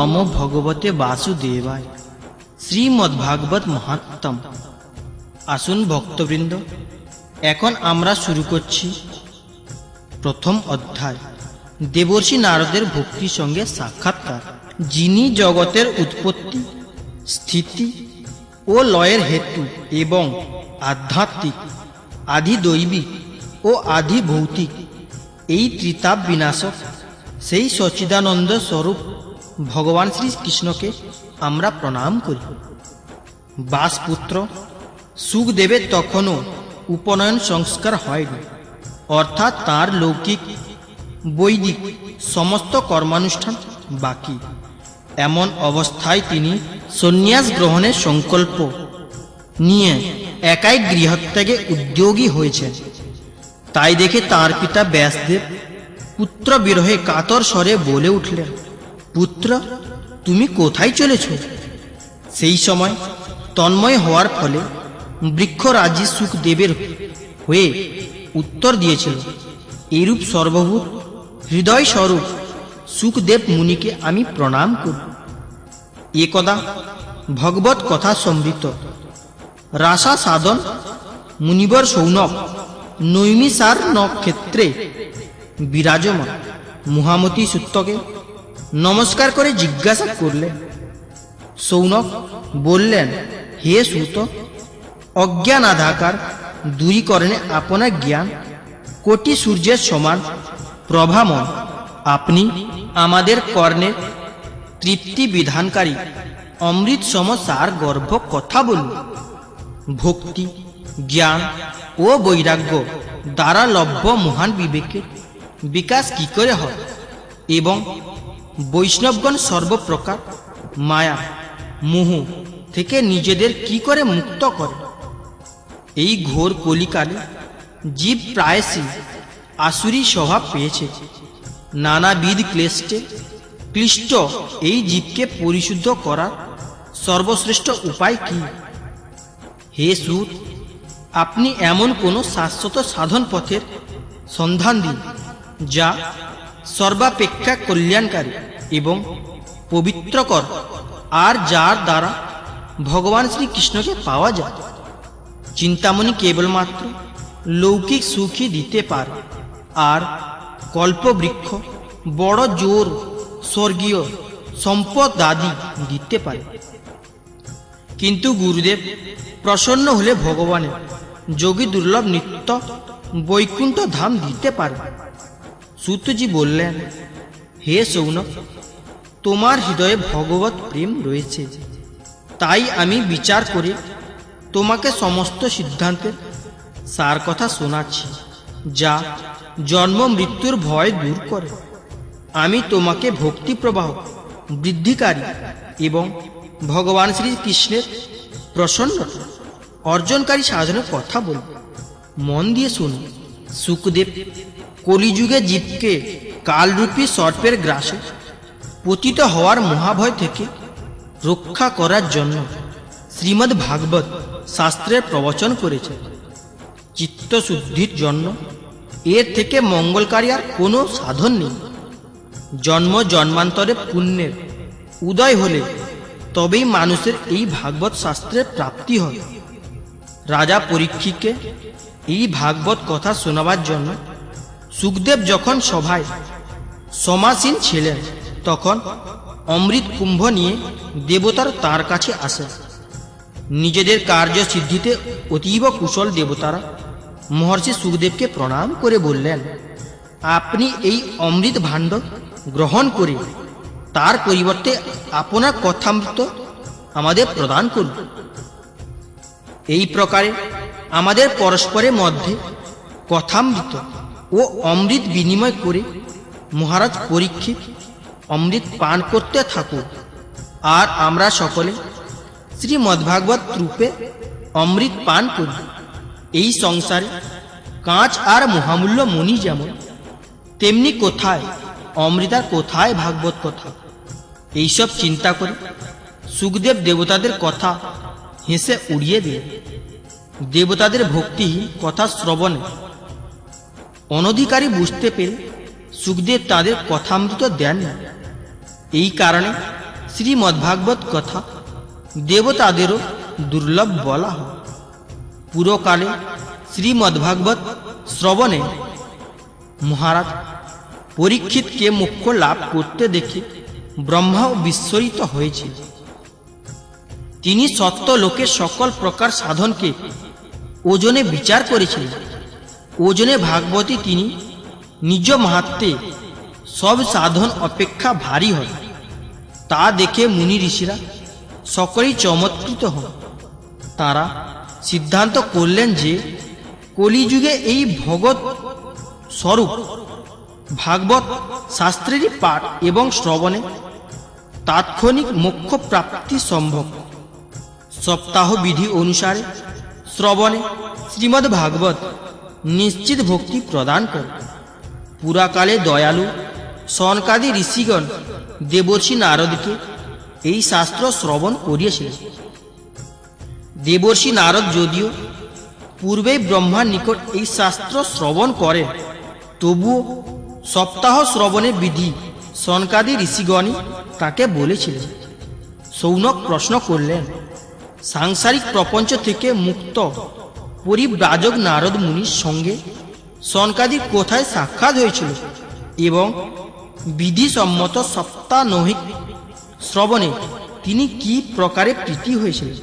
নমো ভগবতে বাসুদেবায়। শ্রীমদ্ভাগবত মহাত্ম্যম। আসুন ভক্তবৃন্দ, এখন আমরা শুরু করছি প্রথম অধ্যায়, দেবর্ষি নারদের ভক্তির সঙ্গে সাক্ষাৎকার। যিনি জগতের উৎপত্তি, স্থিতি ও লয়ের হেতু এবং আধ্যাত্মিক, আদি দৈবিক ও আদি ভৌতিক এই ত্রিতাপ বিনাশক, সেই সচ্চিদানন্দ স্বরূপ ভগবান শ্রীকৃষ্ণকে আমরা প্রণাম করি। বাসপুত্র সুখদেবের তখনও উপনয়ন সংস্কার হয়নি, অর্থাৎ তাঁর লৌকিক বৈদিক সমস্ত কর্মানুষ্ঠান বাকি। এমন অবস্থায় তিনি সন্ন্যাস গ্রহণের সংকল্প নিয়ে একাই গৃহত্যাগে উদ্যোগী হয়েছেন। তাই দেখে তাঁর পিতা ব্যাসদেব পুত্র বিরহে কাতর স্বরে বলে উঠলেন, পুত্র, তুমি কোথায় চলেছ? সেই সময় তন্ময় হওয়ার ফলে বৃক্ষরাজি সুখদেবের হয়ে উত্তর দিয়েছিল, এরূপ সর্বভূত হৃদয় স্বরূপ সুখদেব মুনিকে আমি প্রণাম করি। একদা ভগবত কথা সমৃত রাসা সাধন মুনিবর সৌনক নৈমিষার নক্ষত্রে বিরাজমান মহামতি সূত্রকে নমস্কার করে জিজ্ঞাসা করলেন। সৌনক বললেন, হে সূত, অজ্ঞান আধাকার দূরীকরণে আপনার জ্ঞান কোটি সূর্যের সমান প্রভাময়। আপনি আমাদের কর্ণের তৃপ্তি বিধানকারী অমৃত সম সার গর্ভ কথা বলুন। ভক্তি, জ্ঞান ও বৈরাগ্য দ্বারা লভ্য মহান বিবেকের বিকাশ কি করে হয় এবং বৈষ্ণবগণ সর্বপ্রকার মায়া মোহ থেকে নিজেদের কি করে মুক্ত করে। এই ঘোর কলিকালে জীব প্রায়শই আসুরি স্বভাব পেয়েছে। নানাবিধ ক্লেষ্টে ক্লিষ্ট এই জীবকে পরিশুদ্ধ করার সর্বশ্রেষ্ঠ উপায় কি? হে সূত, আপনি এমন কোনো শাশ্বত সাধন পথের সন্ধান দিন যা সর্বাপেক্ষা কল্যাণকারী এবং পবিত্রকর, আর যার দ্বারা ভগবান শ্রীকৃষ্ণকে পাওয়া যায়। চিন্তামণি কেবলমাত্র লৌকিক সুখী দিতে পারে, আর কল্পবৃক্ষ বড় জোর স্বর্গীয় সম্পদ আদি দিতে পারে। কিন্তু গুরুদেব প্রসন্ন হলে ভগবানের যোগী দুর্লভ নিত্য বৈকুণ্ঠ ধাম দিতে পারে। সূতজি বললেন, হে সৌনক, তোমার হৃদয়ে ভগবত প্রেম রয়েছে, তাই আমি বিচার করে তোমাকে সমস্ত সিদ্ধান্তের সার কথা শোনাচ্ছি, যা জন্ম মৃত্যুর ভয় দূর করে। আমি তোমাকে ভক্তি প্রবাহ বৃদ্ধিকারী এবং ভগবান শ্রীকৃষ্ণের প্রসন্নতা অর্জনকারী সাধনের কথা বলব। মন দিয়ে শুনুন। সুখদেব কলিযুগে জীবকে কালরূপী সর্পের গ্রাসে পতিত হওয়ার মহাভয় থেকে রক্ষা করার জন্য শ্রীমদ্ ভাগবত শাস্ত্রের প্রবচন করেছে। চিত্তশুদ্ধির জন্য এর থেকে মঙ্গলকারী আর কোনো সাধন নেই। জন্ম জন্মান্তরে পুণ্যের উদয় হলে তবেই মানুষের এই ভাগবত শাস্ত্রের প্রাপ্তি হয়। রাজা পরীক্ষিতকে এই ভাগবত কথা শোনাবার জন্য সুখদেব যখন সভায় সমাসীন ছিলেন, তখন অমৃত কুম্ভ নিয়ে দেবতার তার কাছে আসে। নিজেদের কার্য সিদ্ধিতে অতীব কুশল দেবতারা মহর্ষি সুখদেবকে প্রণাম করে বললেন, আপনি এই অমৃত ভাণ্ড গ্রহণ করে তার পরিবর্তে আপনার কথামৃত আমাদের প্রদান করুন। এই প্রকারে আমাদের পরস্পরের মধ্যে কথামৃত ও অমৃত বিনিময় করে মহারাজ পরীক্ষিত অমৃত পান করতে থাকুক, আর আমরা সকলে শ্রীমদ্ভাগবত রূপে অমৃত পান করি। এই সংসারে কাঁচ আর মহামূল্য মণি যেমন, তেমনি কোথায় অমৃত আর কোথায় ভাগবত কথা। এইসব চিন্তা করে সুখদেব দেবতাদের কথা হেসে উড়িয়ে দিলেন। দেবতাদের ভক্তিহীন কথা শ্রবণে অনধিকারী বুঝতে পেরে সুখদেব তাদের কথামৃত দেন না। এই কারণে শ্রীমদ্ভাগবত কথা দেবতাদেরও দুর্লভ বলা হয়। পুরকালে শ্রীমদ্ভাগবত শ্রবণে মহারাজ পরীক্ষিতকে মোক্ষ লাভ করতে দেখে ব্রহ্মাও বিস্ময়িত হয়েছে। তিনি সত্য লোকের সকল প্রকার সাধনকে ওজনে বিচার করেছিলেন। ওজনে ভাগবতী তিনি নিজ মাহাত্ম্যে সব সাধন অপেক্ষা ভারী হয়, তা দেখে মুনি ঋষিরা সকলেই চমৎকৃত হন। তারা সিদ্ধান্ত করলেন যে কলিযুগে এই ভগৎ স্বরূপ ভাগবত শাস্ত্রেরই পাঠ এবং শ্রবণে তাৎক্ষণিক মোক্ষ প্রাপ্তি সম্ভব। সপ্তাহ বিধি অনুসারে শ্রবণে শ্রীমদ্ ভাগবত নিশ্চিত ভক্তি প্রদান করে। পুরাকালে দয়ালু সনকাদি ঋষিগণ দেবর্ষি নারদকে এই শাস্ত্র শ্রবণ করিয়েছিলেন। দেবর্ষি নারদ যদিও পূর্বেই ব্রহ্মার নিকট এই শাস্ত্র শ্রবণ করেন, তবুও সপ্তাহ শ্রবণের বিধি সনকাদি ঋষিগণই তাকে বলেছিলেন। সৌনক প্রশ্ন করলেন, সাংসারিক প্রপঞ্চ থেকে মুক্ত পরিব্রাজক নারদ মুনির সঙ্গে সনকাদির কোথায় সাক্ষাৎ হয়েছিল এবং বিধিসম্মত সপ্তাহনৈক শ্রবণে তিনি কি প্রকারে প্রীতি হয়েছিলেন?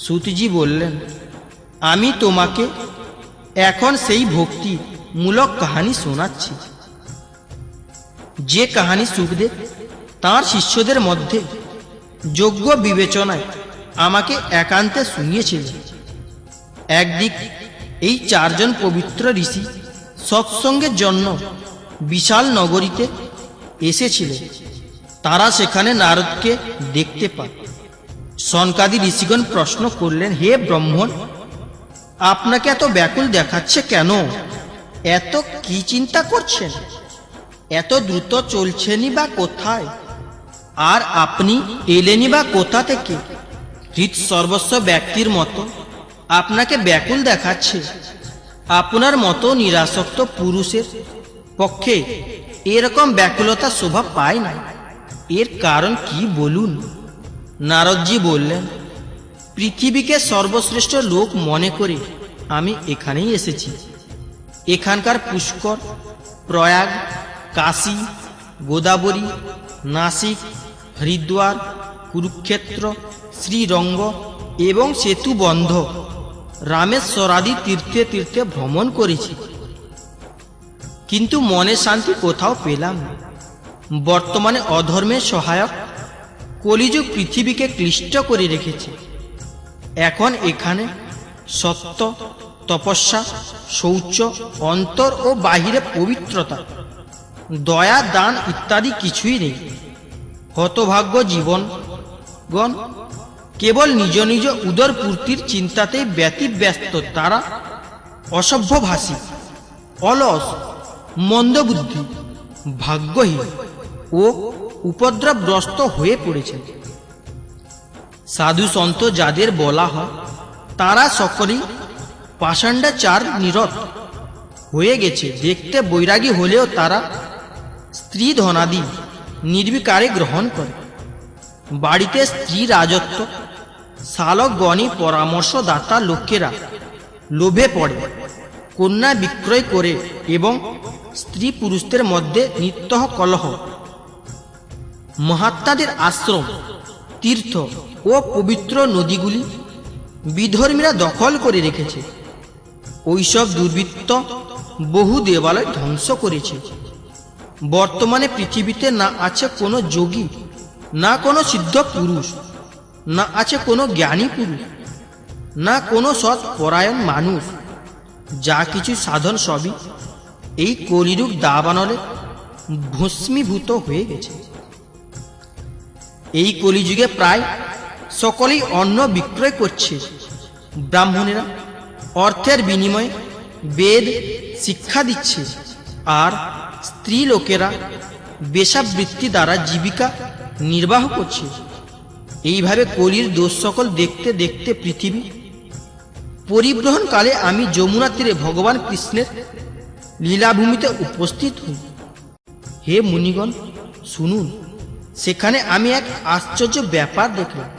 সুতজি বললেন, আমি তোমাকে এখন সেই ভক্তি মূলক কাহিনী শোনাচ্ছি, যে কাহিনী সুখদেব তাঁর শিষ্যদের মধ্যে যোগ্য বিবেচনায় আমাকে একান্তে শুনিয়েছিলেন। একদিক এই চারজন পবিত্র ঋষি সৎসঙ্গের জন্য বিশাল নগরীতে এসেছিলেন। তারা সেখানে নারদকে দেখতে পায়। সনকাদি ঋষিগণ প্রশ্ন করলেন, হে ব্রাহ্মণ, আপনাকে এত ব্যাকুল দেখাচ্ছে কেন? এত কি চিন্তা করছেন? এত দ্রুত চলছেনই বা কোথায়? আর আপনি এলেনই বা কোথা থেকে? হৃৎ সর্বস্ব ব্যক্তির মতো আপনাকে ব্যাকুল দেখাচ্ছে। আপনার মতো নিরাসক্ত পুরুষের পক্ষে এরকম ব্যাকুলতা শোভা পায় না। এর কারণ কি বলুন? নারদজি বললেন, পৃথিবীকে সর্বশ্রেষ্ঠ লোক মনে করে আমি এখানেই এসেছি। এখানকার পুষ্কর, প্রয়াগ, কাশী, গোদাবরী, নাসিক, হরিদ্বার, কুরুক্ষেত্র, শ্রীরঙ্গ এবং সেতুবন্ধ রামেশ্বরাদি তীর্থে তীর্থে ভ্রমণ করেছি, কিন্তু মনে শান্তি কোথাও পেলাম না। বর্তমানে অধর্মের সহায়ক কলিযুগ পৃথিবীকে ক্লিষ্ট করে রেখেছে। এখন এখানে সত্য, তপস্যা, শৌচ, অন্তর ও বাহিরে পবিত্রতা, দয়া, দান ইত্যাদি কিছুই নেই। হতভাগ্য জীবনগণ কেবল নিজ নিজ উদর পূর্তির চিন্তাতেই ব্যতিব্যস্ত। তারা অসভ্যভাষী, অলস, মন্দবুদ্ধি, ভাগ্যহীন ও উপদ্রবগ্রস্ত হয়ে পড়েছে। সাধু সন্ত যাদের বলা হয়, তারা সকলেই পাষাণ্ডাচার নিরত হয়ে গেছে। দেখতে বৈরাগী হলেও তারা স্ত্রী ধনাদি নির্বিকারে গ্রহণ করে। বাড়িতে স্ত্রী রাজত্ব, শালকগণী পরামর্শদাতা লোকেরা লোভে পড়ে কন্যা বিক্রয় করে এবং স্ত্রী পুরুষদের মধ্যে নিত্য কলহ। মহাত্মাদের আশ্রম, তীর্থ ও পবিত্র নদীগুলি বিধর্মীরা দখল করে রেখেছে। ওইসব দুর্বৃত্ত বহু দেবালয় ধ্বংস করেছে। বর্তমানে পৃথিবীতে না আছে কোনো যোগী, না কোনো সিদ্ধ পুরুষ, না আছে কোনো জ্ঞানী পুরুষ, না কোনো সৎ পরায়ণ মানুষ। যা কিছু সাধন সবই এই কলিযুগ দাবানলে ভস্মীভূত হয়ে গেছে। এই কলিযুগে প্রায় সকলেই অন্ন বিক্রয় করছে। ব্রাহ্মণেরা অর্থের বিনিময়ে বেদ শিক্ষা দিচ্ছে, আর স্ত্রী লোকেরা বেশ্যাবৃত্তি দ্বারা জীবিকা নির্বাহ করছে। এইভাবে কলির দোষ সকল দেখতে দেখতে পৃথিবী পরিব্রহণকালে আমি যমুনা তীরে ভগবান কৃষ্ণের লীলাভূমিতে উপস্থিত হই। হে মুনিগণ, শুনুন, সেখানে আমি এক আশ্চর্য ব্যাপার দেখলাম।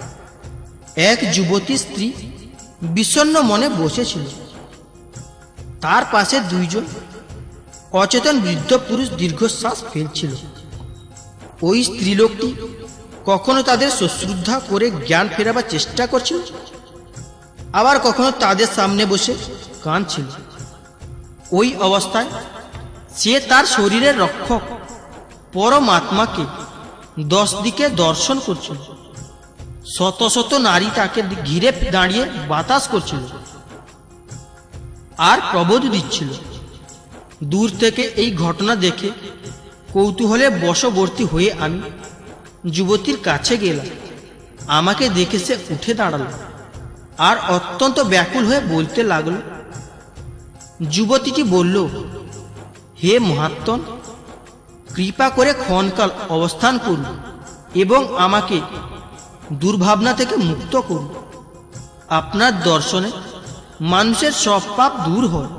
এক যুবতী স্ত্রী বিষণ্ণ মনে বসেছিল। তার পাশে দুইজন অচেতন বৃদ্ধ পুরুষ দীর্ঘশ্বাস ফেলছিল। ওই স্ত্রীলোকটি কখনো তাদের শ্রদ্ধা করে জ্ঞান ফেরাবার চেষ্টা করছিল, আবার কখনো তাদের সামনে বসে কাঁদছিল। ওই অবস্থায় সে তার শরীরের রক্ষক পরমাত্মাকে 10 দিকে দর্শন করছিল। শত শত নারী তাকে ঘিরে দাঁড়িয়ে বাতাস করছিল আর প্রবোধ দিচ্ছিল। দূর থেকে এই ঘটনা দেখে কৌতূহলে বশবর্তী হয়ে আমি যুবতীর কাছে গেলাম। আমাকে দেখে সে উঠে দাঁড়ালো আর অত্যন্ত ব্যাকুল হয়ে বলতে লাগলো। যুবতীটি বলল, হে মহাত্মন, কৃপা করে ক্ষণকাল অবস্থান করুন এবং আমাকে দুর্ভাবনা থেকে মুক্ত করুন। আপনার দর্শনে মানুষের সব পাপ দূর হয়।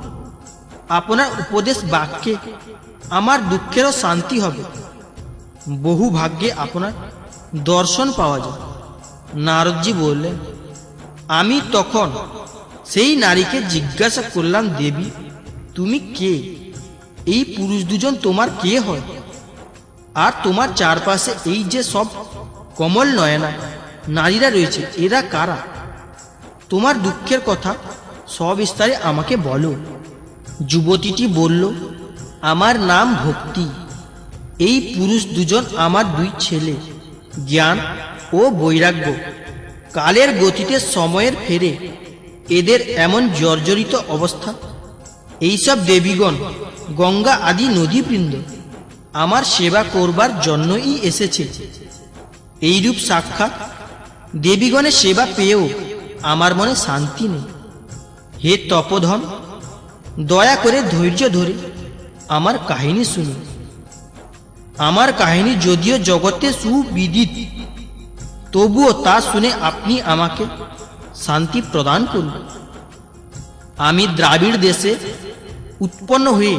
আপনার উপদেশ বাক্যে আমার দুঃখেরও শান্তি হবে। বহু ভাগ্যে আপনার দর্শন পাওয়া যায়। নারদজি বললেন। আমি তখন সেই নারীকে জিজ্ঞাসা করলাম, দেবী, তুমি কে? এই পুরুষ দুজন তোমার কে হয়? আর তোমার চারপাশে এই যে সব কমল নয়না নারীরা রয়েছে, এরা কারা? তোমার দুঃখের কথা সবিস্তারে আমাকে বলো। যুবতীটি বলল, আমার নাম ভক্তি। এই পুরুষ দুজন আমার 2 ছেলে। জ্ঞান ও বৈরাগ্য কালের গতিতে সময়ের ফেরে এদের এমন জর্জরিত অবস্থা। এইসব দেবীগণ গঙ্গা আদি নদীবৃন্দ আমার সেবা করবার জন্যই এসেছে। এইরূপ সাক্ষাৎ দেবীগণের সেবা পেয়েও আমার মনে শান্তি নেই। হে তপোধন, দয়া করে ধৈর্য ধরে আমার কাহিনী শুনুন। আমার কাহিনী যদিও জগতে সুবিদিত, তবুও তা শুনে আপনি আমাকে শান্তি প্রদান করুন। আমি দ্রাবিড় দেশে উৎপন্ন হয়ে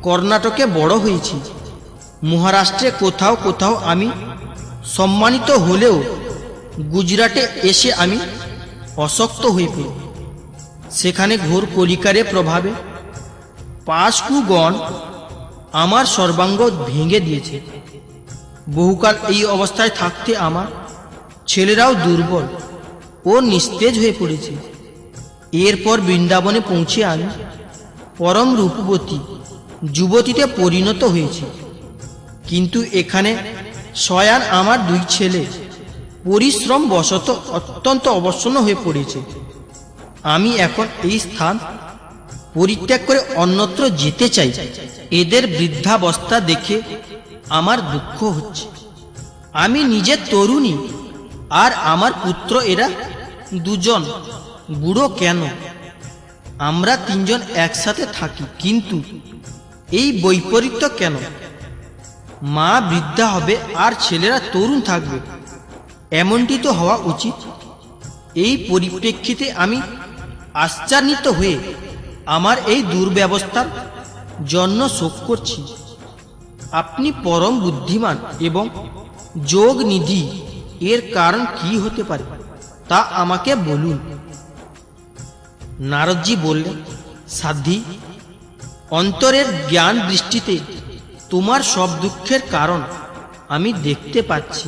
কর্ণাটকে বড় হয়েছি। মহারাষ্ট্রে কোথাও কোথাও আমি সম্মানিত হলেও গুজরাটে এসে আমি অশক্ত হয়ে পড়ি। সেখানে ঘোর কলিকারের প্রভাবে পাশকুগণ আমার সর্বাঙ্গ ভেঙে দিয়েছে। বহুকাল এই অবস্থায় থাকতে আমার ছেলেরাও দুর্বল ও নিস্তেজ হয়ে পড়েছে। এরপর বৃন্দাবনে পৌঁছে আমি পরম রূপবতী যুবতীতে পরিণত হয়েছি। কিন্তু এখানে শয়ান আমার 2 ছেলে পরিশ্রম বশত অত্যন্ত অবসন্ন হয়ে পড়েছে। আমি এখন এই স্থান পরিত্যাগ করে অন্যত্র যেতে চাই। এদের বৃদ্ধাবস্থা দেখে আমার দুঃখ হচ্ছে। আমি নিজে তরুণী, আর আমার পুত্র এরা 2 জন বুড়ো কেন? আমরা 3 জন একসাথে থাকি, কিন্তু এই বৈপরীত্য কেন? মা বৃদ্ধা হবে আর ছেলেরা তরুণ থাকবে, এমনটি তো হওয়া উচিত। এই পরিপ্রেক্ষিতে আমি আশ্চর্যিত হয়ে আমার এই দুর্ব্যবস্থার জন্য শোক করছি। আপনি পরম বুদ্ধিমান এবং যোগ নিধি, এর কারণ কি হতে পারে তা আমাকে বলুন। নারদজি বললেন, সাধ্বী, অন্তরের জ্ঞান দৃষ্টিতে তোমার সব দুঃখের কারণ আমি দেখতে পাচ্ছি।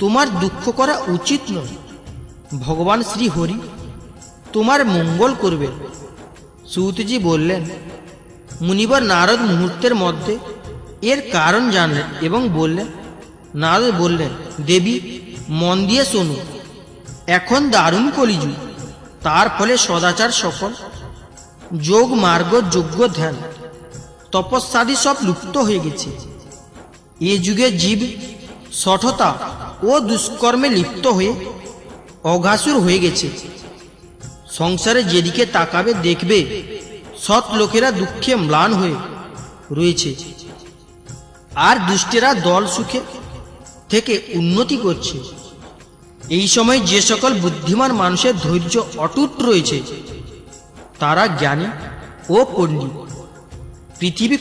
তোমার দুঃখ করা উচিত নয়। ভগবান শ্রী হরি তোমার মঙ্গল করবে। সুতজি বললেন, মুনিবর নারদ মুহূর্তের মধ্যে এর কারণ জানলেন এবং বললেন, নারদ বললেন, দেবী, মন দিয়ে শোনো। এখন দারুণ কলিযুগ। তার ফলে সদাচার সফল, যোগ মার্গ, যোগ্য ধ্যান, তপস্যাদি সব লুপ্ত হয়ে গেছে। এ যুগে জীব শঠতা ও দুষ্কর্মে লিপ্ত হয়ে অঘাসুর হয়ে গেছে। সংসারে যেদিকে তাকাবে দেখবে সৎ লোকেরা দুঃখে ম্লান হয়ে রয়েছে, আর দুষ্টেরা দল সুখে থেকে উন্নতি করছে। এই সময় যে সকল বুদ্ধিমান মানুষের ধৈর্য অটুট রয়েছে তারা জ্ঞানী ও পণ্ডিত। পৃথিবী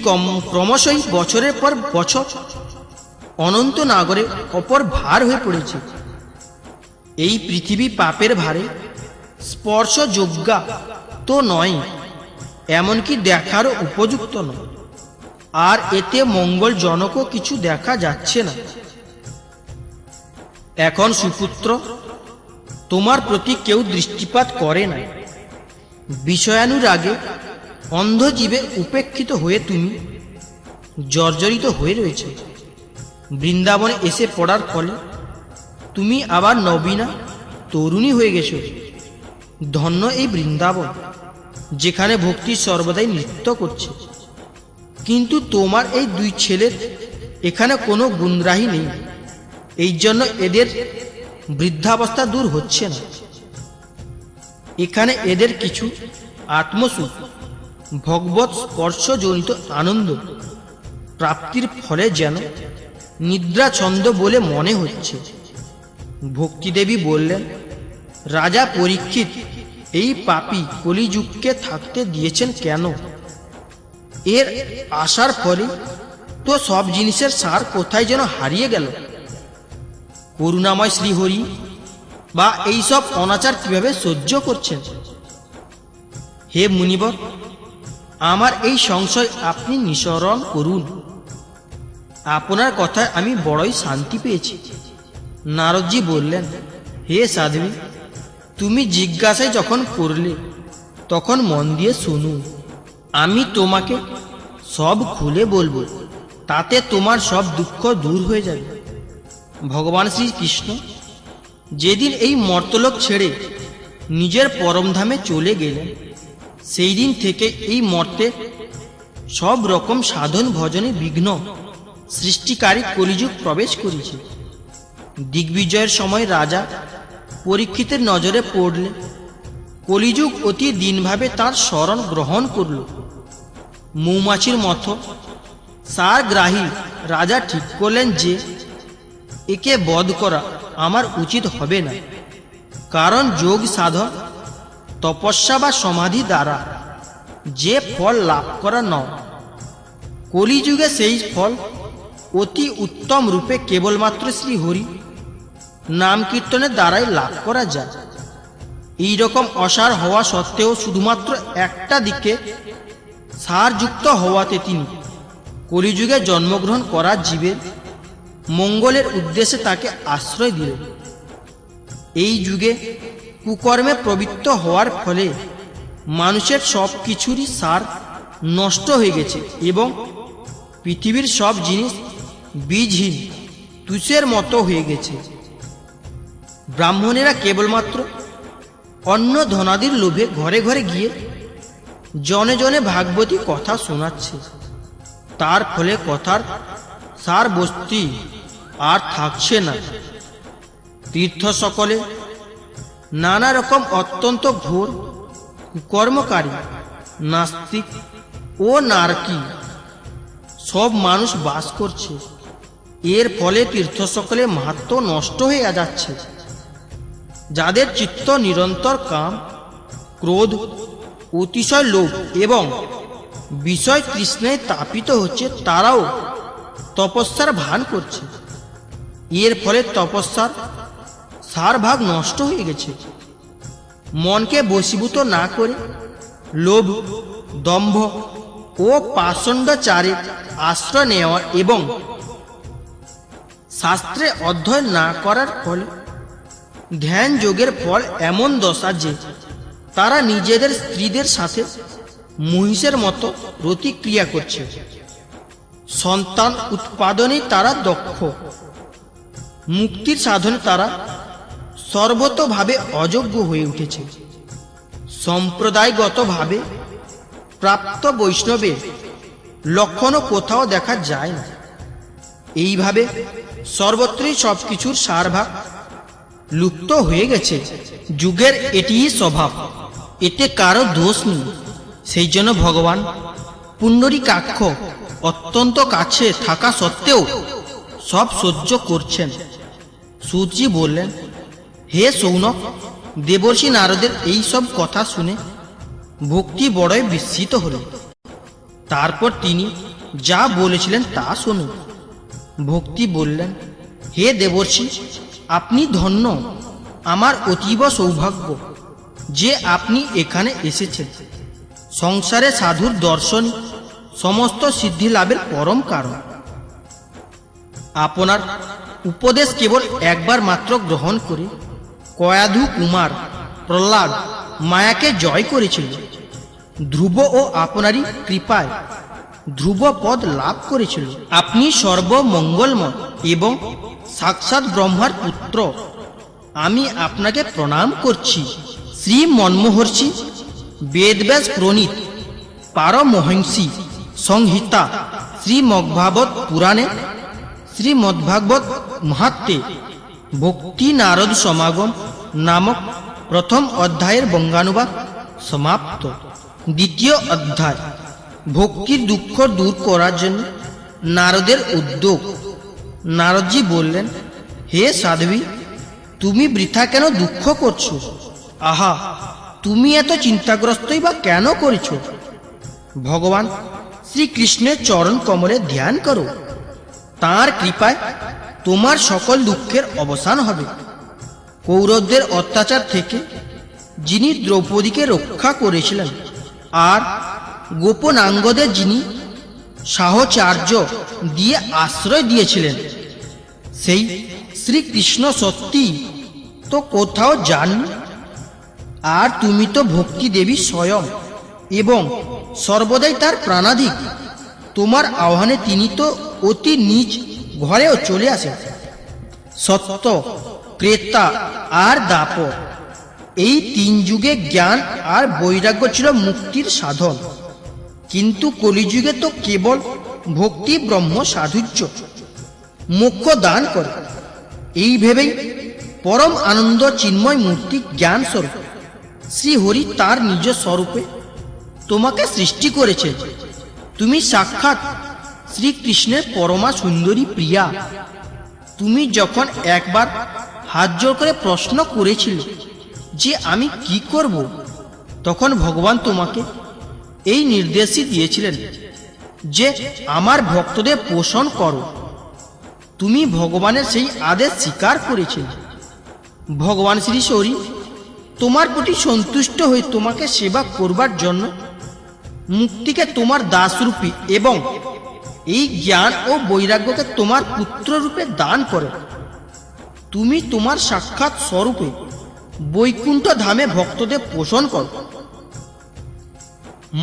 ক্রমশই বছরের পর বছর অনন্ত নাগরে অপর ভার হয়ে পড়েছে। এই পৃথিবী পাপের ভারে স্পর্শযোগ্যা তো নয়, এমনকি দেখারও উপযুক্ত নয়, আর এতে মঙ্গলজনকও কিছু দেখা যাচ্ছে না। এখন সুপুত্র, তোমার প্রতি কেউ দৃষ্টিপাত করে না। বিষয়ানুরাগে অন্ধজীবে উপেক্ষিত হয়ে তুমি জর্জরিত হয়ে রয়েছে। বৃন্দাবনে এসে পড়ার ফলে তুমি আবার নবীনা তরুণী হয়ে গেছো। ধন্য এই বৃন্দাবন, যেখানে ভক্তি সর্বদাই নৃত্য করছে। কিন্তু তোমার এই দুই ছেলের এখানে কোনো গুণগ্রাহী নেই, এই জন্য এদের বৃদ্ধাবস্থা দূর হচ্ছে না। এখানে এদের কিছু আত্মসুখ, ভগবৎ স্পর্শজনিত আনন্দ প্রাপ্তির ফলে যেন নিদ্রা ছন্দ বলে মনে হচ্ছে। ভক্তিদেবী বললেন, রাজা পরীক্ষিত এই পাপী কলিযুগকে থাকতে দিয়েছেন কেন? এর আসার ফলে তো সব জিনিসের সার কোথায় যেন হারিয়ে গেল। করুণাময় শ্রীহরি বা এইসব অনাচার কিভাবে সহ্য করছেন? হে মুনিবর, আমার এই সংশয় আপনি নিঃসরণ করুন। আপনার কথায় আমি বড়ই শান্তি পেয়েছি। নারদজি বললেন, হে সাধ্বী, তুমি জিজ্ঞাসায় যখন করলে তখন মন দিয়ে শুনুন। আমি তোমাকে সব খুলে বলবো, তাতে তোমার সব দুঃখ দূর হয়ে যাবে। ভগবান শ্রীকৃষ্ণ যেদিন এই মর্তলোক ছেড়ে নিজের পরমধামে চলে গেলেন, সেই দিন থেকে এই মর্তে সব রকম সাধন ভজনে বিঘ্ন সৃষ্টিকারী কলিযুগ প্রবেশ করেছে। দিগ্বিজয়ের সময় রাজা পরীক্ষিতের নজরে পড়লে কলিযুগ অতি দিনভাবে তার শরণ গ্রহণ করল। মৌমাছির মতো সারগ্রাহী রাজা ঠিক করলেন যে একে বধ করা আমার উচিত হবে না, কারণ যোগ সাধন, তপস্যা বা সমাধি দ্বারা যে ফল লাভ করা নয়, কলিযুগে সেই ফল অতি উত্তম রূপে কেবলমাত্র শ্রীহরি নাম কীর্তনের দ্বারাই লাভ করা যায়। এই রকম অসার হওয়া সত্ত্বেও শুধুমাত্র একটা দিকে সারযুক্ত হওয়াতে তিনি কলিযুগে জন্মগ্রহণ করা জীবের মঙ্গলের উদ্দেশ্যে তাকে আশ্রয় দিলেন। এই যুগে কুকর্মে প্রবৃত্ত হওয়ার ফলে মানুষের সব কিছুরই সার নষ্ট হয়ে গেছে এবং পৃথিবীর সব জিনিস বীজহীন তুষের মতো হয়ে গেছে। ব্রাহ্মণেরা কেবলমাত্র অন্ন ধনাদির লোভে ঘরে ঘরে গিয়ে জনে জনে ভাগবতী কথা শোনাচ্ছে। তার ফলে কথার সার বস্তি আর থাকছে না। তীর্থ সকলে নানা রকম অত্যন্ত ঘোর কর্মকারী নাস্তিক ও নারকী সব মানুষ বাস করছে। এর ফলে তীর্থ সকলে মাহাত্ম্য নষ্ট হয়ে যাচ্ছে। যাদের চিত্ত নিরন্তর কাম, ক্রোধ, অতিশয় লোভ এবং বিষয় তৃষ্ণায় তাপিত হচ্ছে, তারাও তপস্যার ভান করছে। এর ফলে তপস্যার সার ভাগ নষ্ট হয়ে গেছে। মনকে বশীভূত না করে লোভ, দম্ভ ও পাষণ্ডাচারে আশ্রয় নেওয়া এবং শাস্ত্রে অধ্যয়ন না করার ফলে ধ্যান যোগের ফল এমন দশা যে তারা নিজেদের স্ত্রীদের সাথে মহিষের মতো প্রতিক্রিয়া করছে। সন্তান উৎপাদনে তারা দক্ষ, মুক্তির সাধনে তারা সর্বতোভাবে অযোগ্য হয়ে উঠেছে। সম্প্রদায়গতভাবে প্রাপ্ত বৈষ্ণবের লক্ষণও কোথাও দেখা যায় না। এইভাবে সর্বত্রই সবকিছুর সারভাগ লুপ্ত হয়ে গেছে। যুগের এটিই স্বভাব, এতে কারো দোষ নেই। সেই জন্য ভগবান পুণ্ডরীকাক্ষ অত্যন্ত কাছে থাকা সত্ত্বেও সব সহ্য করছেন। সুতজি বললেন, হে সৌনক, দেবর্ষি নারদের এই সব কথা শুনে ভক্তি বড়ই বিস্মিত হল। তারপর তিনি যা বলেছিলেন তা শুনুন। ভক্তি বললেন, হে দেবর্ষি, আপনি ধন্য। আমার অতীব সৌভাগ্য যে আপনি এখানে এসেছেন। সংসারে সাধুর দর্শন সমস্ত সিদ্ধি লাভের পরম কারণ। আপনার উপদেশ কেবল একবার মাত্র গ্রহণ করে কয়াধু কুমার প্রহ্লাদ মায়াকে জয় করেছিল। ধ্রুব ও আপনারই কৃপায় ধ্রুব পদ লাভ করেছিল। আপনি সর্বমঙ্গলময় এবং সাক্ষাৎ ব্রহ্মার পুত্র। আমি আপনাকে প্রণাম করছি। শ্রী মনমোহর্ষি বেদব্যাস প্রণীত পারমহংসী সংহিতা শ্রীমদ্ভাগবত পুরাণে শ্রীমদ্ভাগবত মাহাত্ম্যে ভক্তি নারদ সমাগম নামক প্রথম অধ্যায়ের বঙ্গানুবাদ সমাপ্ত। দ্বিতীয় অধ্যায় ভক্তির দুঃখ দূর করার জন্য নারদের উদ্যোগ। নারদজি বললেন, হে সাধ্বী, তুমি বৃথা কেন দুঃখ করছো? আহা, তুমি এত চিন্তাগ্রস্তই বা কেন করেছ? ভগবান শ্রীকৃষ্ণের চরণ কমলে ধ্যান করো। তাঁর কৃপায় তোমার সকল দুঃখের অবসান হবে। কৌরবদের অত্যাচার থেকে যিনি দ্রৌপদীকে রক্ষা করেছিলেন আর গোপনাঙ্গদের যিনি সাহচর্য দিয়ে আশ্রয় দিয়েছিলেন, সেই শ্রীকৃষ্ণ সত্যি তো কোথাও যাননি। আর তুমি তো ভক্তি দেবী স্বয়ং এবং সর্বদাই তার প্রাণাধিক। তোমার আহ্বানে তিনি তো অতি নিজ ঘরেও চলে আসেন। সত্য, ত্রেতা আর দ্বাপর, এই তিন যুগে জ্ঞান আর বৈরাগ্য ছিল মুক্তির সাধন। কিন্তু কলিযুগে তো কেবল ভক্তি ব্রহ্ম সাধুর্য মোক্ষ দান করে। এই ভেবেই পরম আনন্দ চিন্ময় মূর্তি জ্ঞান স্বরূপ শ্রীহরি তার নিজ স্বরূপে তোমাকে সৃষ্টি করেছে। তুমি সাক্ষাৎ শ্রীকৃষ্ণের পরমা সুন্দরী প্রিয়া। তুমি যখন একবার হাত জোড় করে প্রশ্ন করেছিলে যে আমি কি করব, তখন ভগবান তোমাকে এই নির্দেশই দিয়েছিলেন যে আমার ভক্তদের পোষণ করো। তুমি ভগবানের সেই আদেশ স্বীকার করেছিলে। ভগবান শ্রী হরি তোমার প্রতি সন্তুষ্ট হয়ে তোমাকে সেবা করবার জন্য মুক্তিকে তোমার দাসরূপী এবং এই জ্ঞান ও বৈরাগ্যকে তোমার পুত্র রূপে দান করে। তুমি তোমার সাক্ষাৎ স্বরূপে বৈকুণ্ঠ ধামে ভক্তদের পোষণ করো।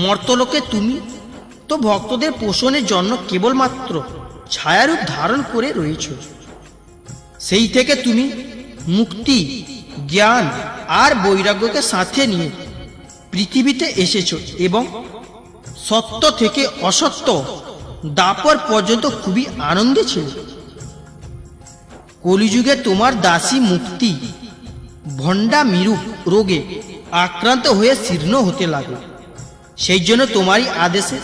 মর্তলোকে তুমি তো ভক্তদের পোষণের জন্য কেবলমাত্র ছায়ারূপ ধারণ করে রয়েছ। সেই থেকে তুমি মুক্তি, জ্ঞান আর বৈরাগ্যকে সাথে নিয়ে পৃথিবীতে এসেছ এবং সত্য থেকে অসত্য দাপর পর্যন্ত খুবই আনন্দে ছিল। কলিযুগে তোমার দাসী মুক্তি ভণ্ডা মিরূপ রোগে আক্রান্ত হয়ে শীর্ণ হতে লাগল। সেই জন্য তোমারই আদেশে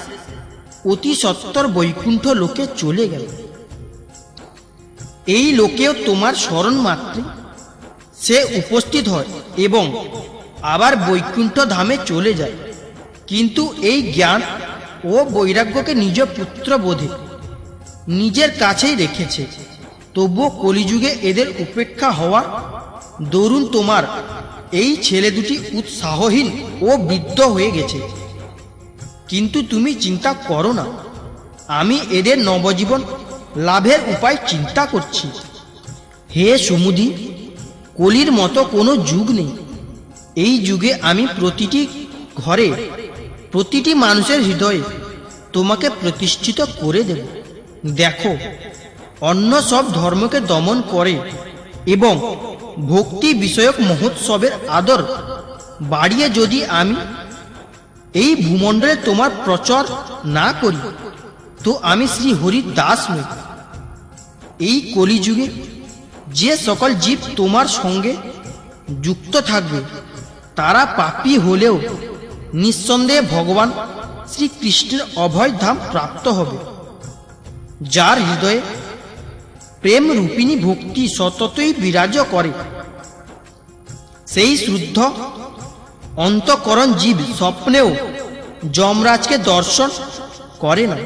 অতি সত্বর বৈকুণ্ঠ লোকে চলে গেল। এই লোকেও তোমার স্মরণ মাত্রে সে উপস্থিত হয় এবং আবার বৈকুণ্ঠ ধামে চলে যায়। কিন্তু এই জ্ঞান ও বৈরাগ্যকে নিজ পুত্র বোধে নিজের কাছেই রেখেছে। তবুও কলিযুগে এদের উপেক্ষা হওয়ার দরুন তোমার এই ছেলে দুটি উৎসাহহীন ও বৃদ্ধ হয়ে গেছে। কিন্তু তুমি চিন্তা করো না, আমি এদের নবজীবন লাভের উপায় চিন্তা করছি। হে সুমুদি, কলির মতো কোনো যুগ নেই। এই যুগে আমি প্রতিটি ঘরে, প্রতিটি মানুষের হৃদয়ে তোমাকে প্রতিষ্ঠিত করে দেব। দেখো, অন্য সব ধর্মকে দমন করে এবং ভক্তি বিষয়ক মহোৎসবের আদর বাড়িয়ে যদি আমি এই ভূমণ্ডলে তোমার প্রচার না করি, তো আমি শ্রী হরির দাস নই। এই কলিযুগে যে সকল জীব তোমার সঙ্গে যুক্ত থাকবে তারা পাপী হলেও নিঃসন্দেহে ভগবান শ্রীকৃষ্ণের অভয় ধাম প্রাপ্ত হবে। যার হৃদয়ে প্রেম রূপিণী ভক্তি সততই বিরাজ করে, সেই শুদ্ধ অন্তঃকরণ জীব স্বপ্নেও যমরাজকে দর্শন করে না।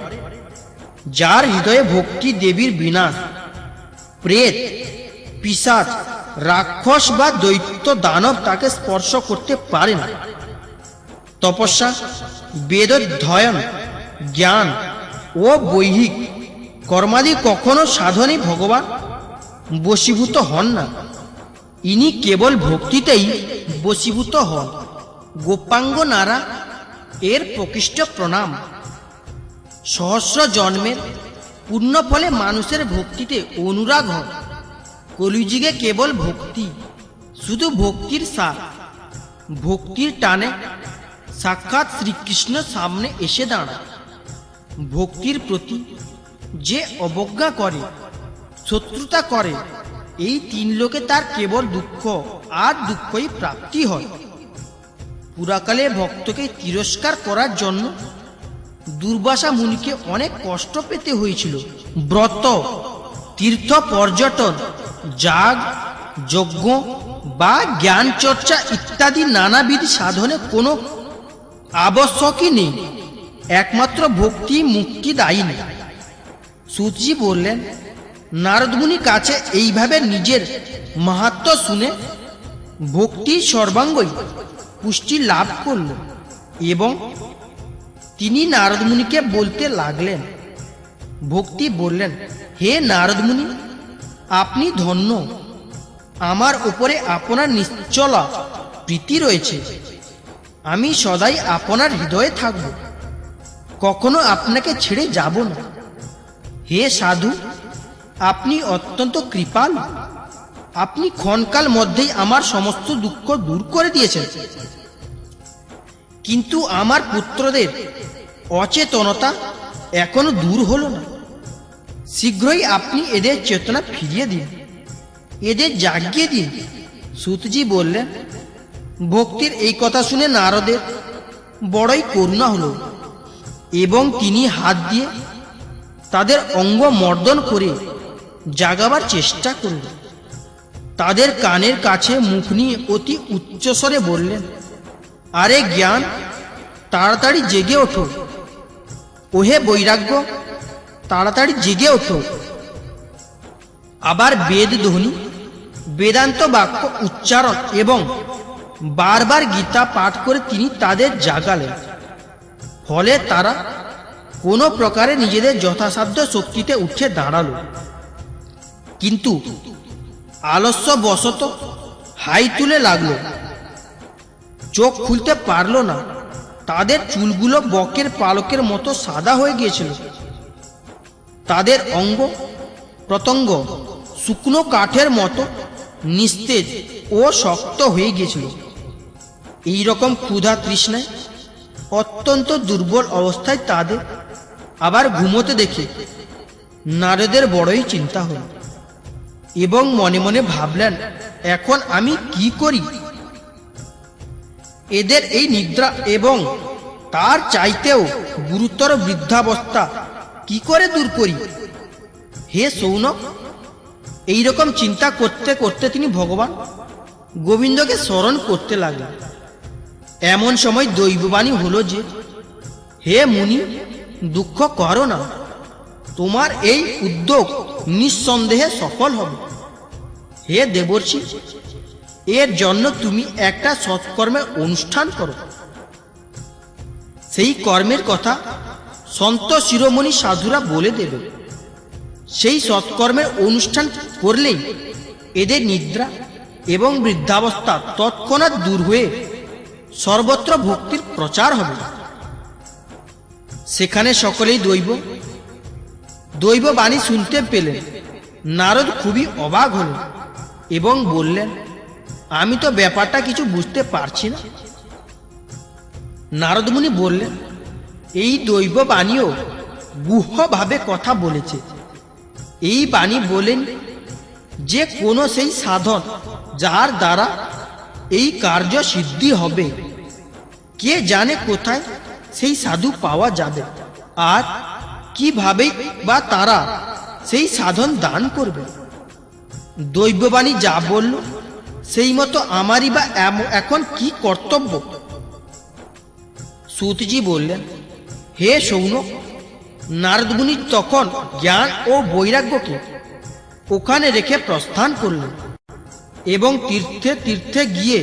যার হৃদয়ে ভক্তি দেবীর বিনাশ প্রেত পিশাচ রাক্ষস বা দৈত্য দানব তাকে স্পর্শ করতে পারে না। তপস্যা বেদোধ্যয়ন জ্ঞান ও বৈহিক কর্মাদি কখনো সাধনে ভগবান বশীভূত হন না, ইনি কেবল ভক্তিতেই বশীভূত হন। গোপাঙ্গ নারা এর প্রকৃষ্ট প্রণাম। সহস্র জন্মের পূর্ণ ফলে মানুষের ভক্তিতে অনুরাগ হয়। কলিযুগে কেবল ভক্তি, শুধু ভক্তির সার। ভক্তির টানে সাক্ষাৎ শ্রীকৃষ্ণ সামনে এসে দাঁড়ায়। ভক্তির প্রতি যে অবজ্ঞা করে, শত্রুতা করে, এই তিন লোকে তার কেবল দুঃখ আর দুঃখই প্রাপ্তি হয়। পুরাকালে ভক্তকে তিরস্কার করার জন্য দুর্বাসা মুনিকে অনেক কষ্ট পেতে হয়েছিল। ব্রত, তীর্থ, পর্যটন, যাগ, যজ্ঞ বা জ্ঞান চর্চা ইত্যাদি নানাবিধ সাধনে কোনো আবশ্যকই নেই, একমাত্র ভক্তি মুক্তিদায়ী। সুতজি বললেন, নারদ মুনির কাছে এইভাবে নিজের মাহাত্ম্য শুনে ভক্তি সর্বাঙ্গই পুষ্টি লাভ করল এবং তিনি নারদ মুনিকে বলতে লাগলেন। ভক্তি বললেন, হে নারদ মুনি, আপনি ধন্য, আমার উপরে আপনার নিশ্চলা প্রীতি রয়েছে। আমি সদাই আপনার হৃদয়ে থাকব, কখনো আপনাকে ছেড়ে যাব না। হে সাধু, আপনি অত্যন্ত কৃপাল, আপনি ক্ষণকাল মধ্যেই আমার সমস্ত দুঃখ দূর করে দিয়েছেন। কিন্তু আমার পুত্রদের অচেতনতা এখনো দূর হলো না। শীঘ্রই আপনি এদের চেতনা ফিরিয়ে দিন, এদের জাগিয়ে দিন। সুতজি বললেন, ভক্তির এই কথা শুনে নারদের বড়ই করুণা হলো এবং তিনি হাত দিয়ে তাদের অঙ্গ মর্দন করে জাগাবার চেষ্টা করলেন। তাদের কানের কাছে মুখ নিয়ে অতি উচ্চস্বরে বললেন, আরে জ্ঞান, তাড়াতাড়ি জেগে ওঠো। ওহে বৈরাগ্য, তাড়াতাড়ি জেগে ওঠো। আবার বেদ ধ্বনি, বেদান্ত বাক্য উচ্চারণ এবং বারবার গীতা পাঠ করে তিনি তাদের জাগালেন। ফলে তারা কোনো প্রকারে নিজেদের যথাসাধ্য শক্তিতে উঠে দাঁড়ালো, কিন্তু আলস্য বশত হাই তুলে লাগলো, চোখ খুলতে পারল না। তাদের চুলগুলো বকের পালকের মতো সাদা হয়ে গিয়েছিল। তাদের অঙ্গ প্রত্যঙ্গ শুকনো কাঠের মতো নিস্তেজ ও শক্ত হয়ে গিয়েছিল। এই রকম ক্ষুধা তৃষ্ণায় অত্যন্ত দুর্বল অবস্থায় তাদের আবার ঘুমোতে দেখে নারদের বড়ই চিন্তা হল এবং মনে মনে ভাবলেন, এখন আমি কি করি? এদের এই নিদ্রা এবং তার চাইতেও গুরুতর বৃদ্ধাবস্থা কি করে দূর করি? হে সৌনক, এইরকম চিন্তা করতে করতে তিনি ভগবান গোবিন্দকে স্মরণ করতে লাগলেন। এমন সময় দৈববাণী হলো যে, হে মুনি, দুঃখ করো না, তোমার এই উদ্যোগ নিঃসন্দেহে সফল হবে। হে দেবর্ষি, এর জন্য তুমি একটা সৎকর্মের অনুষ্ঠান করো। সেই কর্মের কথা সন্ত শিরোমণি সাধুরা বলে দেবে। সেই সৎকর্মের অনুষ্ঠান করলেই এদের নিদ্রা এবং বৃদ্ধাবস্থা তৎক্ষণাৎ দূর হয়ে সর্বত্র ভক্তির প্রচার হবে। সেখানে সকলেই দৈব বাণী শুনতে পেলেন। নারদ খুবই অবাক হলেন এবং বললেন, আমি তো ব্যাপারটা কিছু বুঝতে পারছি না। নারদ মুনি বললেন, এই দৈব বাণীও গুহ্যভাবে কথা বলেছে। এই বাণী বলেন যে কোনো সেই সাধন যার দ্বারা এই কার্য সিদ্ধি হবে, কে জানে কোথায় সেই সাধু পাওয়া যাবে আর কিভাবে বা তারা সেই সাধন দান করবে। দৈববাণী যা বলল সেই মতো আমারই বা এখন কি কর্তব্য? সুতজি বললেন, হে সৌনক, নারদমুনি তখন জ্ঞান ও বৈরাগ্যকে ওখানে রেখে প্রস্থান করলেন এবং তীর্থে তীর্থে গিয়ে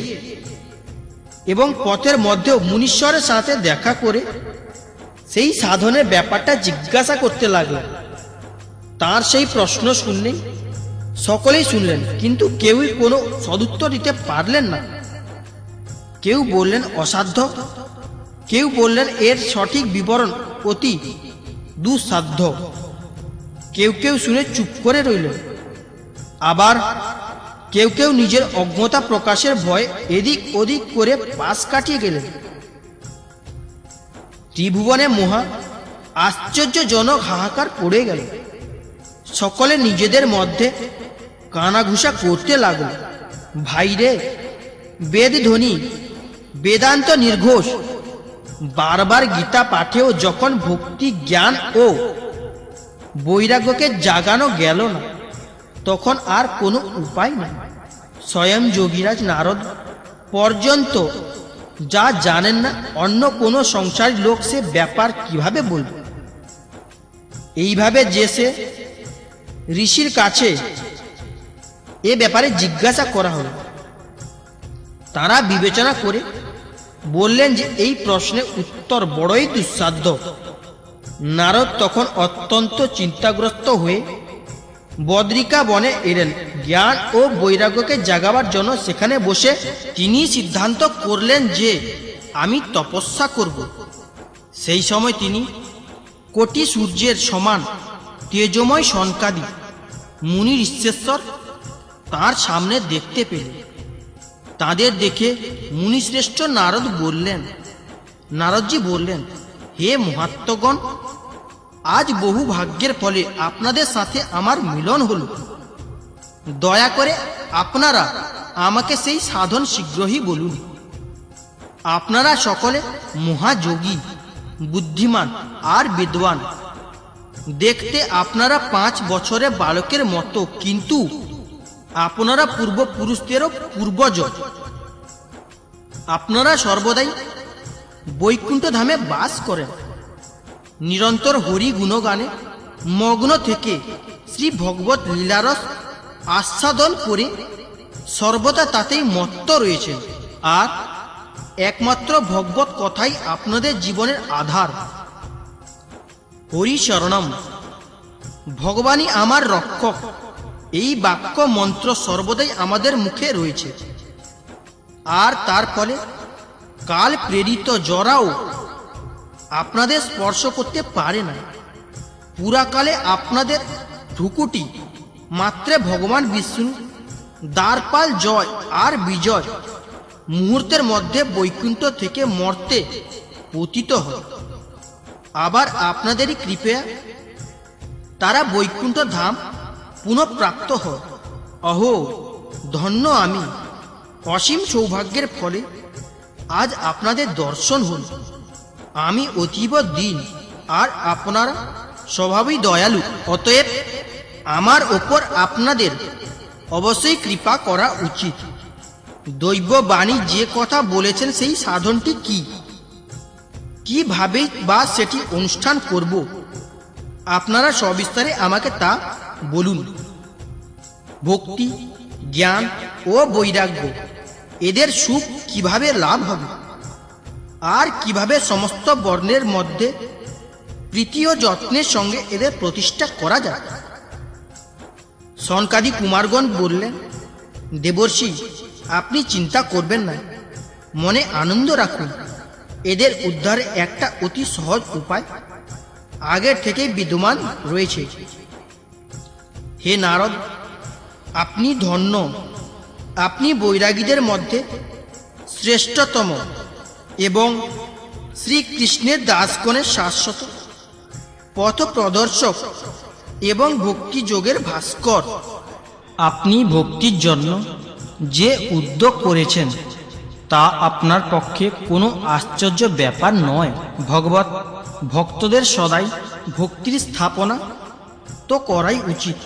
এবং পথের মধ্যেও মুনীশ্বরের সাথে দেখা করে সেই সাধনের ব্যাপারটা জিজ্ঞাসা করতে লাগলেন। তার সেই প্রশ্ন শুনলেই সকলেই শুনলেন, কিন্তু কেউই কোনো সদুত্তর দিতে পারলেন না। কেউ বললেন অসাধ্য, কেউ বললেন এর সঠিক বিবরণ অতি দুঃসাধ্য। কেউ কেউ শুনে চুপ করে রইলেন, আবার কেউ কেউ নিজের অজ্ঞতা প্রকাশের ভয়ে এদিক ওদিক করে পাশ কাটিয়ে গেলেন। ত্রিভুবনে মহা আশ্চর্যজনক হাহাকার পড়ে গেল। সকলে নিজেদের মধ্যে কানাঘুষা করতে লাগল, ভাইরে বেদ ধ্বনি বেদান্ত নির্ঘোষ, বারবার গীতা পাঠেও যখন ভক্তি জ্ঞান ও বৈরাগ্যকে জাগানো গেল না, তখন আর কোনো উপায় নাই। স্বয়ং যোগীরাজ নারদ পর্যন্ত যা জানেন না, অন্য কোনো সংসারী লোক সে ব্যাপার কিভাবে বলবে? এইভাবে যে সে ঋষির কাছে এ ব্যাপারে জিজ্ঞাসা করা হলো। তারা বিবেচনা করে বললেন যে এই প্রশ্নের উত্তর বড়ই দুঃসাধ্য। নারদ তখন অত্যন্ত চিন্তাগ্রস্ত হয়ে বদ্রিকা বনে এলেন। জ্ঞান ও বৈরাগ্যকে জাগাবার জন্য সেখানে বসে তিনি সিদ্ধান্ত করলেন যে আমি তপস্যা করব। সেই সময় তিনি কোটি সূর্যের সমান তেজময় সনকাদি মুনি ঋষ্যেশ্বর তাঁর সামনে দেখতে পেলেন। তাদের দেখে মুনিশ্রেষ্ঠ নারদজি বললেন, হে মহাত্মগণ, আজ বহু ভাগ্যের ফলে আপনাদের সাথে আমার মিলন হল। দয়া করে আপনারা আমাকে সেই সাধন শীঘ্রই বলুন। আপনারা সকলে মহাযোগী, বুদ্ধিমান আর বিদ্বান। দেখতে আপনারা 5 বছরের বালকের মতো, কিন্তু আপনারা পূর্বপুরুষদেরও পূর্বজ। আপনারা সর্বদাই বৈকুণ্ঠ ধামে বাস করেন। নিরন্তর হরি গুণগানে মগ্ন থেকে শ্রী ভগবত লীলারস আস্বাদন করে সর্বদা তাতেই মত্ত রয়েছেন। আর একমাত্র ভগবত কথাই আপনাদের জীবনের আধার। হরি শরণম, ভগবানই আমার রক্ষক, এই বাক্য মন্ত্র সর্বদাই আমাদের মুখে রয়েছে। আর তার ফলে কাল প্রেরিত জরাও আপনাদের স্পর্শ করতে পারে না। পুরাকালে আপনাদের ভ্রুকুটি মাত্রে ভগবান বিষ্ণু দ্বারপাল জয় আর বিজয় মুহূর্তের মধ্যে বৈকুণ্ঠ থেকে মর্তে পতিত হয়। আবার আপনাদেরই কৃপা তারা বৈকুণ্ঠ ধাম পুনঃপ্রাপ্ত হয়। অহো ধন্য আমি, অসীম সৌভাগ্যের ফলে আজ আপনাদের দর্শন হল। আমি অতীব দীন আর আপনারা স্বভাবই দয়ালু, অতএব আমার ওপর আপনাদের অবশ্যই কৃপা করা উচিত। দৈব বাণী যে কথা বলেছেন সেই সাধনটি কিভাবে বা সেটি অনুষ্ঠান করব, আপনারা সবিস্তারে আমাকে তা বলুন। ভক্তি, জ্ঞান ও বৈরাগ্য এদের সুখ কিভাবে লাভ হবে, আর কিভাবে সমস্ত বর্ণের মধ্যে প্রীতি ও যত্নের সঙ্গে এদের প্রতিষ্ঠা করা যায়। সনকাদি কুমারগণ বললেন, দেবর্ষি, আপনি চিন্তা করবেন না, মনে আনন্দ রাখুন। এদের উদ্ধারে একটা অতি সহজ উপায় আগের থেকেই বিদ্যমান রয়েছে। হে নারদ, আপনি ধন্য, আপনি বৈরাগীদের মধ্যে শ্রেষ্ঠতম এবং শ্রীকৃষ্ণের দাসগণের শাশ্বত পথ প্রদর্শক এবং ভক্তি যোগের ভাস্কর। আপনি ভক্তির জন্য যে উদ্যোগ করেছেন তা আপনার পক্ষে কোনো আশ্চর্য ব্যাপার নয়। ভগবত ভক্তদের সদাই ভক্তির স্থাপনা তো করাই উচিত।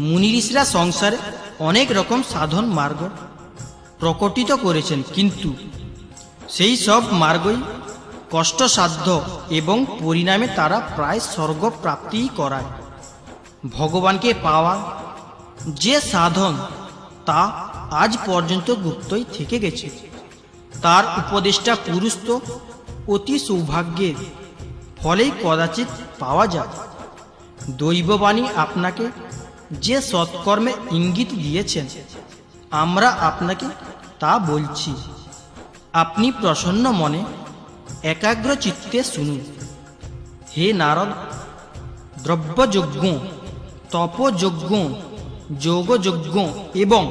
মুনি ঋষিরা সংসারে অনেক রকম সাধন মার্গ প্রকটিত করেছেন, কিন্তু সেই সব মার্গই কষ্টসাধ্য এবং পরিণামে তারা প্রায় স্বর্গপ্রাপ্তিই করায়। ভগবানকে পাওয়া যে সাধন তা আজ পর্যন্ত গুপ্তই থেকে গেছে। তার উপদেষ্টা পুরুষ তো অতি সৌভাগ্যের, ফলেই কদাচিৎ পাওয়া যায়। দৈববাণী আপনাকে যে সৎকর্মে ইঙ্গিত দিয়েছেন, আমরা আপনাকে তা বলছি। আপনি প্রসন্ন মনে একাগ্র চিত্তে শুনুন। হে নারদ, দ্রব্যযজ্ঞ, তপযজ্ঞ, যোগযজ্ঞ এবং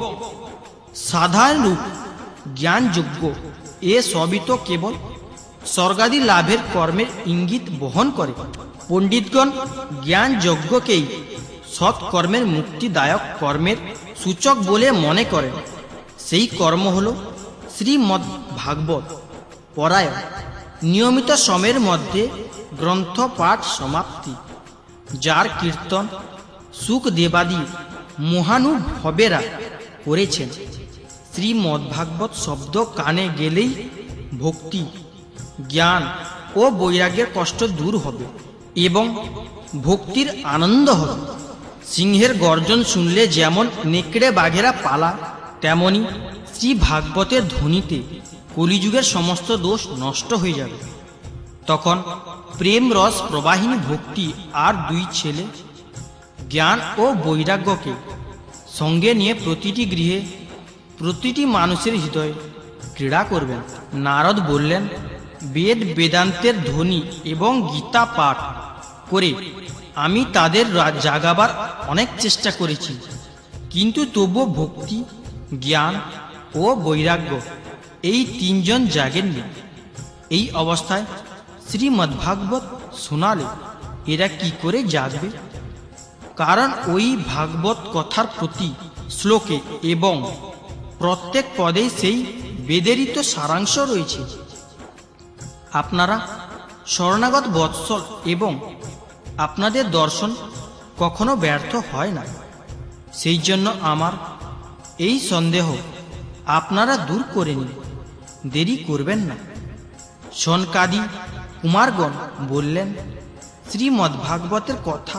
সাধারণ জ্ঞানযজ্ঞ এ সবই তো কেবল স্বর্গাদি লাভের কর্মের ইঙ্গিত বহন করে। পণ্ডিতগণ জ্ঞানযজ্ঞকেই সৎকর্মের মুক্তিদায়ক কর্মের সূচক বলে মনে করেন। সেই কর্ম হল শ্রীমদ্ ভাগবত পরায়ণ, নিয়মিত সময়ের মধ্যে গ্রন্থ পাঠ সমাপ্তি, যার কীর্তন সুখদেবাদি মহানুভবেরা করেছেন। শ্রীমদ্ভাগবত শব্দ কানে গেলেই ভক্তি, জ্ঞান ও বৈরাগ্যের কষ্ট দূর হবে এবং ভক্তির আনন্দ হবে। সিংহের গর্জন শুনলে যেমন নেকড়ে বাঘেরা পালা, তেমনি শ্রী ভাগবতের ধ্বনিতে কলিযুগের সমস্ত দোষ নষ্ট হয়ে যাবে। তখন প্রেম রস প্রবাহিনী ভক্তি আর দুই ছেলে জ্ঞান ও বৈরাগ্যকে সঙ্গে নিয়ে প্রতিটি গৃহে, প্রতিটি মানুষের হৃদয়ে ক্রীড়া করবেন। নারদ বললেন, বেদ বেদান্তের ধ্বনি এবং গীতা পাঠ করে আমি তাদের জাগাবার অনেক চেষ্টা করেছি, কিন্তু তবুও ভক্তি, জ্ঞান ও বৈরাগ্য এই তিনজন জাগেননি। এই অবস্থায় শ্রীমদ্ভাগবত শোনালে এরা কি করে জাগবে? কারণ ওই ভাগবত কথার প্রতি শ্লোকে এবং প্রত্যেক পদেই সেই বেদেরই তো সারাংশ রয়েছে। আপনারা শরণাগত বৎসল এবং আপনাদের দর্শন কখনো ব্যর্থ হয় না। সেই জন্য আমার এই সন্দেহ আপনারা দূর করে নিন, দেরি করবেন না। শনকাদি কুমারগণ বললেন, শ্রীমদ্ভাগবতের কথা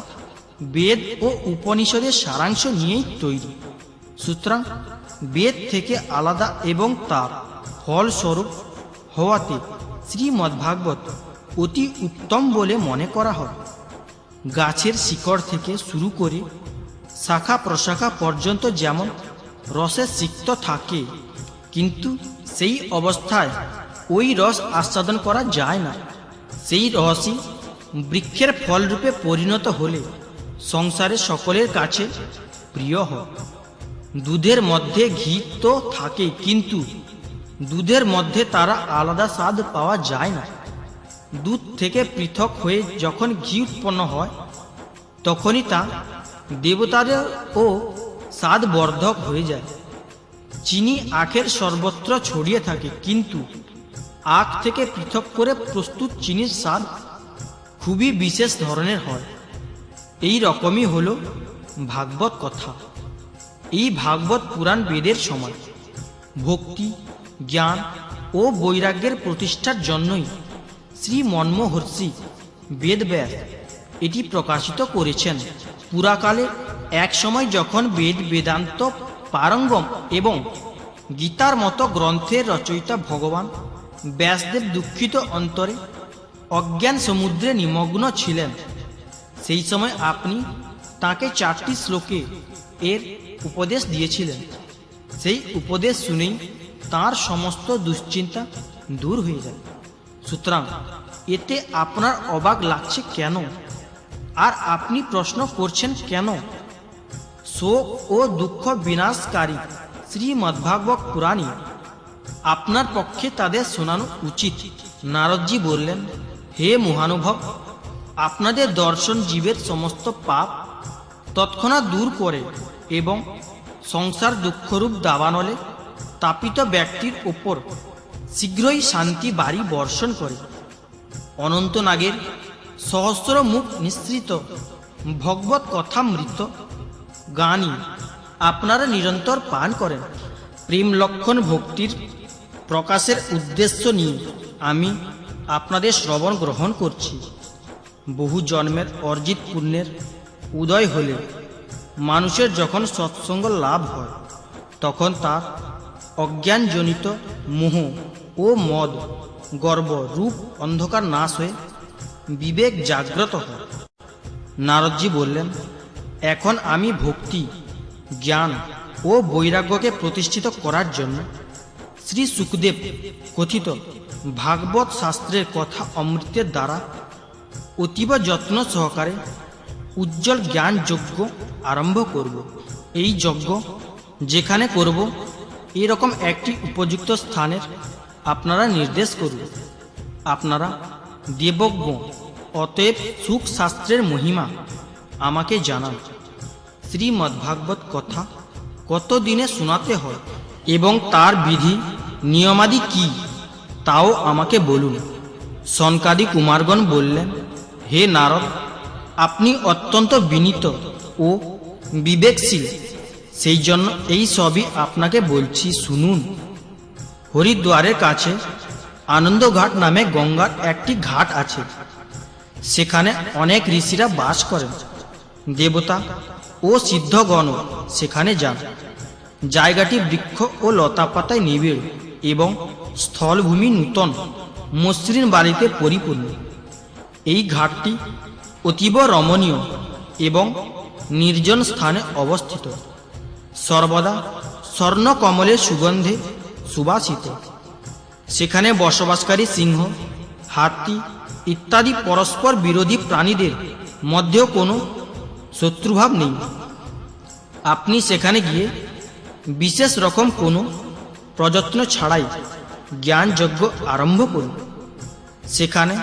বেদ ও উপনিষদের সারাংশ নিয়েই তৈরি, সুতরাং বেদ থেকে আলাদা এবং তার ফলস্বরূপ হওয়াতে শ্রীমদ্ভাগবত অতি উত্তম বলে মনে করা হয়। গাছের শিকড় থেকে শুরু করে শাখা প্রশাখা পর্যন্ত যেমন রসে সিক্ত থাকে, কিন্তু সেই অবস্থায় ওই রস আস্বাদন করা যায় না। সেই রসই বৃক্ষের ফলরূপে পরিণত হলে সংসারে সকলের কাছে প্রিয় হয়। দুধের মধ্যে ঘি তো থাকে, কিন্তু দুধের মধ্যে তারা আলাদা স্বাদ পাওয়া যায় না। দুধ থেকে পৃথক হয়ে যখন ঘি উৎপন্ন হয়, তখনই তা দেবতাদের ও স্বাদবর্ধক হয়ে যায়। চিনি আখের সর্বত্র ছড়িয়ে থাকে, কিন্তু আখ থেকে পৃথক করে প্রস্তুত চিনির স্বাদ খুবই বিশেষ ধরনের হয়। এই রকমই হল ভাগবত কথা। এই ভাগবত পুরাণ বেদের সময় ভক্তি, জ্ঞান ও বৈরাগ্যের প্রতিষ্ঠার জন্যই শ্রী মনমোহর্ষি বেদব্যাস এটি প্রকাশিত করেছেন। পুরাকালে এক সময় যখন বেদ বেদান্ত পারঙ্গম এবং গীতার মতো গ্রন্থের রচয়িতা ভগবান ব্যাসদেব দুঃখিত অন্তরে অজ্ঞান সমুদ্রে নিমগ্ন ছিলেন, সেই সময় আপনি তাকে 4টি শ্লোকে এর উপদেশ দিয়েছিলেন। সেই উপদেশ শুনেই তার সমস্ত দুশ্চিন্তা দূর হয়ে যায়। সুতরাং এতে আপনার অবাক লাগছে কেন? আর আপনি প্রশ্ন করছেন কেন? শোক ও দুঃখ বিনাশকারী শ্রীমদ্ভাগবত পুরাণী আপনার পক্ষে তাদের শোনানো উচিত। নারদজি বললেন, হে মহানুভব, আপনাদের দর্শন জীবের সমস্ত পাপ তৎক্ষণাৎ দূর করে এবং সংসার দুঃখরূপ দাবানলে তাপিত ব্যক্তির ওপর শীঘ্রই শান্তি বাড়ি বর্ষণ করে। অনন্ত নাগের সহস্র মুখ নিঃসৃত ভগবত কথামৃত গানই আপনারা নিরন্তর পান করেন। প্রেম লক্ষণ ভক্তির প্রকাশের উদ্দেশ্য নিয়ে আমি আপনাদের শ্রবণ গ্রহণ করছি। বহু জন্মের অর্জিত পুণ্যের উদয় হলে মানুষের যখন সৎসঙ্গ লাভ হয় তখন তার অজ্ঞানজনিত মোহ ও মদ গর্ব রূপ অন্ধকার নাশ হয়ে বিবেক জাগ্রত হয়। নারদজি বললেন, এখন আমি ভক্তি, জ্ঞান ও বৈরাগ্যকে প্রতিষ্ঠিত করার জন্য শ্রী শুকদেব কথিত ভাগবত শাস্ত্রের কথা অমৃতের দ্বারা অতীব যত্ন সহকারে উজ্জ্বল জ্ঞান যজ্ঞ আরম্ভ করব। এই যজ্ঞ যেখানে করব এরকম একটি উপযুক্ত স্থানের আপনারা নির্দেশ করুন। আপনারা দেবজ্ঞ, অতএব সুখ শাস্ত্রের মহিমা আমাকে জানান। শ্রীমদ্ভাগবত কথা কত দিনে শোনাতে হয় এবং তার বিধি নিয়মাদি কি তাও আমাকে বলুন। সনকাদি কুমারগণ বললেন, হে নারদ, আপনি অত্যন্ত বিনীত ও বিবেকশীল, সেই জন্য এই সবই আপনাকে বলছি, শুনুন। হরিদ্বারের কাছে আনন্দঘাট নামে গঙ্গার একটি ঘাট আছে। সেখানে অনেক ঋষিরা বাস করেন। দেবতা ও সিদ্ধগণ সেখানে যান। জায়গাটি বৃক্ষ ও লতাপাতায় নিবিড় এবং স্থলভূমি নূতন মসৃণ বাড়িতে পরিপূর্ণ। এই ঘাটটি অতীব রমণীয় এবং নির্জন স্থানে অবস্থিত, সর্বদা স্বর্ণকমলের সুগন্ধে সুবাসিত। সেখানে বসবাসকারী সিংহ, হাতি ইত্যাদি পরস্পর বিরোধী প্রাণীদের মধ্যেও কোনো শত্রুভাব নেই। আপনি সেখানে গিয়ে বিশেষ রকম কোনো প্রযত্ন ছাড়াই জ্ঞানযজ্ঞ আরম্ভ করুন। সেখানে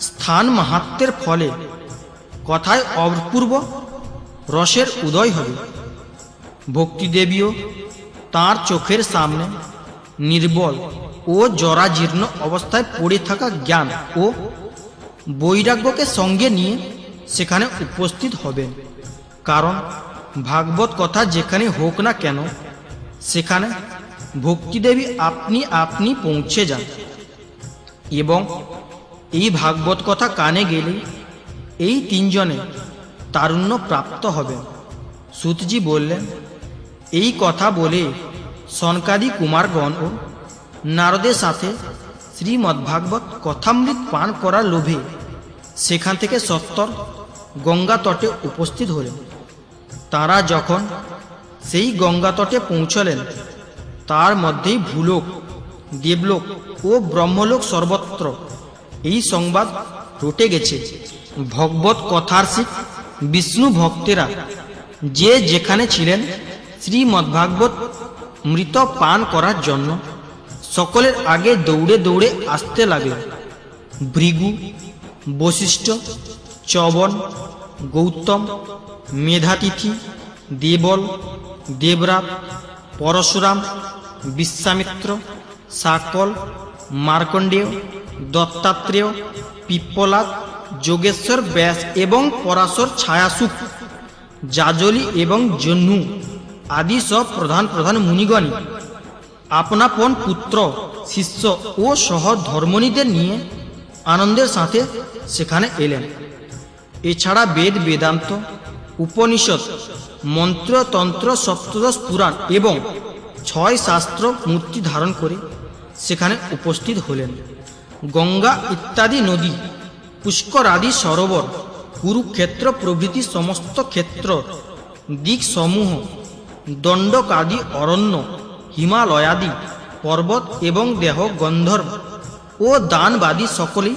স্থান মাহাত্ম্যের ফলে কথায় অপূর্ব রসের উদয় হবে। ভক্তিদেবীও তাঁর চোখের সামনে নির্বল ও জরাজীর্ণ অবস্থায় পড়ে থাকা জ্ঞান ও বৈরাগ্যকে সঙ্গে নিয়ে সেখানে উপস্থিত হবেন। কারণ ভাগবত কথা যেখানে হোক না কেন সেখানে ভক্তিদেবী আপনি আপনি পৌঁছে যান এবং এই ভাগবত কথা কানে গেলে এই তিনজনে তারুণ্য প্রাপ্ত হবেন। সুতজি বললেন, এই কথা বলে সনকাদি কুমারগণ ও নারদের সাথে শ্রীমদ্ভাগবত কথামৃত পান করার লোভে সেখান থেকে সত্বর গঙ্গা তটে উপস্থিত হলেন। তারা যখন সেই গঙ্গা তটে পৌঁছলেন তার মধ্যেই ভূলোক, দেবলোক ও ব্রহ্মলোক সর্বত্র এই সংবাদ রটে গেছে। ভগবত কথার শিখ বিষ্ণু ভক্তেরা যে যেখানে ছিলেন শ্রীমদ্ভাগবত মৃত পান করার জন্য সকলের আগে দৌড়ে দৌড়ে আসতে লাগলেন। ভৃগু, বশিষ্ঠ, চবন, গৌতম, মেধাতিথি, দেবল, দেবরাত, পরশুরাম, বিশ্বামিত্র, সাকল, মার্কণ্ডেয়, দত্তাত্রেয়, পিপ্পলাদ, যোগেশ্বর ব্যাস এবং পরাশর ছায়াসুখ, জাজলি এবং জহ্নু আদি সব প্রধান প্রধান মুনিগণই আপনাপন পুত্র, শিষ্য ও সহধর্মণীদের নিয়ে আনন্দের সাথে সেখানে এলেন। এছাড়া বেদ, বেদান্ত, উপনিষদ, মন্ত্রতন্ত্র, সপ্তদশ পুরাণ এবং 6 শাস্ত্র মূর্তি ধারণ করে সেখানে উপস্থিত হলেন। গঙ্গা ইত্যাদি নদী, পুষ্কর আদি সরোবর, কুরুক্ষেত্র প্রভৃতি সমস্ত ক্ষেত্র, দিক সমূহ, দণ্ডকাদি অরণ্য, হিমালয়াদি পর্বত এবং দেহ, গন্ধর্ব ও দানবাদী সকলেই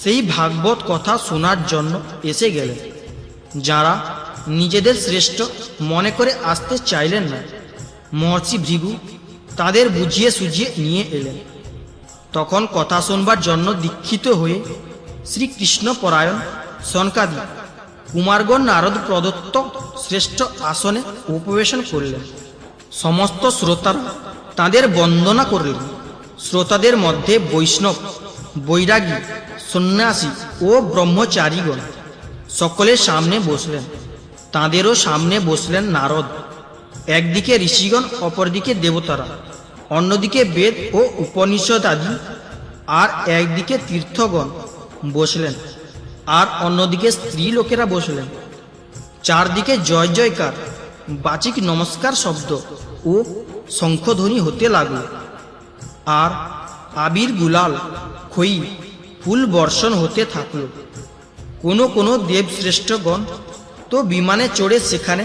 সেই ভাগবত কথা শোনার জন্য এসে গেলেন। যারা নিজেদের শ্রেষ্ঠ মনে করে আসতে চাইলেন না, মহর্ষি ভৃগু তাদের বুঝিয়ে সুঝিয়ে নিয়ে এলেন। তখন কথা শোনবার জন্য দীক্ষিত হয়ে শ্রীকৃষ্ণ পরায়ণ সনকাদি কুমারগণ নারদ প্রদত্ত শ্রেষ্ঠ আসনে উপবেশন করলেন। সমস্ত শ্রোতারা তাঁদের বন্দনা করলেন। শ্রোতাদের মধ্যে বৈষ্ণব, বৈরাগী, সন্ন্যাসী ও ব্রহ্মচারীগণ সকলের সামনে বসলেন। তাঁদেরও সামনে বসলেন নারদ। একদিকে ঋষিগণ, অপরদিকে দেবতারা, অন্যদিকে বেদ ও উপনিষদ আদি আর একদিকে তীর্থগণ বসলেন, আর অন্যদিকে স্ত্রী লোকেরা বসলেন। চারদিকে জয় জয়কার, বাচিক নমস্কার শব্দ ও শঙ্খধ্বনি হতে লাগল। আর আবির গুলাল খই ফুল বর্ষণ হতে থাকল। কোনো কোনো দেবশ্রেষ্ঠগণ তো বিমানে চড়ে সেখানে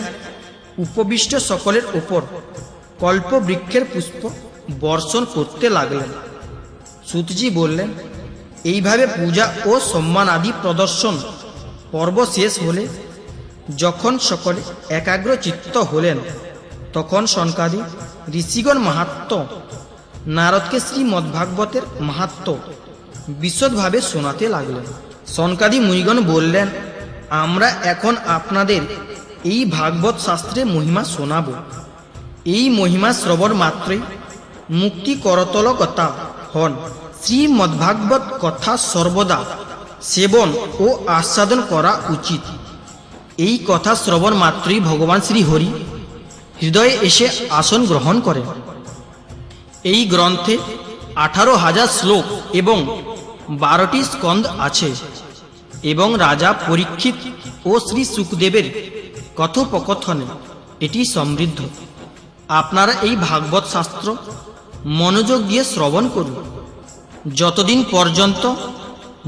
উপবিষ্ট সকলের ওপর কল্পবৃক্ষের পুষ্প বর্ষণ করতে লাগলেন। সুতজি বললেন, এইভাবে পূজা ও সম্মান আদি প্রদর্শন পর্ব শেষ হলে যখন সকলে একাগ্র চিত্ত হলেন, তখন সনকাদি ঋষিগণ মাহাত্ম্য নারদকে শ্রীমদ্ভাগবতের মাহাত্ম্য বিশদভাবে শোনাতে লাগলেন। সনকাদি মুনিগণ বললেন, আমরা এখন আপনাদের এই ভাগবত শাস্ত্রের মহিমা শোনাব। এই মহিমা শ্রবণ মাত্রই মুক্তি করতলকতা হন। শ্রীমদ্ভাগবত কথা সর্বদা সেবন ও আস্বাদন করা উচিত। এই কথা শ্রবণ মাত্রই ভগবান শ্রী হরি হৃদয়ে এসে আসন গ্রহণ করেন। এই গ্রন্থে 18,000 শ্লোক এবং 12টি স্কন্ধ আছে এবং রাজা পরীক্ষিত ও শ্রী সুখদেবের কথোপকথনে এটি সমৃদ্ধ। আপনারা এই ভাগবত শাস্ত্র মনোযোগ দিয়ে শ্রবণ করুন। যতদিন পর্যন্ত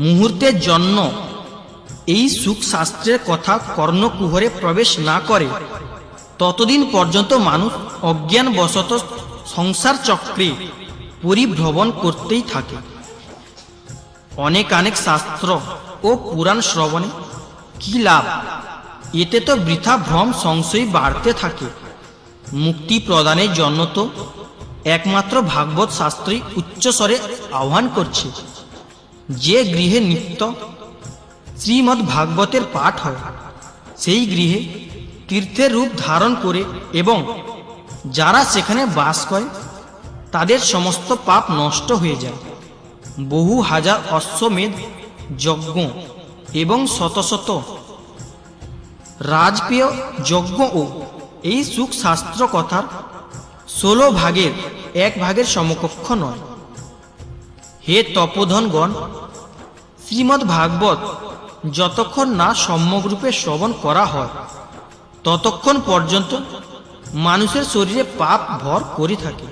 মুহূর্তের জন্য এই সুখ শাস্ত্রের কথা কর্ণকুহরে প্রবেশ না করে, ততদিন পর্যন্ত মানুষ অজ্ঞানবশত সংসার চক্রে পরিভ্রমণ করতেই থাকে। অনেক শাস্ত্র ও পুরাণ শ্রবণে কি লাভ? এতে তো বৃথা ভ্রম সংশয় বাড়তে থাকে। মুক্তি প্রদানের জন্য তো একমাত্র ভাগবত শাস্ত্রই উচ্চস্বরে আহ্বান করছে। যে গৃহে নিত্য শ্রীমদ্ ভাগবতের পাঠ হয়, সেই গৃহে তীর্থের রূপ ধারণ করে এবং যারা সেখানে বাস করে তাদের সমস্ত পাপ নষ্ট হয়ে যায়। বহু হাজার অশ্বমেধ যজ্ঞ এবং শত শত রাজপেয় যজ্ঞ ও এই সুখ শাস্ত্র কথার 16 ভাগের 1 ভাগের সমকক্ষ নয়। হে তপোধনগণ, শ্রীমদ্ ভাগবত যতক্ষণ না সম্যকরূপে শ্রবণ করা হয়, ততক্ষণ পর্যন্ত মানুষের শরীরে পাপ ভর করে থাকে।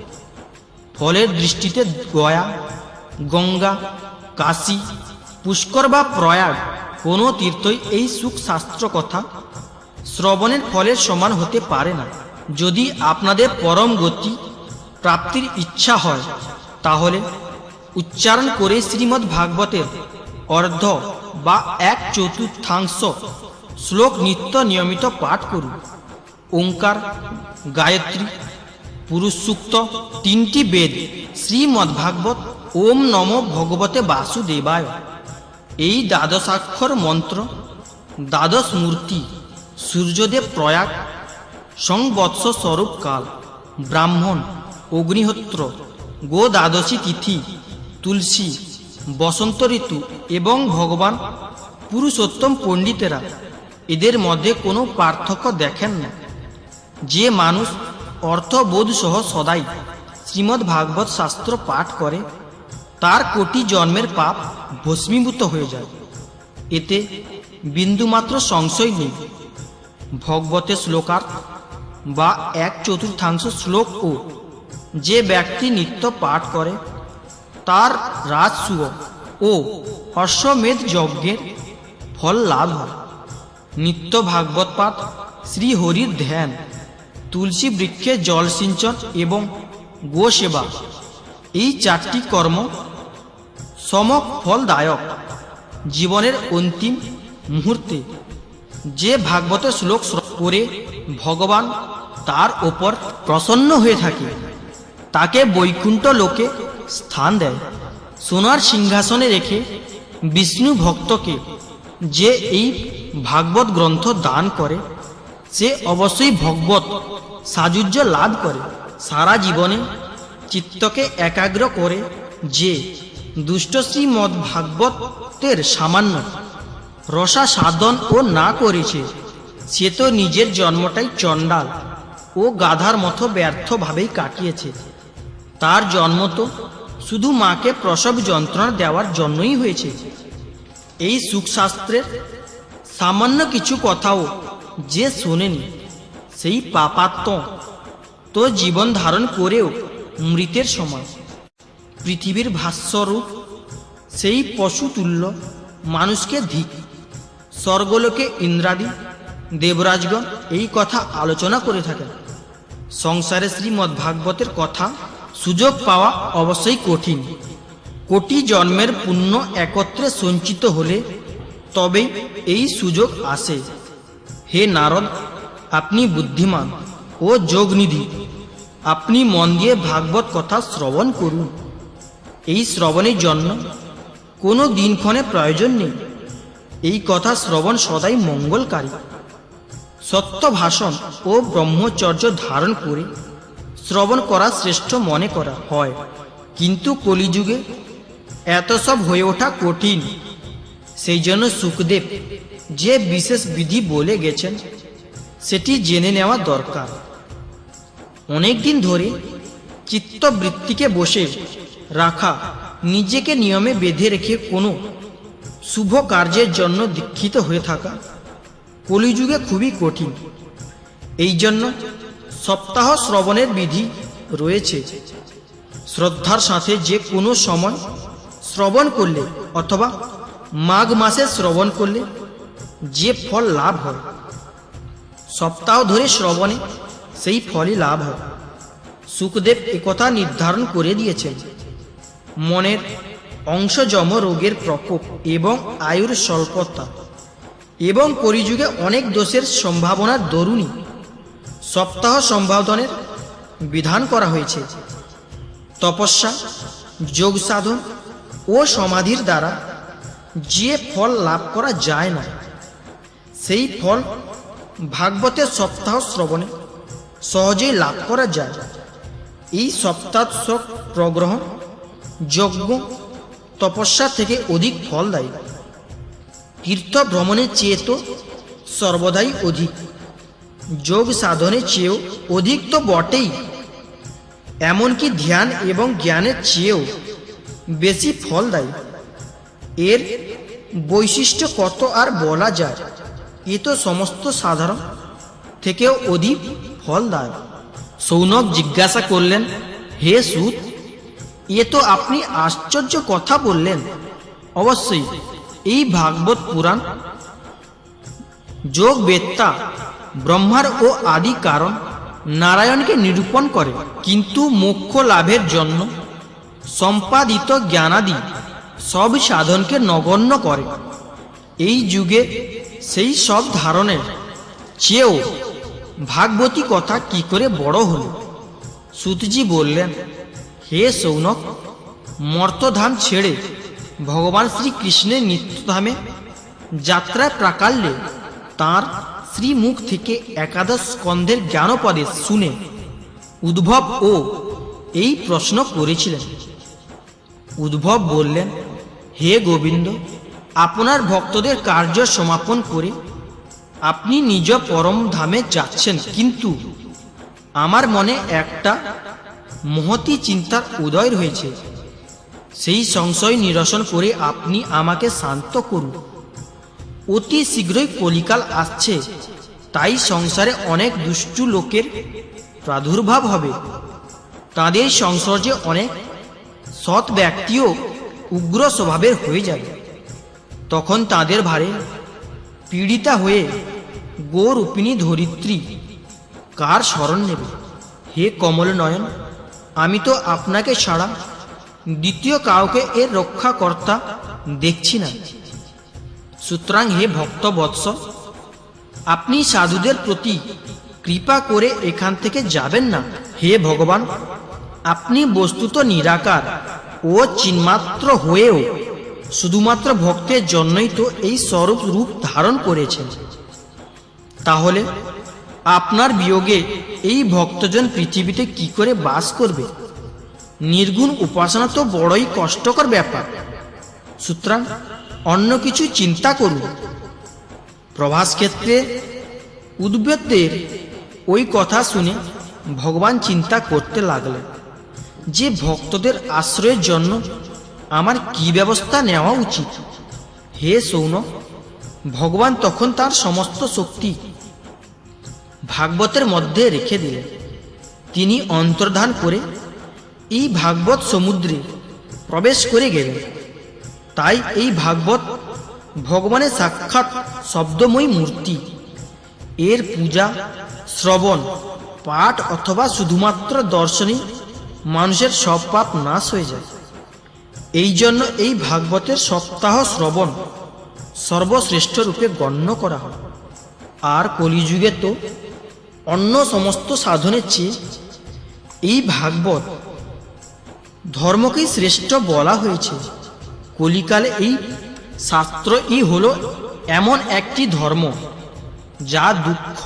ফলের দৃষ্টিতে গয়া, গঙ্গা, কাশী, পুষ্কর বা প্রয়াগ কোনো তীর্থই এই সুখ শাস্ত্র কথা শ্রবণের ফলের সমান হতে পারে না। যদি আপনাদের পরম গতি প্রাপ্তির ইচ্ছা হয়, তাহলে উচ্চারণ করে শ্রীমদ্ ভাগবতের অর্ধ বা 1/4 শ্লোক নিত্য নিয়মিত পাঠ করুন। ওঙ্কার, গায়ত্রী, পুরুষ সূক্ত, 3টি বেদ, শ্রীমদ্ ভাগবত, ওম নমো ভগবতে বাসুদেবায়, এই দ্বাদশাক্ষর মন্ত্র, দ্বাদশ মূর্তি, সূর্যদেব প্রয়াগ, সংবৎস স্বরূপ কাল, ব্রাহ্মণ, অগ্নিহোত্র, গো দ্বাদশী তিথি, তুলসী, বসন্ত ঋতু এবং ভগবান পুরুষোত্তম পণ্ডিতেরা এদের মধ্যে কোনো পার্থক্য দেখেন না। যে মানুষ অর্থবোধ সহ সদাই শ্রীমদ্ ভাগবত শাস্ত্র পাঠ করে, তার কোটি জন্মের পাপ ভস্মীভূত হয়ে যায়। এতে বিন্দুমাত্র সংশয় নেই। ভগবতের শ্লোকার্থ বা 1/4 শ্লোক ও যে ব্যক্তি নিত্য পাঠ করে, তার রাজসূয় ও অশ্বমেধ যজ্ঞের ফল লাভ হয়। নিত্য ভাগবত পাঠ, শ্রীহরির ধ্যান, তুলসী বৃক্ষে জল সিঞ্চন এবং গো সেবা, এই 4টি কর্ম সমক ফলদায়ক। জীবনের অন্তিম মুহূর্তে যে ভাগবতের শ্লোক করে ভগবান তার ওপর প্রসন্ন হয়ে থাকে, তাকে বৈকুণ্ঠ লোকে স্থান দেয়। সোনার সিংহাসনে রেখে বিষ্ণু ভক্তকে যে এই ভাগবত গ্রন্থ দান করে, সে অবশ্যই ভগবত সাযুজ্য লাভ করে। সারা জীবনে চিত্তকে একাগ্র করে যে দুষ্ট শ্রীমদ্ ভাগবতের সামান্য রসা সাধন ও না করেছে, সে তো নিজের জন্মটাই চণ্ডাল ও গাধার মতো ব্যর্থভাবেই কাটিয়েছে। তার জন্ম তো শুধু মাকে প্রসব যন্ত্রণা দেওয়ার জন্যই হয়েছে। এই সুখশাস্ত্রের সামান্য কিছু কথাও যে শোনেনি সেই পাপাত্ম তো জীবন ধারণ করেও মৃতের সমান। পৃথিবীর ভাস্বরূপ সেই পশুতুল্য মানুষকে ধিক। স্বর্গলোকে ইন্দ্রাদি দেবরাজগণ এই কথা আলোচনা করে থাকেন। সংসারে শ্রীমদ্ ভাগবতের কথা সুযোগ পাওয়া অবশ্যই কঠিন। কোটি জন্মের পুণ্য একত্রে সঞ্চিত হলে তবেই এই সুযোগ আসে। হে নারদ, আপনি বুদ্ধিমান ও যোগনিধি, আপনি মন দিয়ে ভাগবত কথা শ্রবণ করুন। এই শ্রবণের জন্য কোনো দিনক্ষণে প্রয়োজন নেই। এই কথা শ্রবণ সদাই মঙ্গলকারী। সত্য ভাষণ ও ব্রহ্মচর্য ধারণ করে শ্রবণ করা শ্রেষ্ঠ মনে করা হয়, কিন্তু কলিযুগে এত সব হয়ে ওঠা কঠিন। সেই জন্য সুখদেব যে বিশেষ বিধি বলে গেছেন সেটি জেনে নেওয়া দরকার। অনেকদিন ধরে চিত্তবৃত্তিকে বসে রাখা, নিজেকে নিয়মে বেঁধে রেখে কোনো শুভ কার্যের জন্য দীক্ষিত হয়ে থাকা কলিযুগে খুবই কঠিন। এই জন্য সপ্তাহ শ্রবণের বিধি রয়েছে। শ্রদ্ধার সাথে যে কোনো সময় শ্রবণ করলে অথবা মাঘ মাসে শ্রবণ করলে যে ফল লাভ হয়, সপ্তাহ ধরে শ্রবণে সেই ফলই লাভ হয়। সুখদেব একথা নির্ধারণ করে দিয়েছেন। মনের অংশজম রোগের প্রকোপ এবং আয়ুর স্বল্পতা এবং কলিযুগে অনেক দোষের সম্ভাবনার দরুণই সপ্তাহ সম্পাদনের বিধান করা হয়েছে। তপস্যা, যোগ সাধন ও সমাধির দ্বারা যে ফল লাভ করা যায় না, সেই ফল ভাগবতের সপ্তাহ শ্রবণে সহজেই লাভ করা যায়। এই সপ্তাহ প্রগ্রহণ যজ্ঞ তপস্যা থেকে অধিক ফলদায়ী। তীর্থ ভ্রমণের চেয়ে তো সর্বদাই অধিক, যোগ সাধনের চেয়েও অধিক তো বটেই। এমনকি ধ্যান এবং জ্ঞানের চেয়েও বেশি ফলদায়ী। এর বৈশিষ্ট্য কত আর বলা যায়, এ তো সমস্ত সাধারণ থেকেও অধিক ফলদায়ক। সৌনক জিজ্ঞাসা করলেন, হে সুত, এ তো আপনি আশ্চর্য কথা বললেন। অবশ্যই এই ভাগবত পুরাণ যোগ বেত্তা ব্রহ্মার ও আদি কারণ নারায়ণকে নিরূপণ করে, কিন্তু মোক্ষ লাভের জন্য সম্পাদিত জ্ঞানাদি সব সাধনকে নগণ্য করে। এই যুগে সেই সব ধারণের চেয়েও ভাগবতী কথা কি করে বড় হল? সুতজি বললেন, হে সৌনক, মর্তধাম ছেড়ে ভগবান শ্রীকৃষ্ণের নিত্যধামে যাত্রার প্রাকাল্যে তাঁর শ্রীমুখ থেকে একাদশ স্কন্ধের জ্ঞানোপদেশ শুনে উদ্ভব ও এই প্রশ্ন করেছিলেন। উদ্ভব বললেন, হে গোবিন্দ, আপনার ভক্তদের কার্য সমাপন করে আপনি নিজ পরম ধামে যাচ্ছেন, কিন্তু আমার মনে একটা মহতী চিন্তার উদয় হয়েছে। সেই সংশয় নিরসন করে আপনি আমাকে শান্ত করুন। অতি শীঘ্রই কলিকাল আসছে, তাই সংসারে অনেক দুষ্টু লোকের প্রাদুর্ভাব হবে। তাদের সংসর্গে অনেক সৎ ব্যক্তিও উগ্র স্বভাবের হয়ে যাবে। তখন তাদের ভারে পীড়িতা হয়ে গোরূপিণী ধরিত্রী কার শরণ নেবে? হে কমল নয়ন, আমি তো আপনাকে ছাড়া দ্বিতীয় কাউকে এর রক্ষাকর্তা দেখছি না। সুতরাং হে ভক্ত বৎস, আপনি সাধুদের প্রতি কৃপা করে এখান থেকে যাবেন না। হে ভগবান, আপনি বস্তুত নিরাকার ও চিন্মাত্র হয়েও শুধুমাত্র ভক্তের জন্যই তো এই স্বরূপ রূপ ধারণ করেছেন। তাহলে আপনার বিয়োগে এই ভক্তজন পৃথিবীতে কি করে বাস করবে? নির্গুণ উপাসনা তো বড়ই কষ্টকর ব্যাপার। সুতরাং অন্য কিছু চিন্তা করুন। প্রভাস ক্ষেত্রে উদ্বেগদের ওই কথা শুনে ভগবান চিন্তা করতে লাগলেন। যে ভক্তদের আশ্রয়ের জন্য আমার কি ব্যবস্থা নেওয়া উচিত। হে সৌনক, ভগবান তখন তার সমস্ত শক্তি ভাগবতের মধ্যে রেখে দিলেন। তিনি অন্তর্ধান করে এই ভাগবত সমুদ্রে প্রবেশ করে গেলেন। তাই এই ভাগবত ভগবানের সাক্ষাৎ শব্দময়ী মূর্তি। এর পূজা, শ্রবণ, পাঠ অথবা শুধুমাত্র দর্শনই মানুষের সব পাপ নাশ হয়ে যায়। এই জন্য এই ভাগবতের সপ্তাহ শ্রবণ সর্বশ্রেষ্ঠ রূপে গণ্য করা হয়। আর কলিযুগে তো অন্য সমস্ত সাধনের চেয়ে এই ভাগবত ধর্মকেই শ্রেষ্ঠ বলা হয়েছে। কলিকালে এই শাস্ত্রই হলো এমন একটি ধর্ম যা দুঃখ,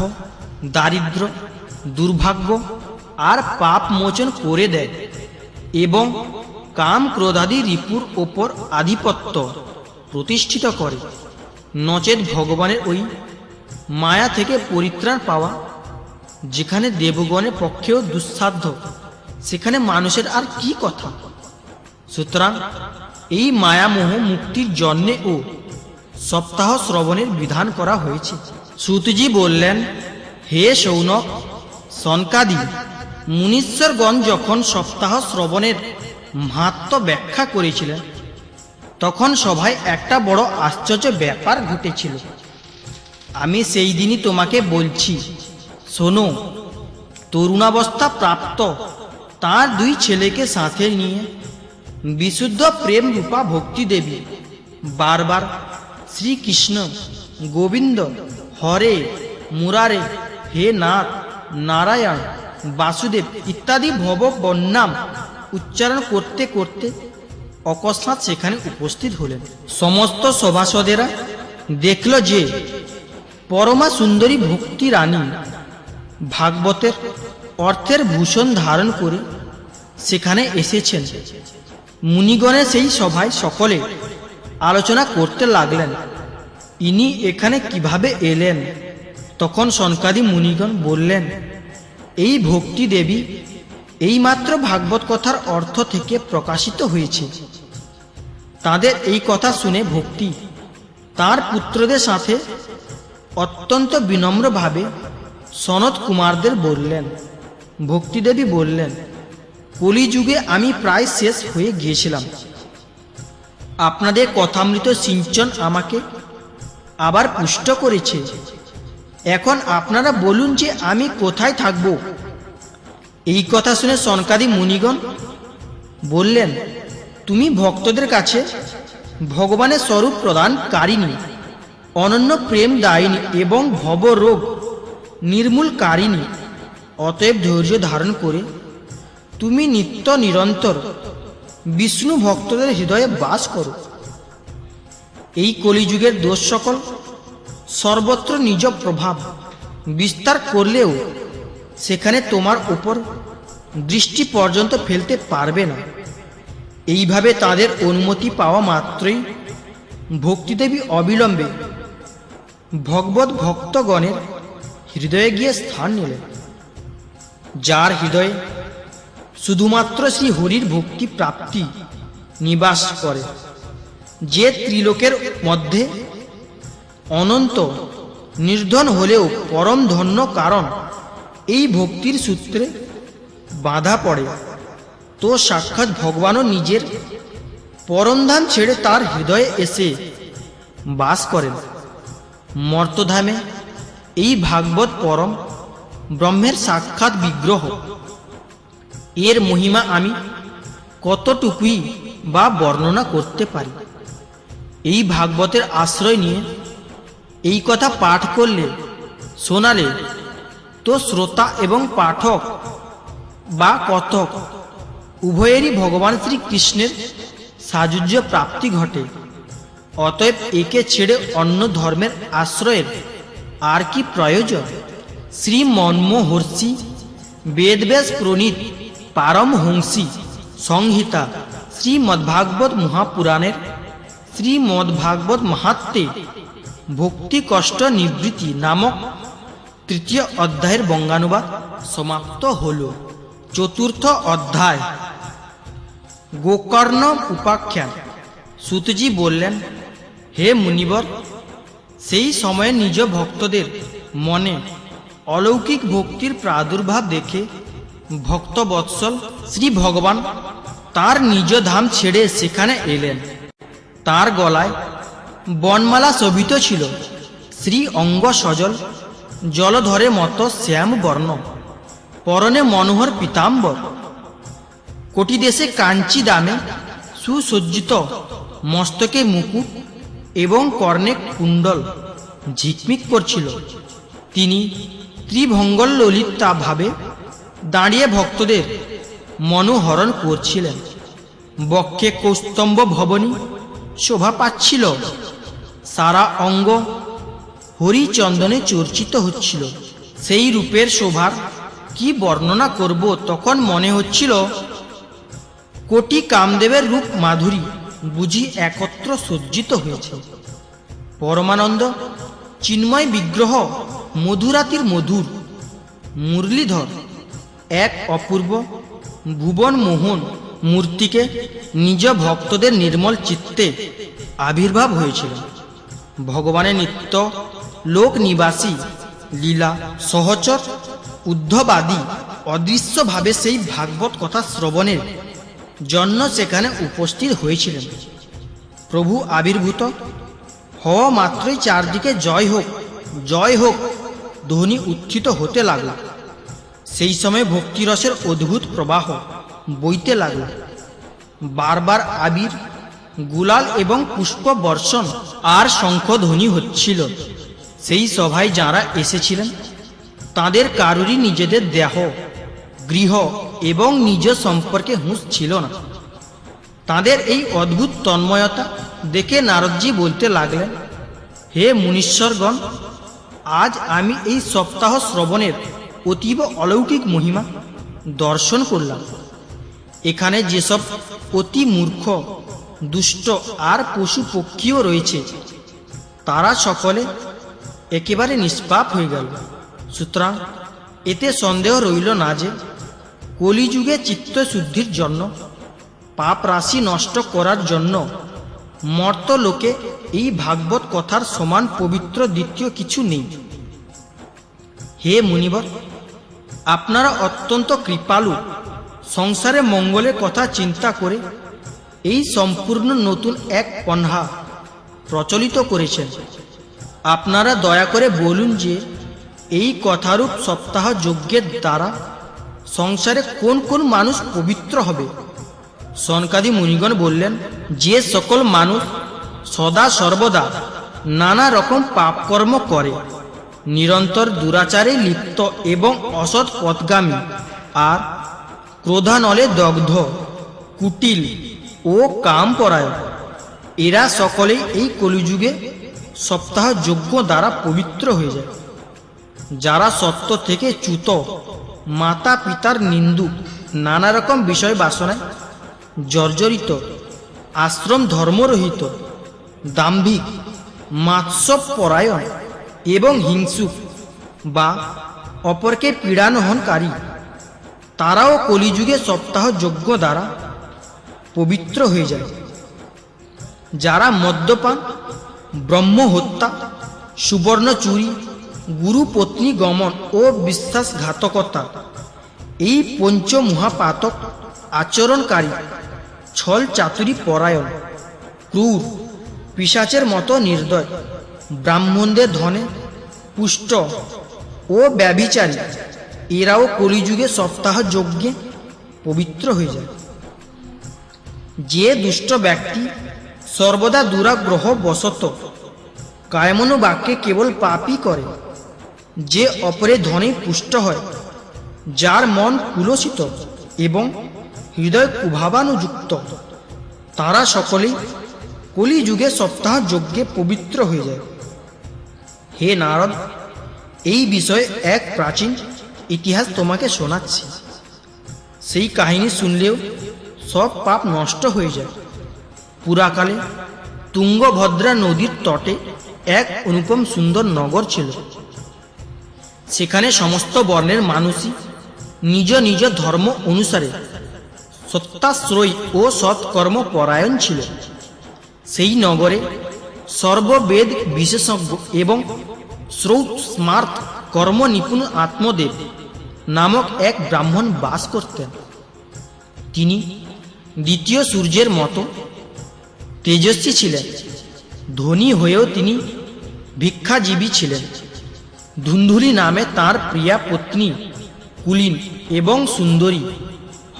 দারিদ্র, দুর্ভাগ্য আর পাপ মোচন করে দেয় এবং কাম ক্রোধাদি রিপুর ওপর আধিপত্য প্রতিষ্ঠিত করে। নচেৎ ভগবানের ওই মায়া থেকে পরিত্রাণ পাওয়া যেখানে দেবগণের পক্ষেও দুঃসাধ্য, সেখানে মানুষের আর কি কথা। সুতরাং এই মায়ামোহ মুক্তির জন্যে ও সপ্তাহ শ্রবণের বিধান করা হয়েছে। সুতজি বললেন, হে সৌনক, সনকাদি মুনীশ্বরগণ যখন সপ্তাহ শ্রবণের মাহাত্ম্য ব্যাখ্যা করেছিলেন, তখন সভায় একটা বড় আশ্চর্য ব্যাপার ঘটেছিল। আমি সেই দিনই তোমাকে বলছি, শোনো। তরুণাবস্থা প্রাপ্ত তার দুই ছেলেকে সাথে নিয়ে বিশুদ্ধ প্রেম রূপা ভক্তি দেবী বারবার শ্রীকৃষ্ণ, গোবিন্দ, হরে, মুরারে, হে নাথ, নারায়ণ, বাসুদেব ইত্যাদি ভব বন্যাম উচ্চারণ করতে করতে অকস্মাৎ সেখানে উপস্থিত হলেন। সমস্ত সভাসদেরা দেখল যে পরমা সুন্দরী ভক্তি রানী ভাগবতের অর্থের ভূষণ ধারণ করে সেখানে এসেছেন। মুনিগণের সেই সভায় সকলে আলোচনা করতে লাগলেন, ইনি এখানে কিভাবে এলেন। তখন সনকাদি মুনিগণ বললেন, এই ভক্তি দেবী এইমাত্র ভাগবত কথার অর্থ থেকে প্রকাশিত হয়েছে। তাদের এই কথা শুনে ভক্তি তার পুত্রদের সাথে অত্যন্ত বিনম্রভাবে সনত কুমারদের বললেন। ভক্তিদেবী বললেন, কলিযুগে আমি প্রায় শেষ হয়ে গিয়েছিলাম। আপনাদের কথামৃত সিঞ্চন আমাকে আবার পুষ্ট করেছে। এখন আপনারা বলুন যে আমি কোথায় থাকব। এই কথা শুনে সনকাদি মুনিগণ বললেন, তুমি ভক্তদের কাছে ভগবানের স্বরূপ প্রদানকারিণী, অনন্য প্রেম দায়িনী এবং ভবরোগ নির্মূলকারিণী। অতএব ধৈর্য ধারণ করে তুমি নিত্য নিরন্তর বিষ্ণু ভক্তদের হৃদয়ে বাস করো। এই কলিযুগের দোষ সকল সর্বত্র নিজ প্রভাব বিস্তার করলেও সেখানে তোমার উপর দৃষ্টি পর্যন্ত ফেলতে পারবে না। এইভাবে তাদের অনুমতি পাওয়া মাত্রই ভক্তিদেবী অবিলম্বে ভগবত ভক্তগণের হৃদয়ে গিয়ে স্থান নিলেন। যার হৃদয়ে শুধুমাত্র শ্রী হরির ভক্তি প্রাপ্তি নিবাস করে, যে ত্রিলোকের মধ্যে অনন্ত নির্ধন হলেও পরম ধন্য, কারণ এই ভক্তির সূত্রে বাধা পড়ে, তো সাক্ষাৎ ভগবানও নিজের পরমধাম ছেড়ে তার হৃদয়ে এসে বাস করেন। মর্তধামে এই ভাগবত পরম ব্রহ্মের সাক্ষাৎ বিগ্রহ। এর মহিমা আমি কতটুকুই বা বর্ণনা করতে পারি। এই ভাগবতের আশ্রয় নিয়ে এই কথা পাঠ করলে, শোনালে তো শ্রোতা এবং পাঠক বা কথক উভয়েরই ভগবান শ্রীকৃষ্ণের সাযুজ্য প্রাপ্তি ঘটে। অতএব একে ছেড়ে অন্য ধর্মের আশ্রয়ের আর কি প্রয়োজন। শ্রী মনমোহর্ষি বেদব্যাস প্রণীত পারমহংসী সংহিতা শ্রীমদ্ভাগবত মহাপুরাণের শ্রীমদ্ভাগবত মাহাত্ম্যে ভক্তি কষ্ট নিবৃত্তি নামক তৃতীয় অধ্যায়ের বঙ্গানুবাদ সমাপ্ত হল। চতুর্থ অধ্যায় গোকর্ণ উপাখ্যান। সুতজি বললেন, হে মুনিবর, সেই সময়ে নিজ ভক্তদের মনে অলৌকিক ভক্তির প্রাদুর্ভাব দেখে ভক্তবৎসল শ্রী ভগবান তার নিজ ধাম ছেড়ে সেখানে এলেন। তার গলায় বনমালা শোভিত ছিল, শ্রী অঙ্গ সজল জলধরে মতো শ্যাম বর্ণ, পরনে মনোহর পীতাম্বর, কোটি দেশে কাঞ্চি দামে সুসজ্জিত, মস্তকে মুকুট এবং কর্ণে কুণ্ডল ঝিকমিক করছিল। তিনি ত্রিভঙ্গল ললিতা ভাবে দাঁড়িয়ে ভক্তদের মনোহরণ করছিলেন। বক্ষে কৌস্তম্ভ ভবনী শোভা পাচ্ছিল, সারা অঙ্গ হরিচন্দনে চর্চিত হচ্ছিল। সেই রূপের শোভার কি বর্ণনা করব, তখন মনে হচ্ছিল কোটি কামদেবের রূপ মাধুরী বুঝি একত্র সজ্জিত হয়েছে। পরমানন্দ চিন্ময় বিগ্রহ মধুরাতির মধুর মুরলীধর এক অপূর্ব ভুবন মোহন মূর্তিকে নিজ ভক্তদের নির্মল চিত্তে আবির্ভাব হয়েছিল। ভগবানের নিত্য লোক নিবাসী লীলা সহচর উদ্ধবাদী অদৃশ্যভাবে সেই ভাগবত কথা শ্রবণের জন্য সেখানে উপস্থিত হয়েছিলেন। প্রভু আবির্ভূত হওয়া মাত্রই চারদিকে জয় হোক ধ্বনি উত্থিত হতে লাগল। সেই সময় ভক্তিরসের অদ্ভুত প্রবাহ বইতে লাগল। বারবার আবির, গুলাল এবং পুষ্প বর্ষণ আর শঙ্খধ্বনি হচ্ছিল। সেই সভায় যাঁরা এসেছিলেন তাদের কারুরই নিজেদের দেহ, গৃহ এবং নিজ সম্পর্কে হুঁশ ছিল না। তাদের এই অদ্ভুত তন্ময়তা দেখে নারদজি বলতে লাগলেন, হে মুনীশ্বরগণ, আজ আমি এই সপ্তাহ শ্রবণের অতীব অলৌকিক মহিমা দর্শন করলাম। এখানে যেসব অতি মূর্খ, দুষ্ট আর পশু পক্ষীও রয়েছে তারা সকলে একেবারে নিষ্পাপ হয়ে গেল। সুতরাং এতে সন্দেহ রইল না যে কলিযুগে চিত্তশুদ্ধির জন্য, পাপ রাশি নষ্ট করার জন্য মর্তলোকে এই ভাগবত কথার সমান পবিত্র দ্বিতীয় কিছু নেই। হে মুনিবর, আপনারা অত্যন্ত কৃপালু, সংসারে মঙ্গলের কথা চিন্তা করে এই সম্পূর্ণ নতুন এক পন্থা প্রচলিত করেছেন। আপনারা দয়া করে বলুন যে এই কথারূপ সপ্তাহ যজ্ঞের দ্বারা সংসারে কোন কোন মানুষ পবিত্র হবে। সনকাদি মুনিগণ বললেন, যে সকল মানুষ সদা সর্বদা নানা রকম পাপকর্ম করে, নিরন্তর দুরাচারে লিপ্ত এবং অসৎ পথগামী আর ক্রোধানলে দগ্ধ, কুটিল ও কামপরায়ণ, এরা সকলেই এই কলিযুগে সপ্তাহ যজ্ঞ দ্বারা পবিত্র হয়ে যায়। যারা সত্য থেকে চ্যুত, মাতা পিতার নিন্দুক, নানা রকম বিষয় বাসনায় জর্জরিত, আশ্রম ধর্মরহিত, দাম্ভিক, মাৎস্যপরায়ণ এবং হিংসুক বা অপরকে পীড়ানহনকারী, তারাও কলিযুগে সপ্তাহ যজ্ঞ দ্বারা পবিত্র হয়ে যায়। যারা মদ্যপান, ব্রহ্মহত্যা, সুবর্ণ চুরি, গুরু পত্নী গমন ও বিশ্বাসঘাতকতা, এই পঞ্চমহাপাতক আচরণকারী, ছল চাতুরি পরায়ণ, ক্রূর, পিশাচের মতো নির্দয়, ব্রাহ্মণদের ধনে পুষ্ট ও ব্যভিচারী, এরাও কলিযুগে সপ্তাহ যজ্ঞে পবিত্র হয়ে যায়। যে দুষ্ট ব্যক্তি সর্বদা দুরাগ্রহ বশত কায়মনো বাক্যে কেবল পাপই করে, যে অপরে ধনে পুষ্ট হয়, যার মন কুলসিত এবং হৃদয় কুভাবানুযুক্ত, তারা সকলেই কলিযুগে সপ্তাহ যজ্ঞে পবিত্র হয়ে যায়। হে নারদ, এই বিষয়ে এক প্রাচীন ইতিহাস তোমাকে শোনাচ্ছি। সেই কাহিনী শুনলেও সব পাপ নষ্ট হয়ে যায়। পুরাকালে তুঙ্গভদ্রা নদীর তটে এক অনুপম সুন্দর নগর ছিল। সেখানে সমস্ত বর্ণের মানুষই নিজ নিজ ধর্ম অনুসারে সত্যাশ্রয়ী ও সৎকর্মপরায়ণ ছিল। সেই নগরে সর্ববেদ বিশেষজ্ঞ এবং শ্রৌত স্মার্ত কর্ম নিপুণ আত্মদেব নামক এক ব্রাহ্মণ বাস করতেন। তিনি দ্বিতীয় সূর্যের মতো তেজস্বী ছিলেন। ধনী হয়েও তিনি ভিক্ষাজীবী ছিলেন। ধুন্ধুলি নামে তার প্রিয়া পত্নী কুলীন এবং সুন্দরী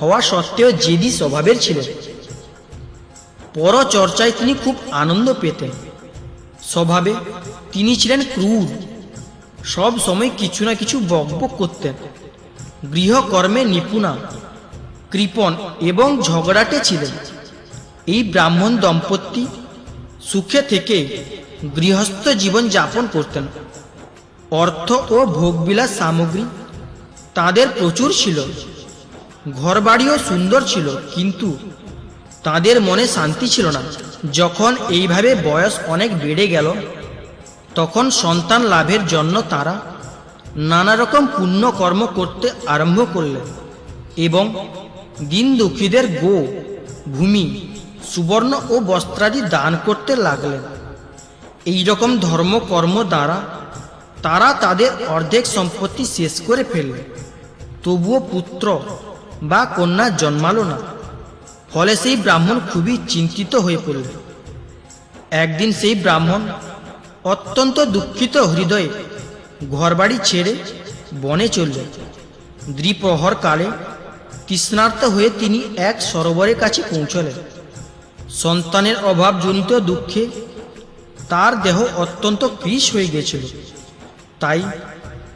হওয়া সত্ত্বেও জেদি স্বভাবের ছিলেন। পরচর্চায় তিনি খুব আনন্দ পেতেন। স্বভাবে তিনি ছিলেন ক্রূর, সব সময় কিছু না কিছু বকবক করতেন। গৃহকর্মে নিপুণা, কৃপণ এবং ঝগড়াটে ছিলেন। এই ব্রাহ্মণ দম্পতি সুখে থেকে গৃহস্থ জীবন যাপন করতেন। অর্থ ও ভোগবিলাস সামগ্রী তাদের প্রচুর ছিল। ঘরবাড়িও সুন্দর ছিল, কিন্তু তাদের মনে শান্তি ছিল না। যখন এইভাবে বয়স অনেক বেড়ে গেল, তখন সন্তান লাভের জন্য তারা নানা রকম পুণ্যকর্ম করতে আরম্ভ করলেন এবং দিন দুঃখীদের গো, ভূমি, সুবর্ণ ও বস্ত্রাদি দান করতে লাগলেন। এই রকম ধর্মকর্ম দ্বারা তারা তাদের অর্ধেক সম্পত্তি শেষ করে ফেললেন। তবুও পুত্র বা কন্যা জন্মালো না। ফলে সেই ব্রাহ্মণ খুবই চিন্তিত হয়ে পড়লেন। একদিন সেই ব্রাহ্মণ অত্যন্ত দুঃখিত হৃদয়ে ঘরবাড়ি ছেড়ে বনে চললেন। দ্বিপ্রহর কালে তৃষ্ণার্ত হয়ে তিনি এক সরোবরের কাছে পৌঁছলেন। সন্তানের অভাবজনিত দুঃখে তার দেহ অত্যন্ত কৃশ হয়ে গেছিল। তাই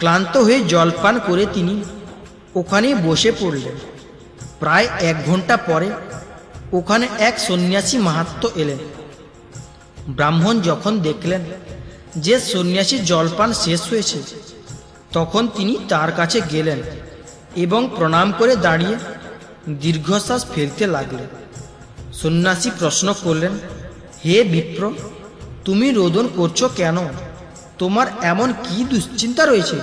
ক্লান্ত হয়ে জলপান করে তিনি ওখানে বসে পড়লেন। প্রায় 1 ঘন্টা পরে ওখানে এক সন্ন্যাসী মাহাত্ম্য এলেন। ব্রাহ্মণ যখন দেখলেন যে সন্ন্যাসীর জলপান শেষ হয়েছে, তখন তিনি তার কাছে গেলেন এবং প্রণাম করে দাঁড়িয়ে দীর্ঘশ্বাস ফেলতে লাগলেন। সন্ন্যাসী প্রশ্ন করলেন, হে বিপ্র, তুমি রোদন করছো কেন? তোমার এমন কি দুশ্চিন্তা রয়েছে?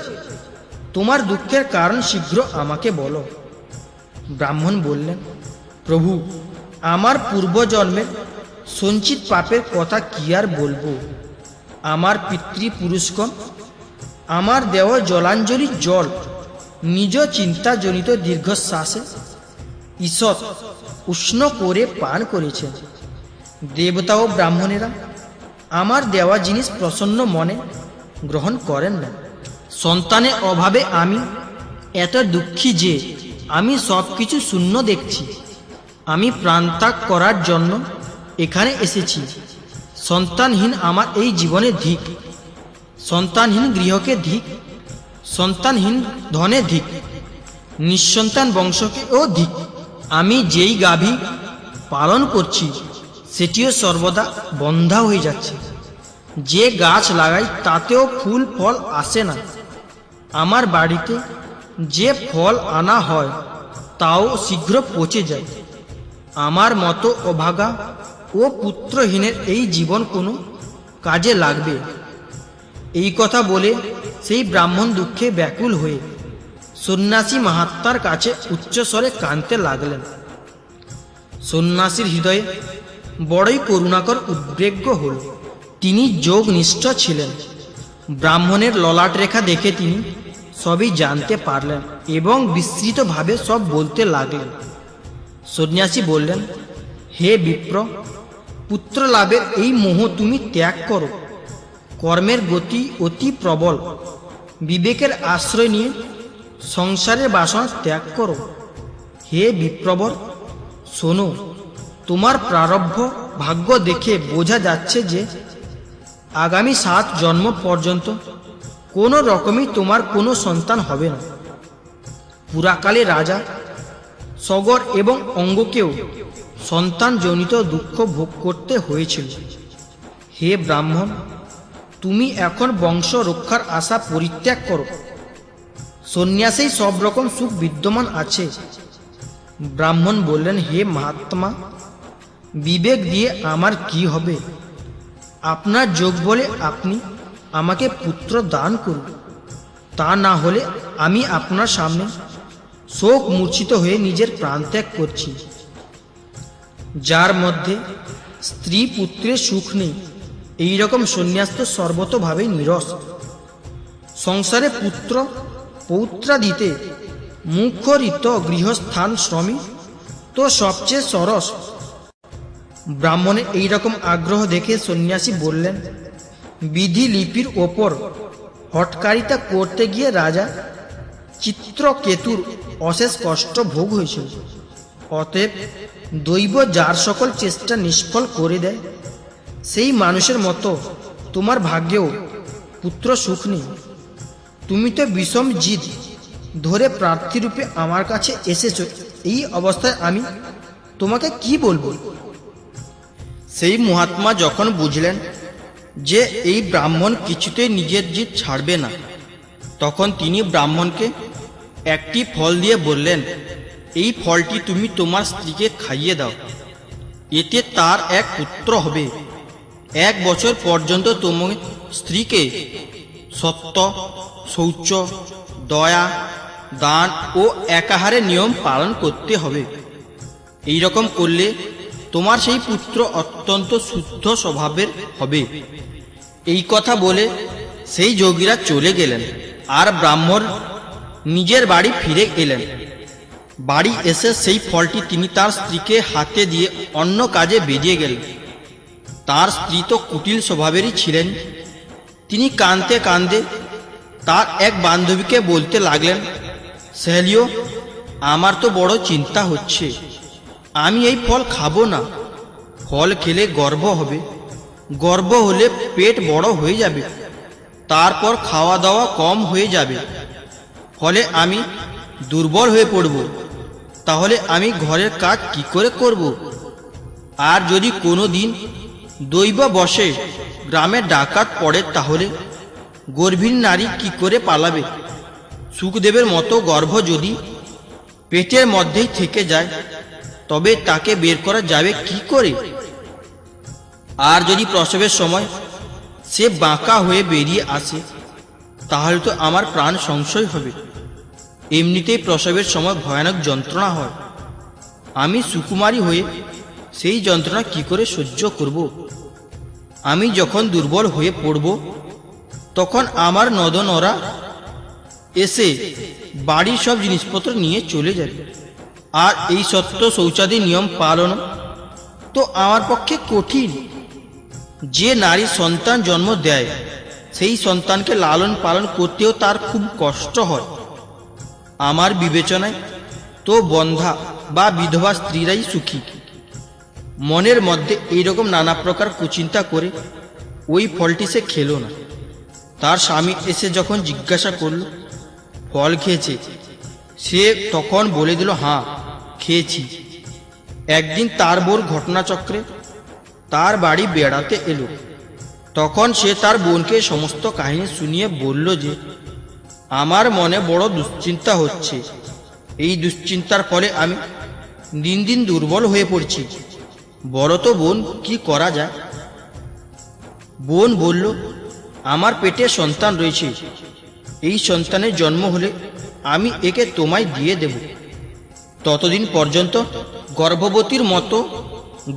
তোমার দুঃখের কারণ শীঘ্র আমাকে বলো। ব্রাহ্মণ বললেন, প্রভু, আমার পূর্বজন্মের সঞ্চিত পাপের কথা কি আর বলবো। আমার পিতৃপুরুষগণ আমার দেওয়া জলাঞ্জলির জল নিজ চিন্তাজনিত দীর্ঘশ্বাসে ঈষৎ উষ্ণ করে পান করেছেন। দেবতা ও ব্রাহ্মণেরা আমার দেওয়া জিনিস প্রসন্ন মনে গ্রহণ করেন না। সন্তানের অভাবে আমি এত দুঃখী যে আমি সব কিছু শূন্য দেখছি। আমি প্রাণত্যাগ করার জন্য এখানে এসেছি। সন্তানহীন আমার এই জীবনে ধিক। সন্তানহীন গৃহকে ধিক, সন্তানহীন ধনে ধিক, নিঃসন্তান বংশকে ও ধিক। আমি যেই গাভী পালন করছি সেটিও সর্বদা বন্ধা হয়ে যাচ্ছে। যে গাছ লাগাই তাতেও ফুল ফল আসে না। আমার বাড়িতে যে ফল আনা হয় তাও শীঘ্র পচে যায়। আমার মতো অভাগা ও পুত্রহীনের এই জীবন কোনো কাজে লাগবে? এই কথা বলে সেই ব্রাহ্মণ দুঃখে ব্যাকুল হয়ে সন্ন্যাসী মাহাত্মার কাছে উচ্চস্বরে কাঁদতে লাগলেন। সন্ন্যাসীর হৃদয়ে বড়ই করুণাকর উদ্বেগ হল। তিনি যোগনিষ্ঠ ছিলেন। ব্রাহ্মণের ললাট রেখা দেখে তিনি সবই জানতে পারলেন এবং বিস্মৃতভাবে সব বলতে লাগলেন। সন্ন্যাসী বললেন, হে বিপ্র, পুত্র লাভের এই মোহ তুমি ত্যাগ করো। কর্মের গতি অতি প্রবল। বিবেকের আশ্রয় নিয়ে সংসারের বাসনা ত্যাগ করো। হে বিপ্রবর, শোনো, তোমার প্রারব্ধ ভাগ্য দেখে বোঝা যাচ্ছে যে আগামী 7 জন্ম পর্যন্ত কোনো রকমই তোমার কোনো সন্তান হবে না। পুরাকালে রাজা সগর এবং অঙ্গকেও সন্তানজনিত দুঃখ ভোগ করতে হয়েছিল। হে ব্রাহ্মণ, তুমি এখন বংশ রক্ষার আশা পরিত্যাগ করো। সন্ন্যাসেই সব রকম সুখ বিদ্যমান আছে। ব্রাহ্মণ বললেন, হে মহাত্মা, বিবেক দিয়ে আমার কি হবে? আপনার যোগ বলে আপনি আমাকে পুত্র দান করুন। তা না হলে আমি আপনার সামনে শোক মূর্ছিত হয়ে নিজের প্রাণ ত্যাগ করছি। যার মধ্যে স্ত্রী পুত্রের সুখ নেই, এই রকম সন্ন্যাস তো সর্বতভাবেই নিরস। সংসারে পুত্র পৌত্রা দিতে মুখরিত গৃহস্থান শ্রমী তো সবচেয়ে সরস। ব্রাহ্মণের এইরকম আগ্রহ দেখে সন্ন্যাসী বললেন, বিধি লিপির ওপর হটকারিতা করতে গিয়ে রাজা চিত্রকেতুর অশেষ কষ্ট ভোগ হয়েছিল। অতএব দৈব যার সকল চেষ্টা নিষ্ফল করে দেয়, সেই মানুষের মতো তোমার ভাগ্যেও পুত্র সুখ নেই। তুমি তো বিষম জিদ ধরে প্রার্থীরূপে আমার কাছে এসেছ, এই অবস্থায় আমি তোমাকে কি বলবো? সেই মহাত্মা যখন বুঝলেন যে এই ব্রাহ্মণ কিছুতেই নিজের জিদ ছাড়বে না, তখন তিনি ব্রাহ্মণকে একটি ফল দিয়ে বললেন, এই ফলটি তুমি তোমার স্ত্রীকে খাইয়ে দাও, এতে তার এক পুত্র হবে। 1 বছর পর্যন্ত তোমার স্ত্রীকে সত্য, শৌচ, দয়া, দান ও একাহারের নিয়ম পালন করতে হবে। এই রকম করলে তোমার সেই পুত্র অত্যন্ত শুদ্ধ স্বভাবের হবে। এই কথা বলে সেই যোগীরা চলে গেলেন, আর ব্রাহ্মণ নিজের বাড়ি ফিরে এলেন। বাড়ি এসে সেই ফলটি তিনি তার স্ত্রীকে হাতে দিয়ে অন্য কাজে বেরিয়ে গেলেন। তার স্ত্রী তো কুটিল স্বভাবেরই ছিলেন। তিনি কাঁদতে কাঁদতে তার এক বান্ধবীকে বলতে লাগলেন, সেহেলিও, আমার তো বড় চিন্তা হচ্ছে, আমি এই ফল খাবো না। ফল খেলে গর্ভ হবে, গর্ভ হলে পেট বড় হয়ে যাবে, তারপর খাওয়া দাওয়া কম হয়ে যাবে, ফলে আমি দুর্বল হয়ে পড়ব। তাহলে আমি ঘরের কাজ কি করে করব? আর যদি কোনো দিন দৈব বশে গ্রামে ডাকাত পড়ে, তাহলে গর্ভিণী নারী কি করে পালাবে? সুখদেবের মতো গর্ভ যদি পেটের মধ্যেই থেকে যায়, তবে তাকে বের করা যাবে কি করে? আর যদি প্রসবের সময় সে বাঁকা হয়ে বেরিয়ে আসে, তাহলে তো আমার প্রাণ সংশয় হবে। এমনিতেই প্রসবের সময় ভয়ানক যন্ত্রণা হয়, আমি সুকুমারী হয়ে সেই যন্ত্রণা কি করে সহ্য করব? আমি যখন দুর্বল হয়ে পড়ব, তখন আমার নদনরা এসে বাড়ির সব জিনিসপত্র নিয়ে চলে যাবে। আর এই সত্য শৌচাদি নিয়ম পালন তো আমার পক্ষে কঠিন। যে নারী সন্তান জন্ম দেয়, সেই সন্তানকে লালন পালন করতেও তার খুব কষ্ট হয়। আমার বিবেচনায় তো বন্ধা বা বিধবা স্ত্রীরাই সুখী। মনের মধ্যে এইরকম নানা প্রকার কুচিন্তা করে ওই ফলটি সে খেল না। তার স্বামী এসে যখন জিজ্ঞাসা করল, ফল খেয়েছে? সে তখন বলে দিল, হ্যাঁ খেয়েছি। একদিন তার বোর ঘটনাচক্রে তার বাড়ি বেড়াতে এলো। তখন সে তার বোনকে সমস্ত কাহিনী শুনিয়ে বলল যে, আমার মনে বড় দুশ্চিন্তা হচ্ছে। এই দুশ্চিন্তার ফলে আমি দিন দিন দুর্বল হয়ে পড়ছি। বলো তো বোন, কি করা যায়? বোন বলল, আমার পেটে সন্তান রয়েছে। এই সন্তানের জন্ম হলে আমি একে তোমায় দিয়ে দেব। ততদিন পর্যন্ত গর্ভবতীর মতো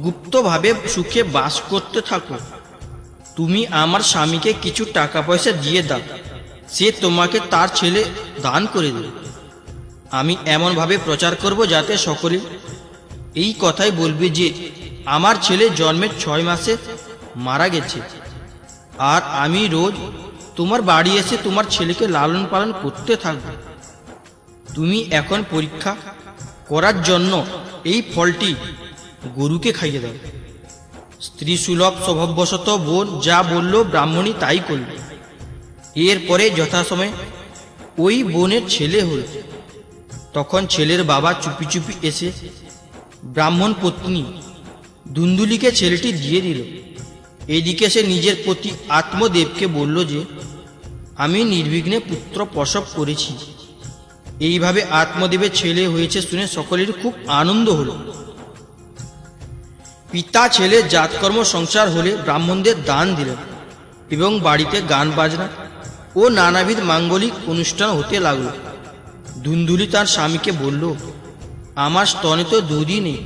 গুপ্তভাবে সুখে বাস করতে থাকো। তুমি আমার স্বামীকে কিছু টাকা পয়সা দিয়ে দাও, সে তোমাকে তার ছেলে দান করে দেবে। আমি এমনভাবে প্রচার করব যাতে সকলে এই কথাই বলবে যে আমার ছেলে জন্মের 6 মাসে মারা গেছে, আর আমি রোজ তোমার বাড়ি এসে তোমার ছেলেকে লালন পালন করতে থাকব। তুমি এখন পরীক্ষা করার জন্য এই ফলটি গরুকে খাইয়ে দাও। স্ত্রী সুলভ স্বভাববশত বোন যা বলল, ব্রাহ্মণী তাই করল। এরপরে যথাসময়ে ওই বোনের ছেলে হল। তখন ছেলের বাবা চুপি চুপি এসে ব্রাহ্মণ পত্নী ধুন্দুলিকে ছেলেটি দিয়ে দিল। এদিকে সে নিজের প্রতি আত্মদেবকে বলল যে, আমি নির্বিঘ্নে পুত্র প্রসব করেছি। এইভাবে আত্মদেবের ছেলে হয়েছে শুনে সকলের খুব আনন্দ হল। পিতা ছেলে জাতকর্ম সংসার হলে ব্রাহ্মণদের দান দিলেন, এবং বাড়িতে গান বাজনা ও নানাবিধ মাঙ্গলিক অনুষ্ঠান হতে লাগল। ধুন্দুলি তার স্বামীকে বলল, আমার স্তনে তো দুধই নেই,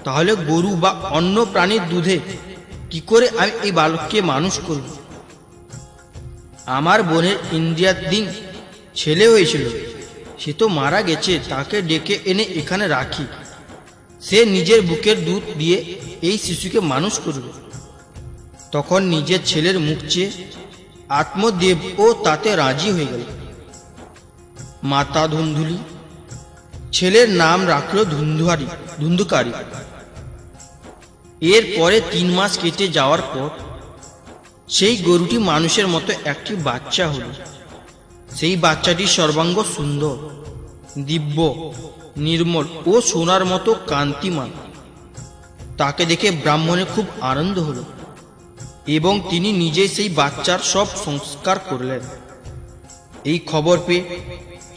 তাহলে গরু বা অন্য প্রাণীর দুধে কি করে আমি এই বালককে মানুষ করব? আমার বোনের ইন্দ্রিয়াধীন ছেলে হয়েছিল, সে তো মারা গেছে, তাকে ডেকে এনে এখানে রাখি, সে নিজের বুকের দুধ দিয়ে এই শিশুকে মানুষ করবে। তখন নিজের ছেলের মুখ চেয়ে আত্মদেব ও তাতে রাজি হয়ে গেল। মাতা ধুন্ধুলি, ছেলের নাম রাখল ধুন্ধুকারী। এরপরে 3 মাস কেটে যাওয়ার পর সেই গরুটি মানুষের মতো একটি বাচ্চা হল। সেই বাচ্চাটি সর্বাঙ্গ সুন্দর, দিব্য, নির্মল ও সোনার মতো কান্তিমান। তাকে দেখে ব্রাহ্মণের খুব আনন্দ হলো এবং তিনি নিজেই সেই বাচ্চার সব সংস্কার করলেন। এই খবর পেয়ে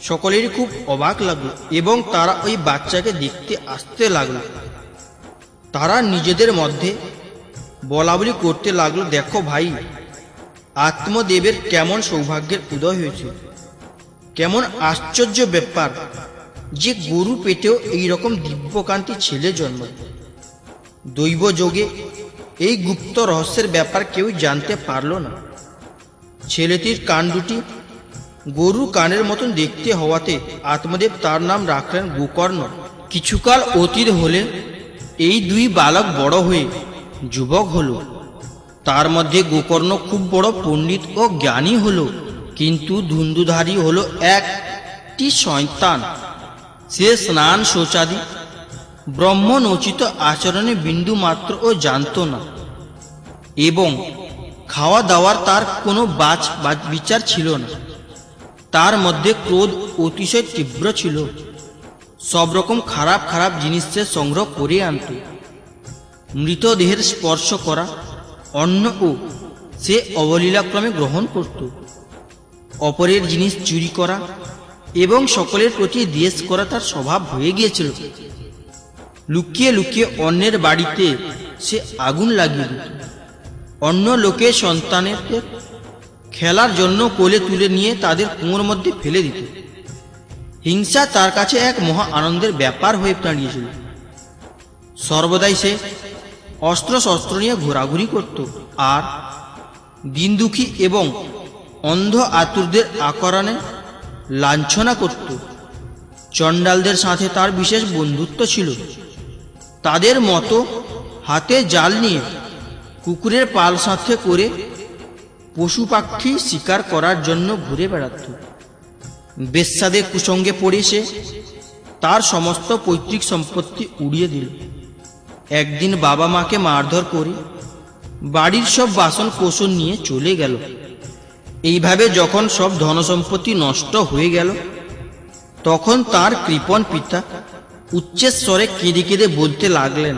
সকলেরই খুব অবাক লাগলো এবং তারা ওই বাচ্চাকে দেখতে আসতে লাগলো। তারা নিজেদের মধ্যে বলাবলি করতে লাগলো, দেখো ভাই, আত্মদেবের কেমন সৌভাগ্যের উদয় হয়েছে, কেমন আশ্চর্য ব্যাপার যে গরু পেটেও এইরকম দিব্যকান্তি ছেলে জন্মায়। দৈব যোগে এই গুপ্ত রহস্যের ব্যাপার কেউ জানতে পারল না। ছেলেটির কান দুটি গরু কানের মতন দেখতে হওয়াতে আত্মদেব তার নাম রাখলেন গোকর্ণ। কিছুকাল অতীত হলে এই 2 বালক বড় হয়ে যুবক হলো। তার মধ্যে গোকর্ণ খুব বড় পণ্ডিত ও জ্ঞানী হলো, কিন্তু ধুন্ধুধারী হলো একটি শয়তান। সে স্নান শৌচাদি ব্রহ্মনোচিত আচরণে বিন্দু মাত্র ও জানত না এবং খাওয়া দাওয়ার তার কোনো বিচার ছিল না। তার মধ্যে ক্রোধ অতিশয় তীব্র ছিল। সব রকম খারাপ খারাপ জিনিস সে সংগ্রহ করে আনত। মৃতদেহের স্পর্শ করা অন্নও সে অবলীলাক্রমে গ্রহণ করত। অপরের জিনিস চুরি করা এবং সকলের প্রতি দ্বেষ করা তার স্বভাব হয়ে গিয়েছিল। লুকিয়ে লুকিয়ে অন্যের বাড়িতে সে আগুন লাগিয়ে দিত। অন্য লোকের সন্তানের খেলার জন্য কোলে তুলে নিয়ে তাদের কুয়োর মধ্যে ফেলে দিত। হিংসা তার কাছে এক মহা আনন্দের ব্যাপার হয়ে দাঁড়িয়েছিল। সর্বদাই সে অস্ত্র শস্ত্র নিয়ে ঘোরাঘুরি করত আর দিন দুঃখী এবং অন্ধ আতুরদের আকরণে লাঞ্ছনা করত। চণ্ডালদের সাথে তার বিশেষ বন্ধুত্ব ছিল। তাদের মতো হাতে জাল নিয়ে কুকুরের পাল সাথে করে পশু পাখি শিকার করার জন্য ঘুরে বেড়াত। বেশ্যাদের কুসঙ্গে পড়ে সে তার সমস্ত পৈতৃক সম্পত্তি উড়িয়ে দিল। একদিন বাবা মাকে মারধর করে বাড়ির সব বাসন কোসন নিয়ে চলে গেল। এইভাবে যখন সব ধনসম্পত্তি নষ্ট হয়ে গেল, তখন তার কৃপণ পিতা উচ্চস্বরে কেঁদে কেঁদে বলতে লাগলেন,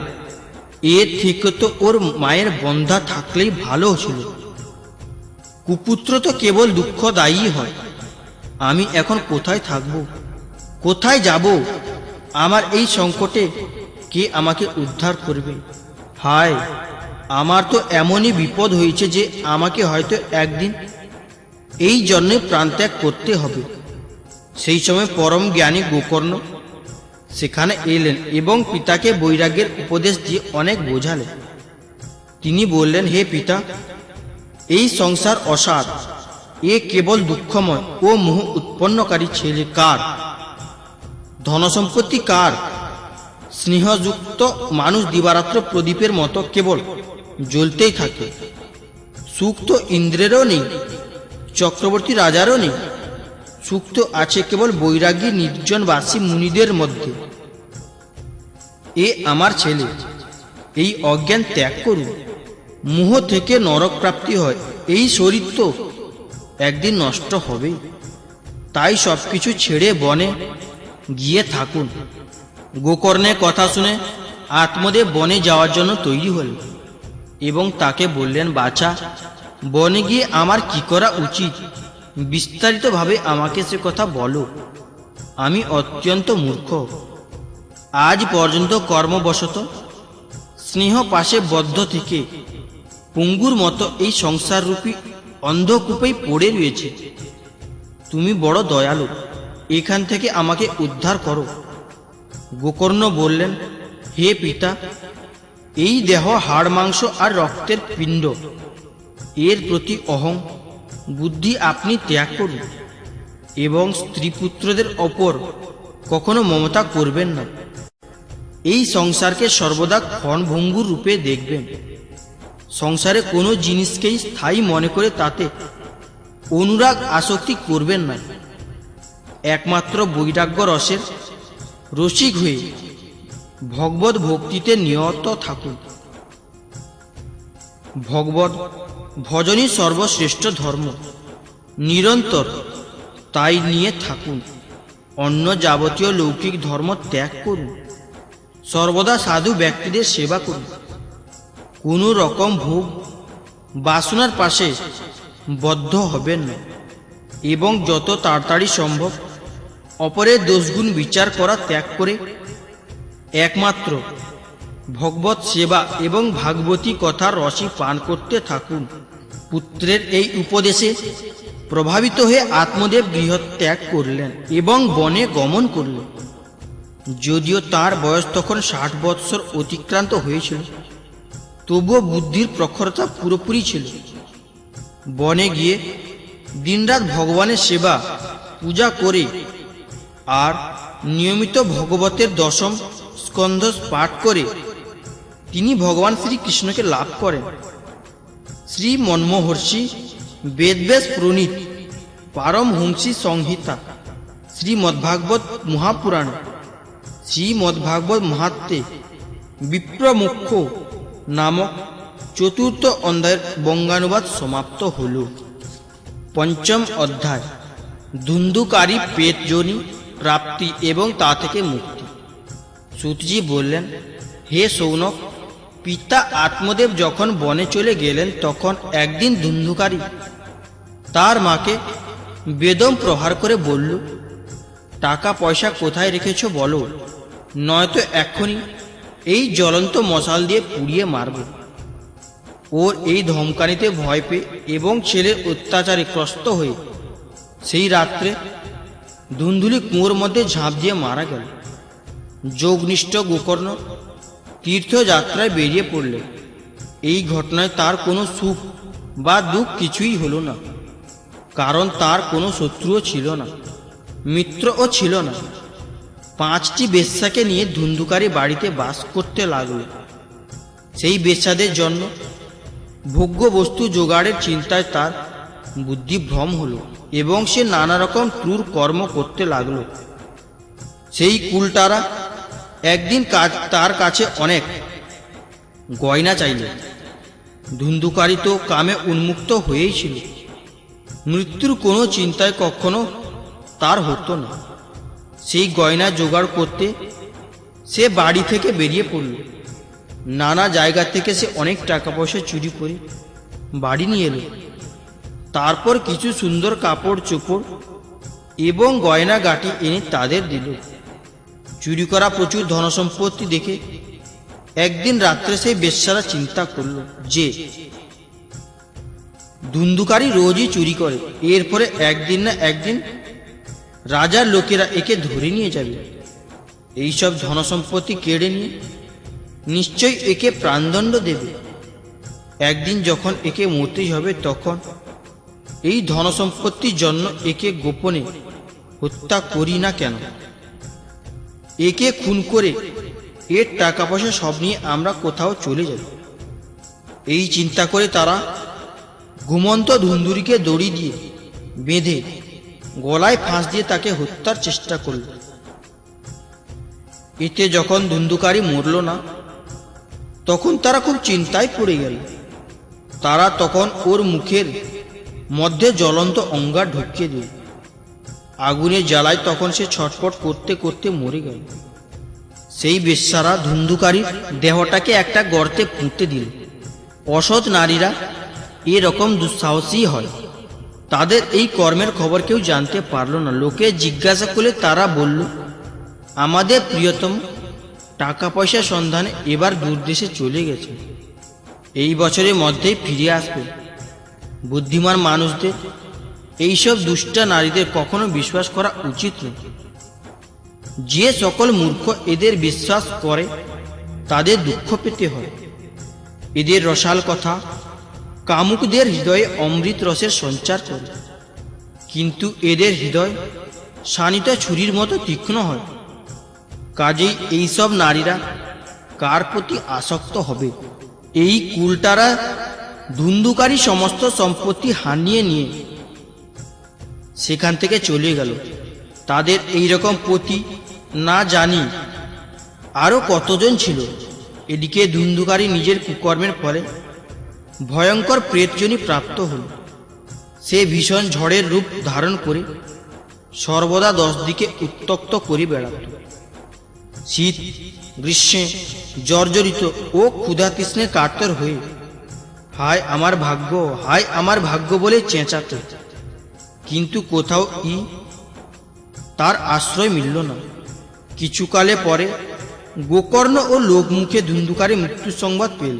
এর থেকে তো ওর মায়ের বন্ধা থাকলেই ভালো ছিল। কুপুত্র তো কেবল দুঃখদায়ী হয়। আমি এখন কোথায় থাকব, কোথায় যাব? আমার এই সংকটে কে আমাকে উদ্ধার করবে? হায়, আমার তো এমনই বিপদ হয়েছে যে আমাকে হয়তো একদিন এই জন্যে প্রাণত্যাগ করতে হবে। সেই সময় পরম জ্ঞানী গোকর্ণ সেখানে এলেন এবং পিতাকে বৈরাগ্যের উপদেশ দিয়ে অনেক বোঝালেন। তিনি বললেন, হে পিতা, এই সংসার অসার, এ কেবল দুঃখময় ও মোহ উৎপন্নকারী। ছেলে কার, ধনসম্পত্তি কার? স্নেহযুক্ত মানুষ দিবারাত্র প্রদীপের মতো কেবল জ্বলতেই থাকে। সুখ তো ইন্দ্রেরও নেই, চক্রবর্তী রাজারও নেই। সুখ তো আছে কেবল বৈরাগী নির্জনবাসী মুনিদের মধ্যে। এ আমার ছেলে, এই অজ্ঞান ত্যাগ করুন। মোহ থেকে নরক প্রাপ্তি হয়। এই শরীর তো একদিন নষ্ট হবেই, তাই সবকিছু ছেড়ে বনে গিয়ে থাকুন। গোকর্ণের কথা শুনে আত্মদেব বনে যাওয়ার জন্য তৈরি হলেন এবং তাকে বললেন, বাছা, বনে গিয়ে আমার কি করা উচিত? বিস্তারিতভাবে আমাকে সে কথা বলো। আমি অত্যন্ত মূর্খ। আজ পর্যন্ত কর্মবশত স্নেহ পাশে বদ্ধ থেকে পঙ্গুর মতো এই সংসাররূপী অন্ধকূপেই পড়ে রয়েছে। তুমি বড় দয়ালু, এখান থেকে আমাকে উদ্ধার করো। গোকর্ণ বললেন, হে পিতা, এই দেহ হাড় মাংস আর রক্তের পিণ্ড, এর প্রতি অহং বুদ্ধি আপনি ত্যাগ করুন এবং স্ত্রী পুত্রদের ওপর কখনো মমতা করবেন না। এই সংসারকে সর্বদা ক্ষণভঙ্গুর রূপে দেখবেন। সংসারে কোনো জিনিসকেই স্থায়ী মনে করে তাতে অনুরাগ আসক্তি করবেন না। একমাত্র বৈরাগ্য রসের রসিক হয়ে ভগবত ভক্তিতে নিয়ত থাকুন। ভগবত ভজনই সর্বশ্রেষ্ঠ ধর্ম, নিরন্তর তাই নিয়ে থাকুন। অন্য যাবতীয় লৌকিক ধর্ম ত্যাগ করুন। সর্বদা সাধু ব্যক্তিদের সেবা করুন। কোনো রকম ভোগ বাসনার পাশে বদ্ধ হবেন না এবং যত তাড়াতাড়ি সম্ভব অপরের দোষগুণ বিচার করা ত্যাগ করে একমাত্র ভগবত সেবা এবং ভাগবতী কথার রসই পান করতে থাকুন। পুত্রের এই উপদেশে প্রভাবিত হয়ে আত্মদেব গৃহ ত্যাগ করলেন এবং বনে গমন করলেন। যদিও তার বয়স তখন 60 বৎসর অতিক্রান্ত হয়েছিল, তবুও বুদ্ধির প্রখরতা পুরোপুরি ছিল। বনে গিয়ে দিনরাত ভগবানের সেবা পূজা করে আর নিয়মিত ভগবতের দশম স্কন্ধ পাঠ করে তিনি ভগবান শ্রীকৃষ্ণকে লাভ করেন। শ্রী মনমোহর্ষি বেদব্যাস প্রণীত পারমহংসী সংহিতা, শ্রীমদ্ভাগবত মহাপুরাণে শ্রীমদ্ভাগবত মাহাত্ম্যে বিপ্রমোক্ষ নামক চতুর্থ অধ্যায়ের বঙ্গানুবাদ সমাপ্ত হল। পঞ্চম অধ্যায়, ধুন্ধুকারী পেট যোনি প্রাপ্তি এবং তা থেকে মুক্তি। সূতজি বললেন, হে সৌনক, পিতা আত্মদেব যখন বনে চলে গেলেন তখন একদিন ধুন্ধুকারী তার মাকে বেদম প্রহার করে বলল, টাকা পয়সা কোথায় রেখেছ বলো, নয়তো এক্ষুনি এই জ্বলন্ত মশাল দিয়ে পুড়িয়ে মারব। ওর এই ধমকানিতে ভয় পেয়ে এবং ছেলের অত্যাচারে ত্রস্ত হয়ে সেই রাত্রে ধুন্ধুলি কুয়োর মধ্যে ঝাঁপ দিয়ে মারা গেল। যোগনিষ্ঠ গোকর্ণ তীর্থযাত্রায় বেরিয়ে পড়লেন। এই ঘটনায় তার কোনো সুখ বা দুঃখ কিছুই হলো না, কারণ তার কোনো শত্রুও ছিল না, মিত্রও ছিল না। 5টি বেশ্যাকে নিয়ে ধুন্ধুকারী বাড়িতে বাস করতে লাগল। সেই বেশ্যাদের জন্য ভোগ্য বস্তু জোগাড়ের চিন্তায় তার বুদ্ধি ভ্রম হলো এবং সে নানা রকম ক্রূর কর্ম করতে লাগল। সেই কুলটারা একদিন তার কাছে অনেক গয়না চাইল। ধুন্ধুকারী তো কামে উন্মুক্ত হয়েই ছিল। মৃত্যুর কোনো চিন্তায় কখনো তার হতো না। সেই গয়না জোগাড় করতে সে বাড়ি থেকে বেরিয়ে পড়ল। নানা জায়গা থেকে সে অনেক টাকা পয়সা চুরি করে বাড়ি নিয়ে এলো। তারপর কিছু সুন্দর কাপড় চোপড় এবং গয়না গাটি এনে তাদের দিল। চুরি করা প্রচুর ধনসম্পত্তি দেখে একদিন রাত্রে সেই বেশ্যারা চিন্তা করল যে ধুন্ধুকারী রোজই চুরি করে, এরপরে একদিন না একদিন রাজার লোকেরা একে ধরে নিয়ে যাবে। এইসব ধনসম্পত্তি কেড়ে নিয়ে নিশ্চয়ই একে প্রাণদণ্ড দেবে। একদিন যখন একে মরতেই হবে তখন এই ধনসম্পত্তির জন্য একে গোপনে হত্যা করি না কেন? একে খুন করে এর টাকা পয়সা সব নিয়ে আমরা কোথাও চলে যাব। এই চিন্তা করে তারা ঘুমন্ত ধুন্ধুরিকে দড়ি দিয়ে বেঁধে গলায় ফাঁস দিয়ে তাকে হত্যার চেষ্টা করল। এতে যখন ধুন্ধুকারী মরল না তখন তারা খুব চিন্তায় পড়ে গেল। তারা তখন ওর মুখের মধ্যে জ্বলন্ত অঙ্গার ঢুকিয়ে দিল। আগুনের জ্বালায় তখন সে ছটফট করতে করতে মরে গেল। সেই বেশ্যারা ধুন্ধুকারীর দেহটাকে একটা গর্তে পুঁতে দিল। অসৎ নারীরা এরকম দুঃসাহসী হয়। তাদের এই কর্মের খবর কেউ জানতে পারল না। লোকে জিজ্ঞাসা করলে তারা বলল, আমাদের প্রিয়তম টাকা পয়সা সন্ধানে এবার দূরদেশে চলে গেছে, এই বছরের মধ্যেই ফিরে আসবে। বুদ্ধিমান মানুষদের এইসব দুষ্টা নারীদের কখনো বিশ্বাস করা উচিত নয়। যে সকল মূর্খ এদের বিশ্বাস করে তাদের দুঃখ পেতে হয়। এদের রসাল কথা কামুকদের হৃদয়ে অমৃত রসের সঞ্চার করে, কিন্তু এদের হৃদয় শানিত ছুরির মতো তীক্ষ্ণ হয়। কাজেই এইসব নারীরা কার প্রতি আসক্ত হবে? এই কুলটারা ধুন্ধুকারী সমস্ত সম্পত্তি হানিয়ে নিয়ে সেখান থেকে চলে গেল। তাদের এই রকম পতি না জানি আরো কতজন ছিল। এদিকে ধুন্ধুকারী নিজের কুকর্মের ফলে ভয়ঙ্কর প্রেতজনি প্রাপ্ত হল। সে ভীষণ ঝড়ের রূপ ধারণ করে সর্বদা 10 দিকে উত্তক্ত করে বেড়াত। শীত গ্রীষ্মে জর্জরিত ও ক্ষুধাতৃষ্ণে কাতর হয়ে হায় আমার ভাগ্য, হায় আমার ভাগ্য বলে চেঁচাত, কিন্তু কোথাও তার আশ্রয় মিলল না। কিছুকালে পরে গোকর্ণ ও লোকমুখে ধুন্ধুকারী মৃত্যুর সংবাদ পেল।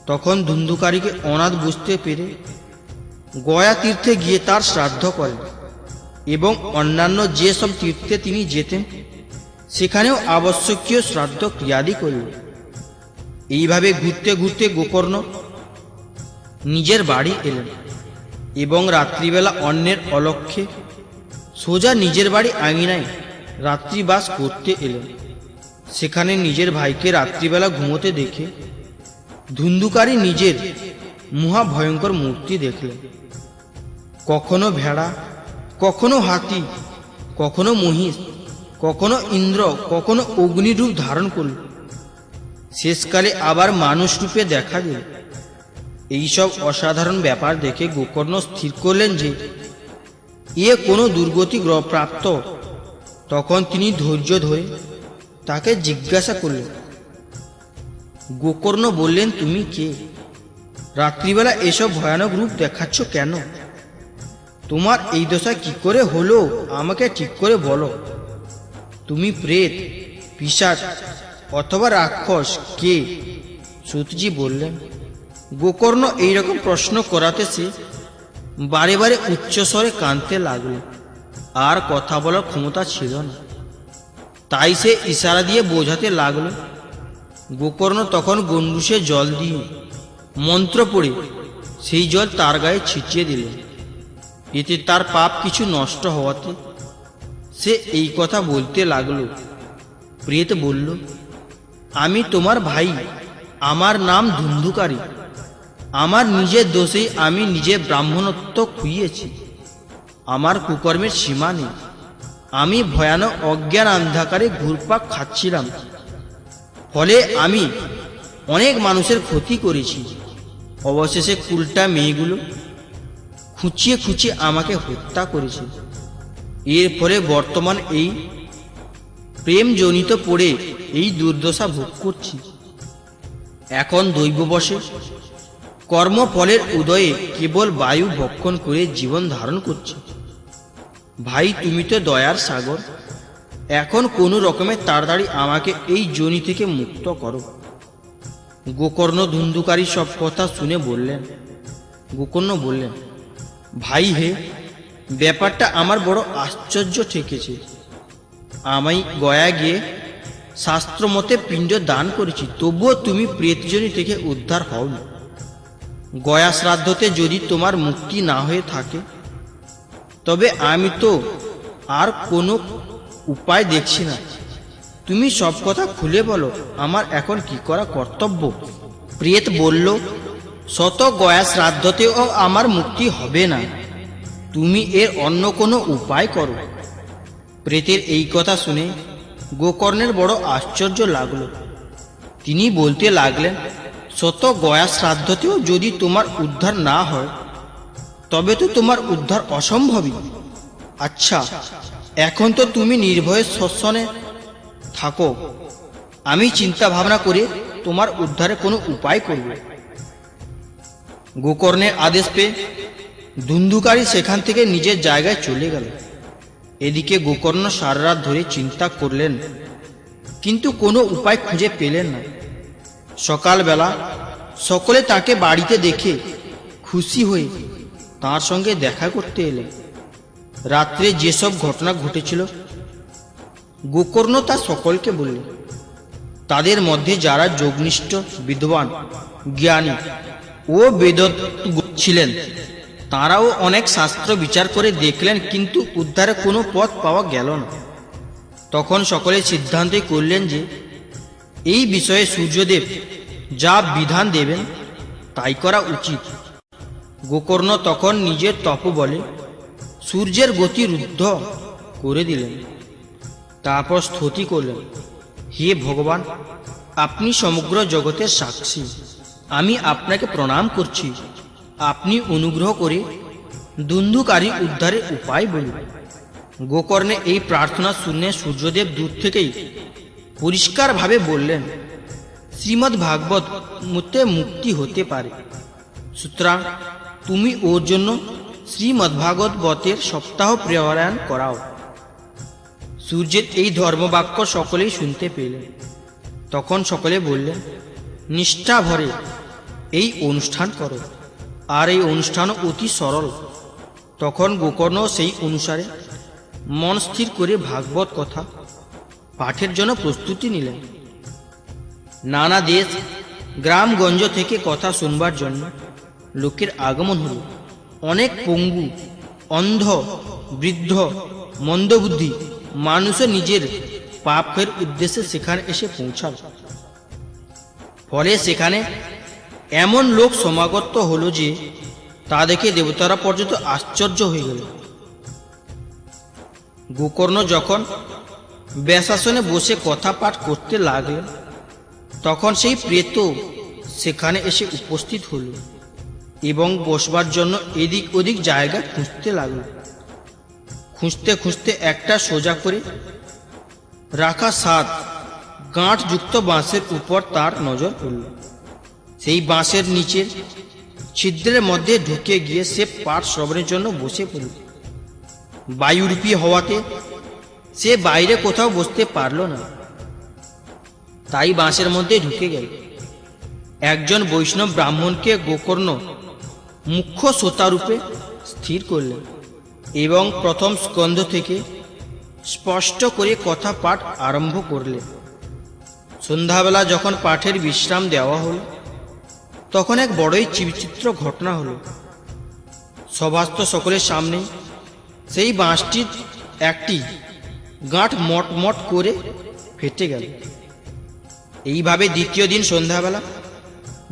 তখন ধুন্ধুকারীকে অনাথ বুঝতে পেরে গয়া তীর্থে গিয়ে তার শ্রাদ্ধ করেন এবং অন্যান্য যেসব তীর্থে তিনি যেতেন সেখানেও আবশ্যকীয় শ্রাদ্ধ ক্রিয়াদি করল। এইভাবে ঘুরতে ঘুরতে গোকর্ণ নিজের বাড়ি এলেন এবং রাত্রিবেলা অন্যের অলক্ষ্যে সোজা নিজের বাড়ি আঙিনায় রাত্রিবাস করতে এলেন। সেখানে নিজের ভাইকে রাত্রিবেলা ঘুমোতে দেখে ধুন্ধুকারী নিজের মহা ভয়ঙ্কর মূর্তি দেখলেন। কখনো ভেড়া, কখনো হাতি, কখনো মহিষ, কখনো ইন্দ্র, কখনো অগ্নিরূপ ধারণ করল। শেষকালে আবার মানুষ রূপে দেখা গেল। এইসব অসাধারণ ব্যাপার দেখে গোকর্ণ স্থির করলেন যে এ কোনো দুর্গতি প্রাপ্ত। তখন তিনি ধৈর্য ধরে তাকে জিজ্ঞাসা করলেন। গোকর্ণ বললেন, তুমি কে? রাত্রিবেলা এসব ভয়ানক রূপ দেখাচ্ছ কেন? তোমার এই দশা কি করে হলো আমাকে ঠিক করে বলো। তুমি প্রেত, পিশাচ অথবা রাক্ষস কে? সূতজি বললেন। গোকর্ণ এইরকম প্রশ্ন করাতে সে বারে বারে উচ্চস্বরে কাঁদতে লাগলো। আর কথা বলার ক্ষমতা ছিল না। তাই সে ইশারা দিয়ে বোঝাতে লাগলো। গোকর্ণ তখন গণ্ডুসে জল দিয়ে মন্ত্র পড়ে সেই জল তার গায়ে ছিটিয়ে দিলেন। এতে তার পাপ কিছু নষ্ট হওয়াতে সে এই কথা বলতে লাগলো। প্রেত বলল, আমি তোমার ভাই, আমার নাম ধুন্ধুকারী। আমার নিজের দোষেই আমি নিজে ব্রাহ্মণত্ব খুইয়েছি। আমার কুকর্মের সীমা নেই। আমি ভয়ানক অজ্ঞান অন্ধকারে ঘুরপাক খাচ্ছিলাম, ফলে আমি অনেক মানুষের ক্ষতি করেছি। অবশেষে কুলটা মেয়েগুলো খুঁচিয়ে খুঁচিয়ে আমাকে হত্যা করেছে। এর ফলে বর্তমান এই প্রেমজনিত পড়ে এই দুর্দশা ভোগ করছি। এখন দৈববশে কর্মফলের উদয়ে কেবল বায়ু ভক্ষণ করে জীবন ধারণ করছি। ভাই, তুমি তো দয়ার সাগর, এখন কোনো রকমে তাড়াতাড়ি আমাকে এই যোনি থেকে মুক্ত করো। গোকর্ণ ধুন্ধুকারী সব কথা শুনে বললেন। গোকর্ণ বললেন, ভাই হে, ব্যাপারটা আমার বড় আশ্চর্য ঠেকেছে। আমি গয়া গিয়ে শাস্ত্রমতে পিণ্ড দান করেছি, তবুও তুমি প্রেতজনি থেকে উদ্ধার হওনি। গয়া শ্রাদ্ধতে যদি তোমার মুক্তি না হয়ে থাকে তবে আমি তো আর কোনো উপায় দেখছি না। তুমি সব কথা খুলে বলো, আমার এখন কি করা কর্তব্য? প্রেত বলল, শত গয়া শ্রাদ্ধতেও আমার মুক্তি হবে না। তুমি এর অন্য কোনো উপায় করো। প্রেতের এই কথা শুনে গোকর্ণের বড় আশ্চর্য লাগলো। তিনি বলতে লাগলেন, শত গয়া শ্রাদ্ধতেও যদি তোমার উদ্ধার না হয় তবে তো তোমার উদ্ধার অসম্ভবই। আচ্ছা, এখন তো তুমি নির্ভয়ে শ্মশানে থাকো। আমি চিন্তা ভাবনা করে তোমার উদ্ধারে কোনো উপায় করব। গোকর্ণের আদেশ পেয়ে ধুন্ধুকারী সেখান থেকে নিজের জায়গায় চলে গেল। এদিকে গোকর্ণ সারা রাত ধরে চিন্তা করলেন, কিন্তু কোনো উপায় খুঁজে পেলেন না। সকালবেলা সকলে তাকে বাড়িতে দেখে খুশি হয়ে তার সঙ্গে দেখা করতে এলেন। রাত্রে যেসব ঘটনা ঘটেছিল গোকর্ণ তা সকলকে বললেন। তাদের মধ্যে যারা যোগনিষ্ঠ, বিদ্বান, জ্ঞানী ও বেদজ্ঞ ছিলেন, তাঁরাও অনেক শাস্ত্র বিচার করে দেখলেন, কিন্তু উদ্ধারে কোনো পথ পাওয়া গেল না। তখন সকলে সিদ্ধান্ত করলেন যে এই বিষয়ে সূর্যদেব যা বিধান দেবেন তাই করা উচিত। গোকর্ণ তখন নিজের তপবলে সূর্যের গতি রুদ্ধ করে দিলেন। তারপর স্তুতি করলেন, হে ভগবান, আপনি সমগ্র জগতের সাক্ষী, আমি আপনাকে প্রণাম করছি। আপনি অনুগ্রহ করে দুন্ধুকারী উদ্ধারের উপায় বলুন। গোকর্ণে এই প্রার্থনা শুনে সূর্যদেব দূর থেকেই পরিষ্কারভাবে বললেন, শ্রীমদ্ ভাগবত মতে মুক্তি হতে পারে, সুতরাং তুমি ওর জন্য শ্রীমদ্ভাগবতের সপ্তাহ পারায়ণ করাও। সূর্যের এই ধর্মবাক্য সকলেই শুনতে পেলেন। তখন সকলে বললেন, নিষ্ঠা ভরে এই অনুষ্ঠান করো, আর এই অনুষ্ঠান অতি সরল। তখন গোকর্ণ সেই অনুসারে মন স্থির করে ভাগবত কথা পাঠের জন্য প্রস্তুতি নিলেন। নানা দেশ গ্রামগঞ্জ থেকে কথা শুনবার জন্য লোকের আগমন হল। অনেক পঙ্গু, অন্ধ, বৃদ্ধ, মন্দবুদ্ধি মানুষও নিজের পাপের উদ্দেশ্যে সেখানে এসে পৌঁছাল। ফলে সেখানে এমন লোক সমাগত হলো যে তা দেখে দেবতারা পর্যন্ত আশ্চর্য হয়ে গেল। গোকর্ণ যখন ব্যাসাসনে বসে কথা পাঠ করতে লাগলেন, তখন সেই প্রেত সেখানে এসে উপস্থিত হল এবং বসবার জন্য এদিক ওদিক জায়গা খুঁজতে লাগল। খুঁজতে খুঁজতে একটা সোজা করে রাখা 7 গাঁটযুক্ত বাঁশের উপর তার নজর পড়ল। সেই বাঁশের নিচের ছিদ্রের মধ্যে ঢুকে গিয়ে সে পাঠ শ্রবণের জন্য বসে পড়ল। বায়ুরূপী হওয়াতে সে বাইরে কোথাও বসতে পারল না, তাই বাঁশের মধ্যে ঢুকে গেল। একজন বৈষ্ণব ব্রাহ্মণকে গোকর্ণ মুখ্য শ্রোতারূপে স্থির করলেন এবং প্রথম স্কন্ধ থেকে স্পষ্ট করে কথা পাঠ আরম্ভ করলেন। সন্ধ্যাবেলা যখন পাঠের বিশ্রাম দেওয়া হল, তখন এক বড়ই বিচিত্র ঘটনা হলো। সভাস্থ সকলের সামনে সেই বাঁশটির একটি গাঁট মট মট করে ফেটে গেল। এইভাবে দ্বিতীয় দিন সন্ধ্যাবেলা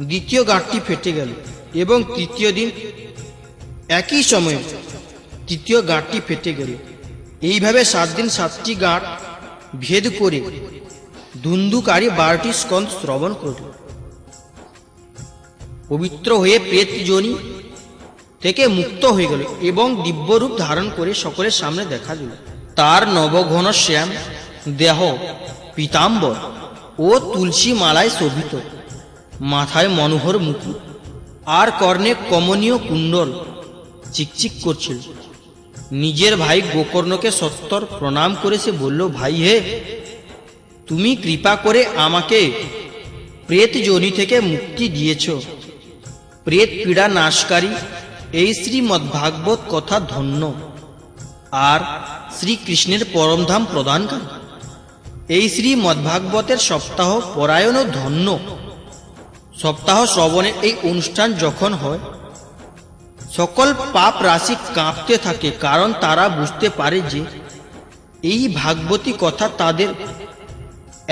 দ্বিতীয় গাঁটটি ফেটে গেল এবং তৃতীয় দিন একই সময়ে তৃতীয় গাঁটটি ফেটে গেল। এইভাবে 7 দিন 7টি গাঁট ভেদ করে ধুন্ধুকারী 12টি স্কন্ধ শ্রবণ করল। পবিত্র হয়ে প্রেত যোনি থেকে মুক্ত হয়ে গেল এবং দিব্যরূপ ধারণ করে সকলের সামনে দেখা দিল। তার নবঘন শ্যাম দেহ পীতাম্বর ও তুলসী মালায় শোভিত, মাথায় মনোহর মুকুট আর কর্ণে কমনীয় কুণ্ডল চিকচিক করছিল। নিজের ভাই গোকর্ণকে সত্তর প্রণাম করে সে বলল, ভাই হে, তুমি কৃপা করে আমাকে প্রেত যোনি থেকে মুক্তি দিয়েছ। প্রেত পীড়া নাশকারী এই শ্রীমদ্ভাগবত কথা ধন্য, আর শ্রীকৃষ্ণের পরমধাম প্রদানকারী এই শ্রীমদ্ভাগবতের সপ্তাহ পরায়ণ ধন্য। সপ্তাহ শ্রবণের এই অনুষ্ঠান যখন হয়, সকল পাপ রাশি কাঁপতে থাকে, কারণ তারা বুঝতে পারে যে এই ভাগবতী কথা তাদের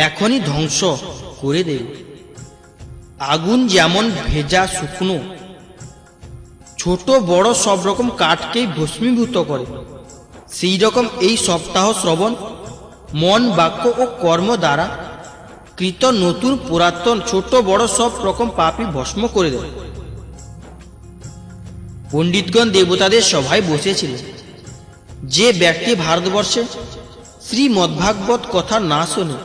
এখনই ধ্বংস করে দেবে। আগুন যেমন ভেজা শুকনো ছোট বড় সব রকম কাঠকেই ভস্মীভূত করে, সেই রকম এই সপ্তাহ শ্রবণ মন, বাক্য ও কর্ম দ্বারা কৃত নতুন পুরাতন ছোট বড় সব রকম পাপই ভস্ম করে দেয়। পণ্ডিতগণ দেবতাদের সভায় বসেছিলেন। যে ব্যক্তি ভারতবর্ষে শ্রীমদ্ভাগবত কথা না শোনে,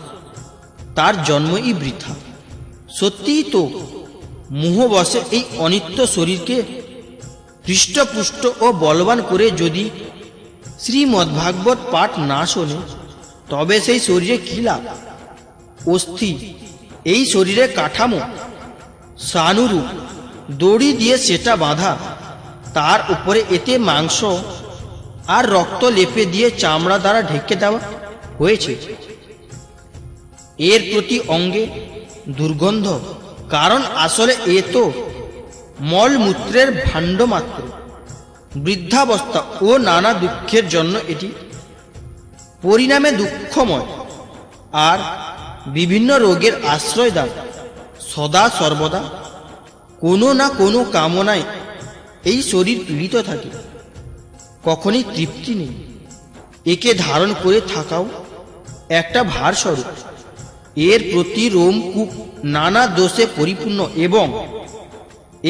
তার জন্মই বৃথা। সত্যিই তো মোহবশে এই অনিত্য শরীরকে হৃষ্টপুষ্ট ও বলবান করে যদি শ্রীমদ্ভাগবত পাঠ না শোনে, তবে সেই শরীরে কি লাভ? অস্থি এই শরীরের কাঠামো, সানুরূপ দড়ি দিয়ে সেটা বাঁধা, তার উপরে এতে মাংস আর রক্ত লেপে দিয়ে চামড়া দ্বারা ঢেকে দেওয়া হয়েছে। এর প্রতি অঙ্গে দুর্গন্ধ, কারণ আসলে এ তো মলমূত্রের ভাণ্ড মাত্র। বৃদ্ধাবস্থা ও নানা দুঃখের জন্য এটি পরিণামে দুঃখময়, আর বিভিন্ন রোগের আশ্রয় দান। সদা সর্বদা কোনো না কোনো কামনায় এই শরীর পীড়িত থাকে, কখনই তৃপ্তি নেই। একে ধারণ করে থাকাও একটা ভারস্বরূপ। এর প্রতি রোমকূপ নানা দোষে পরিপূর্ণ, এবং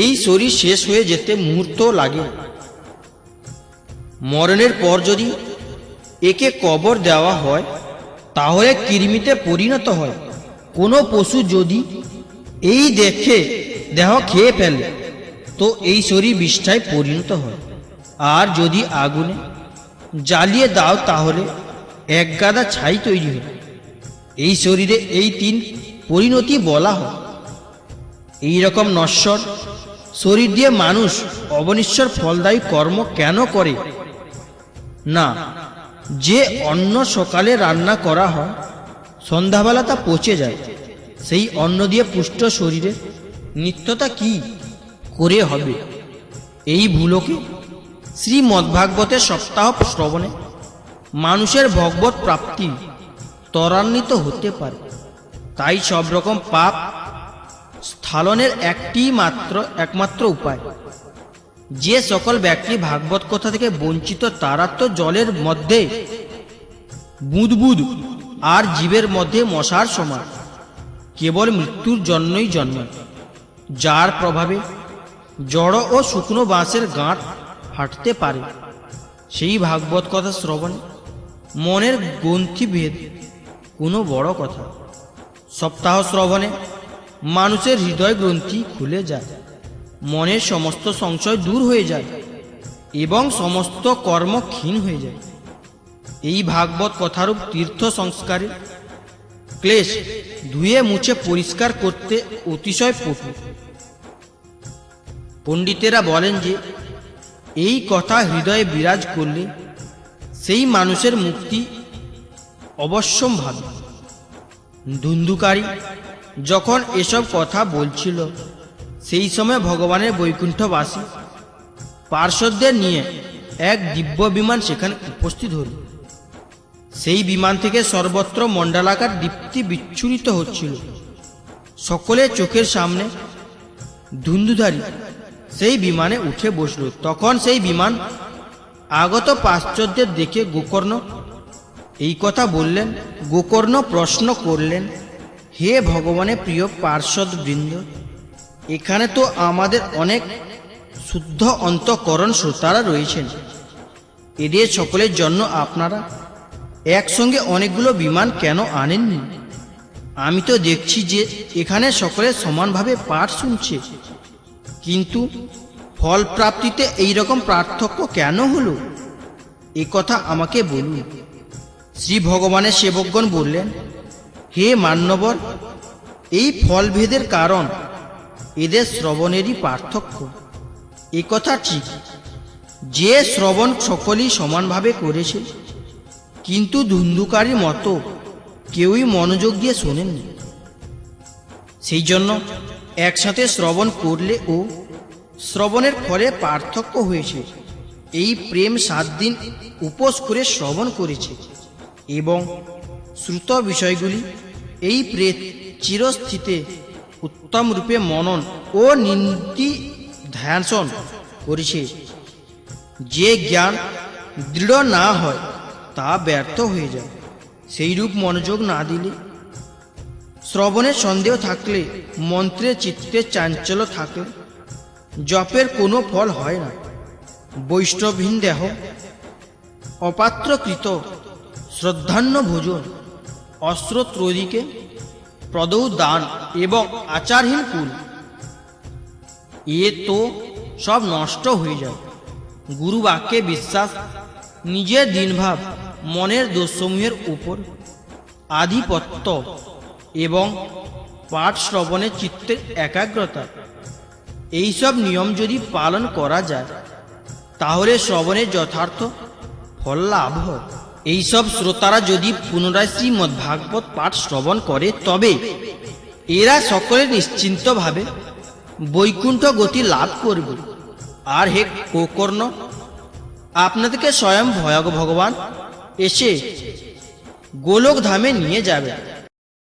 এই শরীর শেষ হয়ে যেতে মুহূর্ত লাগে। মরণের পর যদি একে কবর দেওয়া হয় তাহলে কৃমিতে পরিণত হয়। কোনো পশু যদি এই দেখে দেহ খেয়ে ফেলে তো এই শরীর বিষ্ঠায় পরিণত হয়। আর যদি আগুনে জ্বালিয়ে দাও তাহলে এক গাদা ছাই তৈরি হয়। এই শরীরে এই তিন পরিণতি বলা হয়। এই রকম নশ্বর শরীর দিয়ে মানুষ অবনিশ্বর ফলদায়ী কর্ম কেন করে না? যে অন্ন সকালে রান্না করা হয়, সন্ধ্যাবেলা তা পচে যায়। সেই অন্ন দিয়ে পুষ্ট শরীরে নিত্যতা কি করে হবে? এই ভুলকে শ্রীমদ্ভাগবতের সপ্তাহ শ্রবণে মানুষের ভগবত প্রাপ্তি ত্বরান্বিত হতে পারে। তাই সব রকম পাপ স্থালনের একমাত্র উপায়। যে সকল ব্যক্তি ভাগবত কথা থেকে বঞ্চিত তারা তো জলের মধ্যে বুদবুদ আর জীবের মধ্যে মশার সমান, কেবল মৃত্যুর জন্যই জন্মায়, যার প্রভাবে জড় ও শুকনো বাঁশের গাঁট ফাটতে পারে। সেই ভাগবত কথা শ্রবণে মনের গ্রন্থি ভেদ কোনো বড় কথা। সপ্তাহ শ্রবণে মানুষের হৃদয় গ্রন্থি খুলে যায়, মনের সমস্ত সংশয় দূর হয়ে যায় এবং সমস্ত কর্ম ক্ষীণ হয়ে যায়। এই ভাগবত কথারূপ তীর্থ সংস্কারে ক্লেশ ধুয়ে মুছে পরিষ্কার করতে অতিশয় পটু। পণ্ডিতেরা বলেন যে এই কথা হৃদয়ে বিরাজ করলে সেই মানুষের মুক্তি অবশ্যম্ভাবী। ধুন্ধুকারী যখন এসব কথা বলছিল সেই সময় ভগবানের বৈকুণ্ঠবাসী পার্শ্বদের নিয়ে এক দিব্য বিমান সেখানে উপস্থিত হল। সেই বিমান থেকে সর্বত্র মণ্ডলাকার দীপ্তি বিচ্ছুরিত হচ্ছিল। সকলের চোখের সামনে ধুন্ধুধারী সেই বিমানে উঠে বসল। তখন সেই বিমান আগত পাশ্চাত্যদের দেখে গোকর্ণ এই কথা বললেন। গোকর্ণ প্রশ্ন করলেন, হে ভগবানের প্রিয় পার্শ্বদবৃন্দ, এখানে তো আমাদের অনেক শুদ্ধ অন্তঃকরণ শ্রোতারা রয়েছেন। এদের সকলের জন্য আপনারা একসঙ্গে অনেকগুলো বিমান কেন আনেননি? আমি তো দেখছি যে এখানে সকলে সমানভাবে পাঠ শুনছে, কিন্তু ফল প্রাপ্তিতে এইরকম পার্থক্য কেন হলো? এ কথা আমাকে বলুন। শ্রী ভগবানের সেবকগণ বললেন, হে মান্যবর, এই ফলভেদের কারণ এদের শ্রবণেরই পার্থক্য। এ কথা ঠিক যে শ্রবণ সকলেই সমানভাবে করেছে, কিন্তু ধুন্ধুকারীর মতো কেউই মনোযোগ দিয়ে শোনেননি। সেই জন্য একসাথে শ্রবণ করলে ও শ্রবণের ফলে পার্থক্য হয়েছে। এই প্রেম 7 দিন উপোস করে শ্রবণ করেছে এবং শ্রুত বিষয়গুলি এই প্রেত চিরস্থিতে উত্তম রূপে মনন ও নিন্দি ধ্যান করেছে। যে জ্ঞান দৃঢ় না হয় তা ব্যর্থ হয়ে যায়। সেই রূপ মনোযোগ না দিলে, শ্রবণের সন্দেহ থাকলে, মন্ত্রের চিত্তে চাঞ্চল্য থাকলে জপের কোনো ফল হয় না। বৈষ্ণবহীন দেহ, অপাত্রকৃত শ্রদ্ধান্য ভোজন, অস্ত্রত্রদিকে প্রদৌ দান এবং আচারহীন কুল, এ তো সব নষ্ট হয়ে যায়। গুরু বাক্যে বিশ্বাস, নিজের দিনভাব, মনের দোষসমূহের উপর আধিপত্য এবং পাঠ শ্রবণের চিত্তের একাগ্রতা, এইসব নিয়ম যদি পালন করা যায় তাহলে শ্রবণের যথার্থ ফল লাভ হয়। এইসব শ্রোতারা যদি পুনরায় শ্রীমদ্ ভাগবত পাঠ শ্রবণ করে তবে এরা সকলে নিশ্চিন্তভাবে বৈকুণ্ঠ গতি লাভ করবে। আর হে গোকর্ণ, আপনাদেরকে স্বয়ং ভগবান এসে গোলক ধামে নিয়ে যাবে।